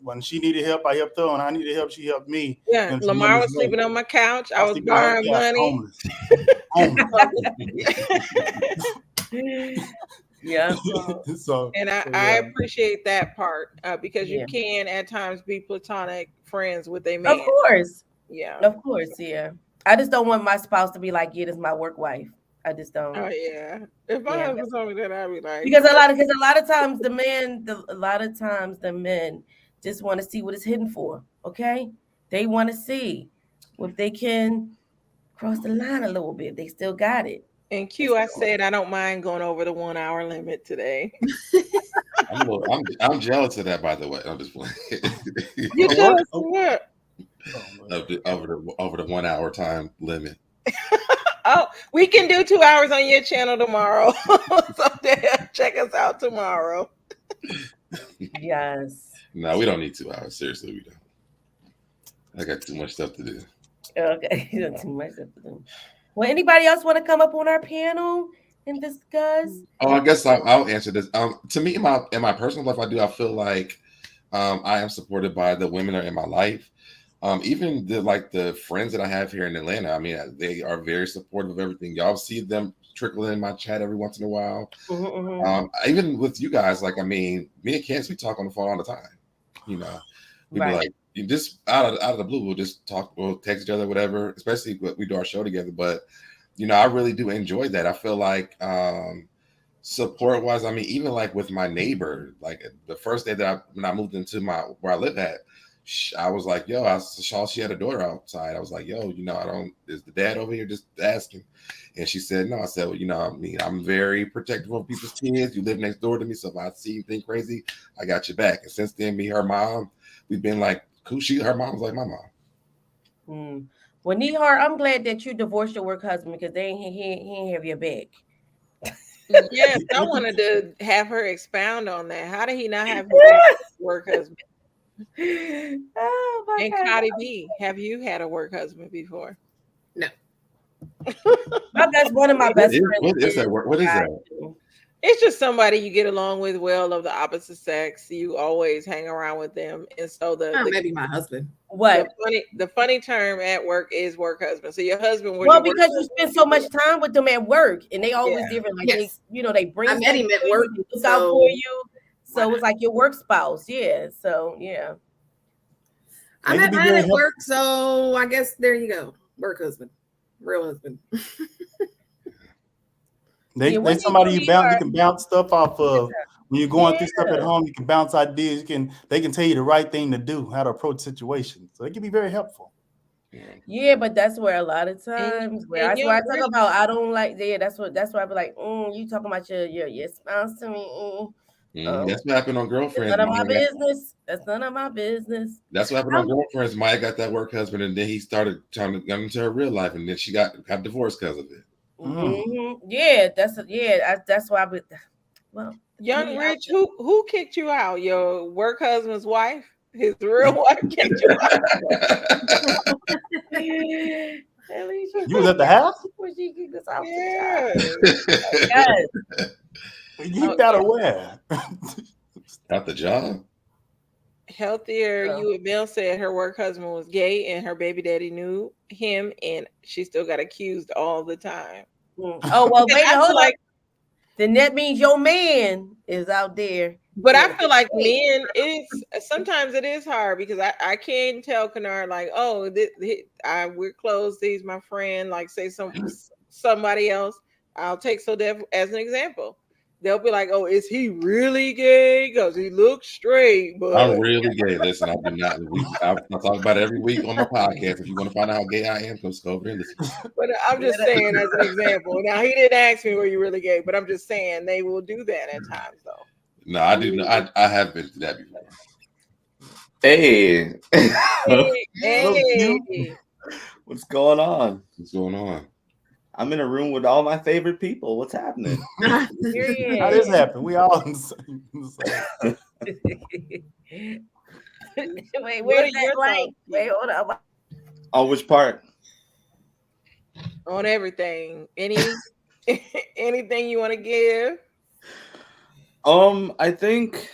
when she needed help, I helped her, and I needed help, she helped me. Yeah, Lamar was sleeping on my couch. I was borrowing money. Yeah. And I appreciate that part because you can at times be platonic friends with a man. Of course. Yeah. Of course. Yeah. I just don't want my spouse to be like, yeah, this is my work wife. I just don't. Oh yeah. If my husband told me that, I'd be like, because a lot of times the men just want to see what it's hidden for. Okay, they want to see if they can cross the line a little bit. They still got it. And Q, I said I don't mind going over the 1 hour limit today. I'm jealous of that, by the way. I'm just playing. You jealous of what? Over the 1 hour time limit. Oh, we can do 2 hours on your channel tomorrow. So check us out tomorrow. Yes. No, we don't need 2 hours. Seriously, we don't. I got too much stuff to do. Okay, you got too much stuff to do. Well, anybody else want to come up on our panel and discuss? Oh, I guess I'll answer this. To me, in my personal life, I feel like I am supported by the women that are in my life. Even the friends that I have here in Atlanta, I mean, they are very supportive of everything. Y'all see them trickling in my chat every once in a while. Mm-hmm. Even with you guys, like, I mean, me and Candace, we talk on the phone all the time. You know, we'd be like, you just out of the blue, we'll just talk, we'll text each other, whatever. Especially when we do our show together. But I really do enjoy that. I feel like support wise, I mean, even like with my neighbor, like the first day that when I moved into where I live at, I was like, yo, I saw she had a daughter outside. I was like, yo, is the dad over here just asking? And she said, no. I said, well, I mean, I'm very protective of people's kids. You live next door to me. So if I see anything crazy, I got your back. And since then, her mom, we've been like, cool. Her mom's like my mom. Well, Nihar, I'm glad that you divorced your work husband because he ain't have your back. Yes, I wanted to have her expound on that. How did he not have your work husband? Oh my And God. Khadi B, have you had a work husband before? No. That's one of my best friends. What is that? What is that? It's just somebody you get along with well of the opposite sex. You always hang around with them, and so Maybe my husband. What the funny term at work is work husband. So your husband was because you spend so much time with them at work, and they always different. Like they bring. I met him at work. Look out for you. So it's like your work spouse. Yeah. So yeah. I met mine at work, so I guess there you go. Work husband, real husband. They somebody you can bounce stuff off of. When you're going through stuff at home, you can bounce ideas. They can tell you the right thing to do, how to approach situations. So it can be very helpful. Yeah, but that's where a lot of times I talk about I don't like that's why I be like, you talking about your spouse to me. That's what happened on Girlfriends. None of my business. That's none of my business. That's what happened on Girlfriends. Maya got that work husband, and then he started trying to get into her real life, and then she got divorced because of it. Mm-hmm. Yeah, that's why Young Rich, who kicked you out? Your work husband's wife? His real wife kicked you out. You was at the house? Yeah. Yes. You got aware. Got the job. Healthier, you and Bill said her work husband was gay and her baby daddy knew him, and she still got accused all the time. Oh well, wait, hold on. Then that means your man is out there. But I feel like men, sometimes it is hard because I can't tell Kennard like, oh, we're close. He's my friend. Like say somebody else. I'll take Sodev as an example. They'll be like, oh, is he really gay? Because he looks straight. But I'm really gay. Listen, I talk about it every week on my podcast. If you want to find out how gay I am, come over and listen. But I'm just saying as an example. Now, he didn't ask me, were you really gay? But I'm just saying they will do that at times, though. No, I do. I have been to that before. Hey. Hey. What's going on? What's going on? I'm in a room with all my favorite people. What's happening? How this happen? We all in the same. Wait, where's that blank? Wait, hold up. On which part? On everything. Anything you want to give? I think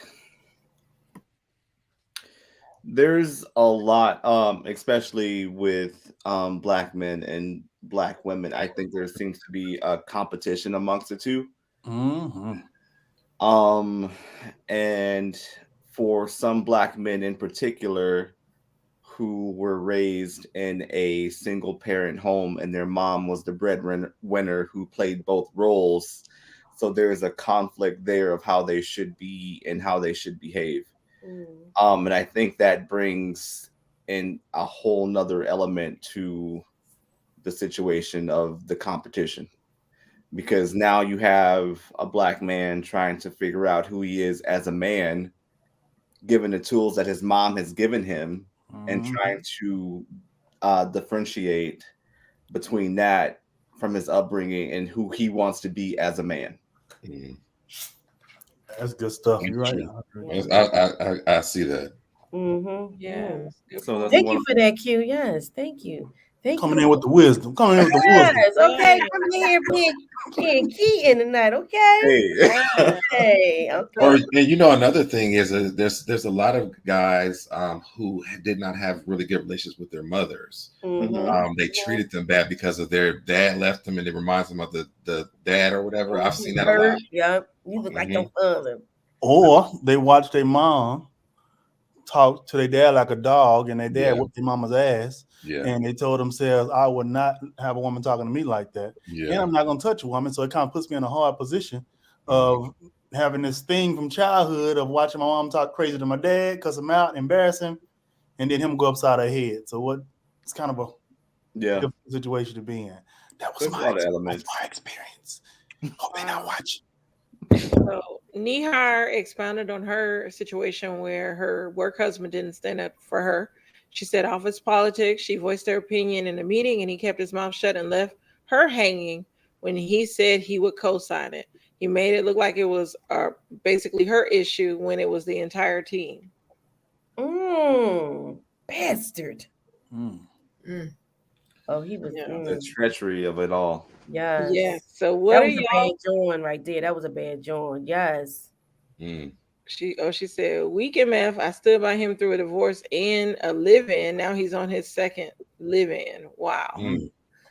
there's a lot, especially with Black men and Black women. I think there seems to be a competition amongst the two. Mm-hmm. And for some Black men in particular who were raised in a single parent home and their mom was the breadwinner who played both roles. So there's a conflict there of how they should be and how they should behave. And I think that brings in a whole nother element to the situation of the competition, because now you have a Black man trying to figure out who he is as a man, given the tools that his mom has given him, and trying to differentiate between that from his upbringing and who he wants to be as a man. That's good stuff. You're right. I see that. Mm-hmm. Yeah. So thank you for that, Q. Yes, thank you. Coming in with the wisdom. Coming in with the wisdom. Okay, coming in here being key in tonight. Okay. Hey. Okay. And another thing is there's a lot of guys who did not have really good relationships with their mothers. They treated them bad because of their dad left them, and it reminds them of the dad or whatever. I've seen that a lot. Yeah, you look like your father. Or they watch their mom talk to their dad like a dog, and their dad whipped their mama's ass. Yeah. And they told themselves, I would not have a woman talking to me like that. Yeah. And I'm not going to touch a woman. So it kind of puts me in a hard position of having this thing from childhood of watching my mom talk crazy to my dad, cuss him out, embarrass him, and then him go upside her head. So it's kind of a difficult situation to be in. That was my experience. Hope they not watching. So Nihar expounded on her situation where her work husband didn't stand up for her. She said office politics. She voiced her opinion in a meeting and he kept his mouth shut and left her hanging when he said he would co-sign it. He made it look like it was basically her issue when it was the entire team. Bastard. Oh, he was the treachery of it all. Yes. Yes. So what that are was a y'all? bad joint right there. That was a bad joint. Yes. She said, weak MF. I stood by him through a divorce and a live-in. Now he's on his second live-in. Wow.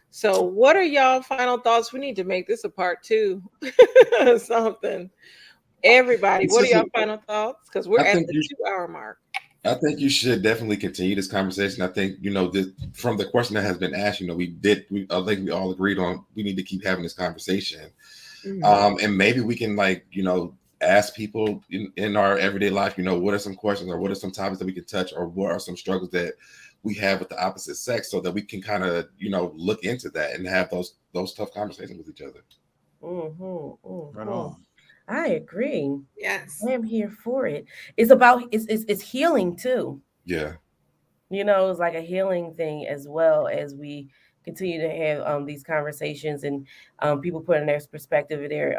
So what are y'all final thoughts? We need to make this a part 2. Something. Everybody, what are y'all final thoughts? Because we're at the 2-hour mark. I think you should definitely continue this conversation. I think, from the question that has been asked, I think we all agreed on we need to keep having this conversation. And maybe we can ask people in our everyday life, what are some questions or what are some topics that we can touch or what are some struggles that we have with the opposite sex so that we can kind of, look into that and have those tough conversations with each other. Right on. I agree. Yes. I am here for it. It's about it's healing too. Yeah. It's like a healing thing as well as we continue to have these conversations and people put in their perspective, their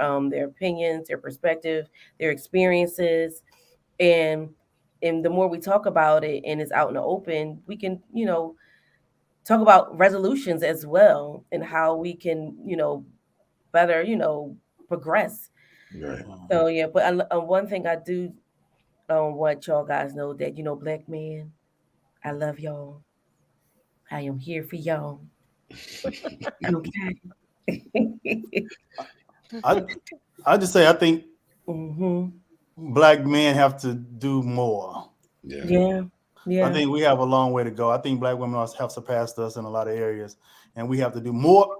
opinions, their perspective, their experiences, and the more we talk about it and it's out in the open, we can talk about resolutions as well and how we can better progress. Right. So yeah, but one thing I do want y'all guys know that black man, I love y'all. I am here for y'all. Okay. I just say I think black men have to do more. Yeah. I think we have a long way to go. I think black women have surpassed us in a lot of areas, and we have to do more.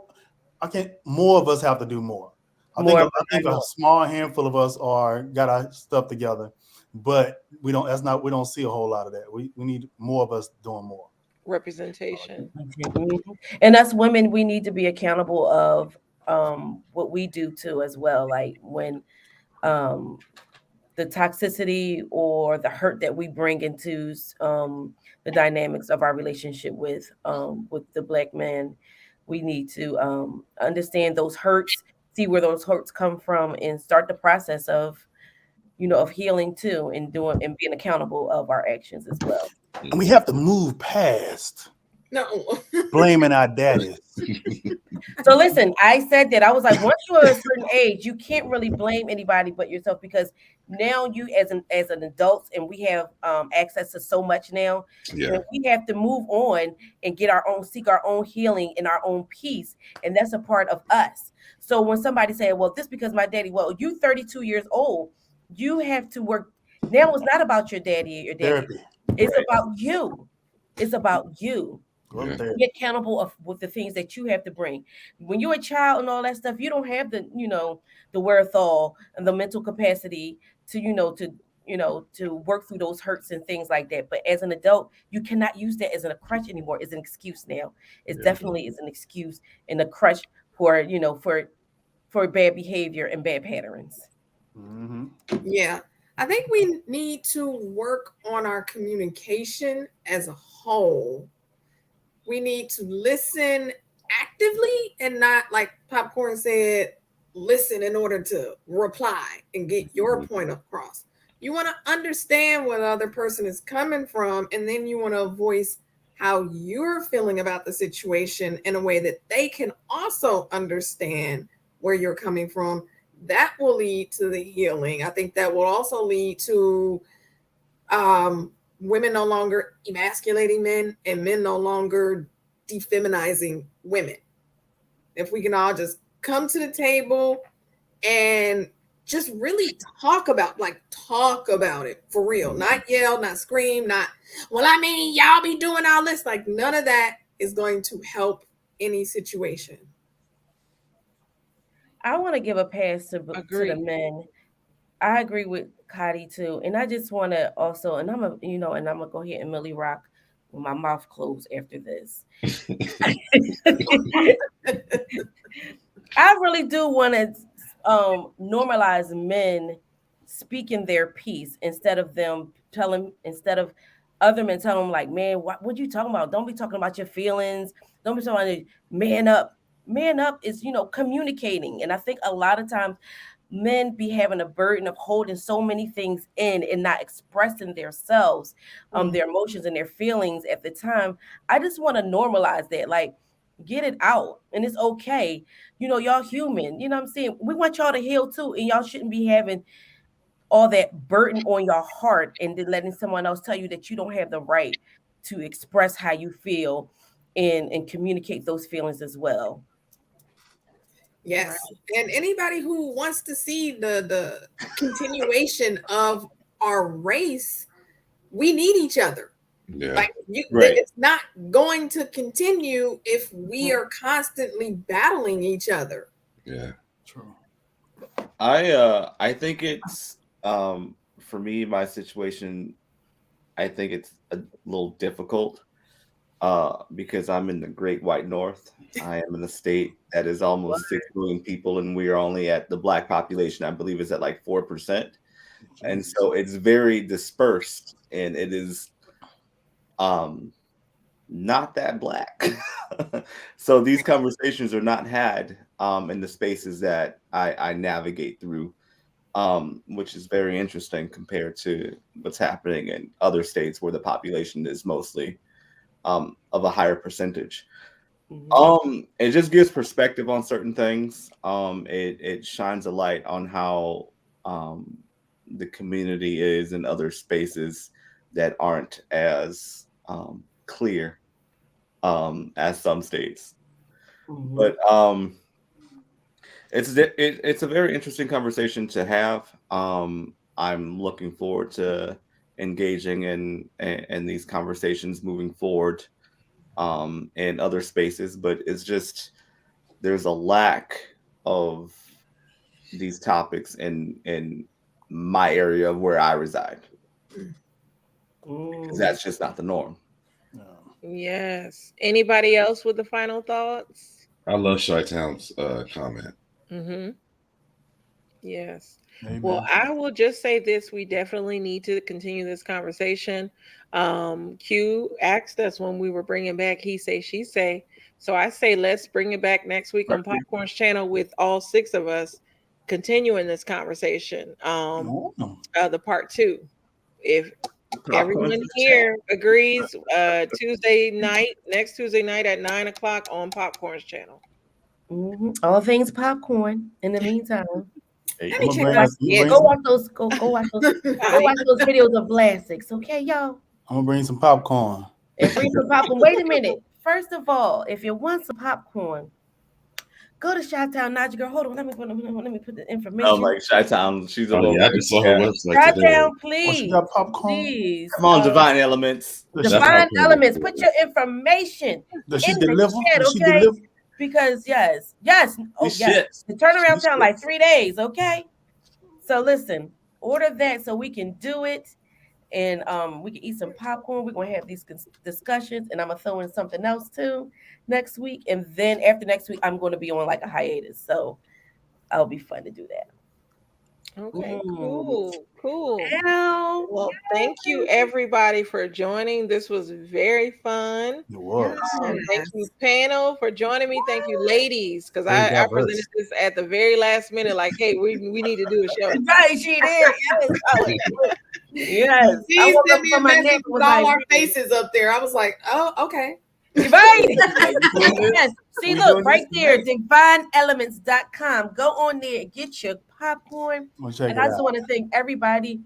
More of us have to do more. I think a small handful of us got our stuff together, but we don't see a whole lot of that. We need more of us doing more. Representation. And us women, we need to be accountable of what we do too as well. Like when the toxicity or the hurt that we bring into the dynamics of our relationship with the black man, we need to understand those hurts, see where those hurts come from, and start the process of of healing too, and being accountable of our actions as well. And we have to move past blaming our daddies. So listen, I said that I was like, once you're a certain age, you can't really blame anybody but yourself, because now you as an adult, and we have access to so much now. Yeah. We have to move on and seek our own healing and our own peace, and that's a part of us. So when somebody say, well, this because my daddy, well, you 32 years old, you have to work. Now it's not about your daddy or your daddy. Therapy. It's about you. It's about you. Yeah. Be accountable with the things that you have to bring. When you're a child and all that stuff, you don't have the the wherewithal and the mental capacity to work through those hurts and things like that. But as an adult, you cannot use that as a crutch anymore. It's an excuse now. It definitely is an excuse and a crutch for for bad behavior and bad patterns. Yeah. I think we need to work on our communication as a whole. We need to listen actively and not, like Popcorn said, listen in order to reply and get your point across. You want to understand where the other person is coming from, and then you want to voice how you're feeling about the situation in a way that they can also understand where you're coming from. That will lead to the healing. I think that will also lead to women no longer emasculating men and men no longer defeminizing women. If we can all just come to the table and just really talk about it for real, not yell, not scream, not, well, I mean, y'all be doing all this, like none of that. is going to help any situation. I want to give a pass to the Agreed. men. I agree with Khadi too, and I just want to also, and I'm gonna go ahead and Millie rock with my mouth closed after this. I really do want to normalize men speaking their piece instead of other men telling them like, man, what you talking about? Don't be talking about your feelings. Don't be talking about man up. Man up is, communicating. And I think a lot of times men be having a burden of holding so many things in and not expressing themselves, their emotions and their feelings at the time. I just want to normalize that. Like, get it out. And it's okay. Y'all human. You know what I'm saying? We want y'all to heal too. And y'all shouldn't be having all that burden on your heart and then letting someone else tell you that you don't have the right to express how you feel and communicate those feelings as well. Yes. Right. And anybody who wants to see the continuation of our race, we need each other. Yeah. Like it's not going to continue if we are constantly battling each other. Yeah. True. I think it's for me, my situation, I think it's a little difficult because I'm in the Great White North. I am in a state that is almost 6 million people, and we are only at the Black population, I believe, is at like 4%. And so it's very dispersed, and it is not that Black. So these conversations are not had in the spaces that I navigate through, which is very interesting compared to what's happening in other states where the population is mostly of a higher percentage. It just gives perspective on certain things. It shines a light on how the community is in other spaces that aren't as clear as some states. But it's a very interesting conversation to have. I'm looking forward to engaging in these conversations moving forward in other spaces, but it's just there's a lack of these topics in my area of where I reside. Because that's just not the norm. Yes. Anybody else with the final thoughts? I love Chi-Town's comment. Yes. Amen. Well, I will just say this. We definitely need to continue this conversation. Q asked us when we were bringing back He Say, She Say. So I say let's bring it back next week on Popcorn's channel with all 6 of us continuing this conversation. The part 2. If everyone here agrees, next Tuesday night at 9:00 on Popcorn's channel. All things popcorn. In the meantime, go watch those videos of Blastix, okay, y'all? I'm gonna bring some popcorn. And bring some popcorn. Wait a minute. First of all, if you want some popcorn, go to Chi-Town Naja Girl. Hold on, let me put the information. Oh, like Chi-Town, she's a little. I just saw her website. Chi-Town, please. She got popcorn. Please. Come on, Divine Elements. Divine Elements. Put your information. Does she in deliver? the chat, Does she okay? deliver? Because yes. Oh yes. The turnaround time like 3 days, okay? So listen, order that so we can do it. And we can eat some popcorn. We're going to have these discussions, and I'm going to throw in something else too next week. And then after next week, I'm going to be on like a hiatus. So it'll be fun to do that. Okay, cool. Well, thank you everybody for joining. This was very fun. It was. Thank you, panel, for joining me. Thank you, ladies, because I presented this at the very last minute. Like, hey, we need to do a show. Right, she did. Yes. She sent me a message with all our faces up there. I was like, oh, okay. Right. Yes. See, look right there, divineelements.com. Go on there, get your popcorn. And I just want to thank everybody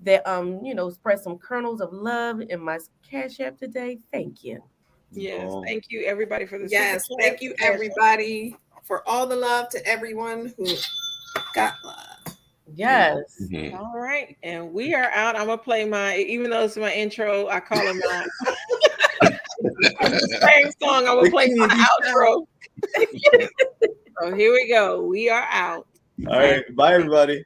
that spread some kernels of love in my Cash App today. Thank you. Yes, thank you everybody for this. Yes, thank you everybody for all the love to everyone who got love. Yes. All right, and we are out. I'm gonna play even though it's my intro, I call it my Same song I'm gonna play my outro. So here we go. We are out. All right. Bye, everybody.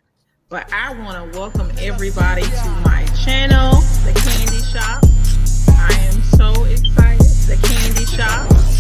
But I want to welcome everybody to my channel, The Candy Shop. I am so excited. The Candy Shop.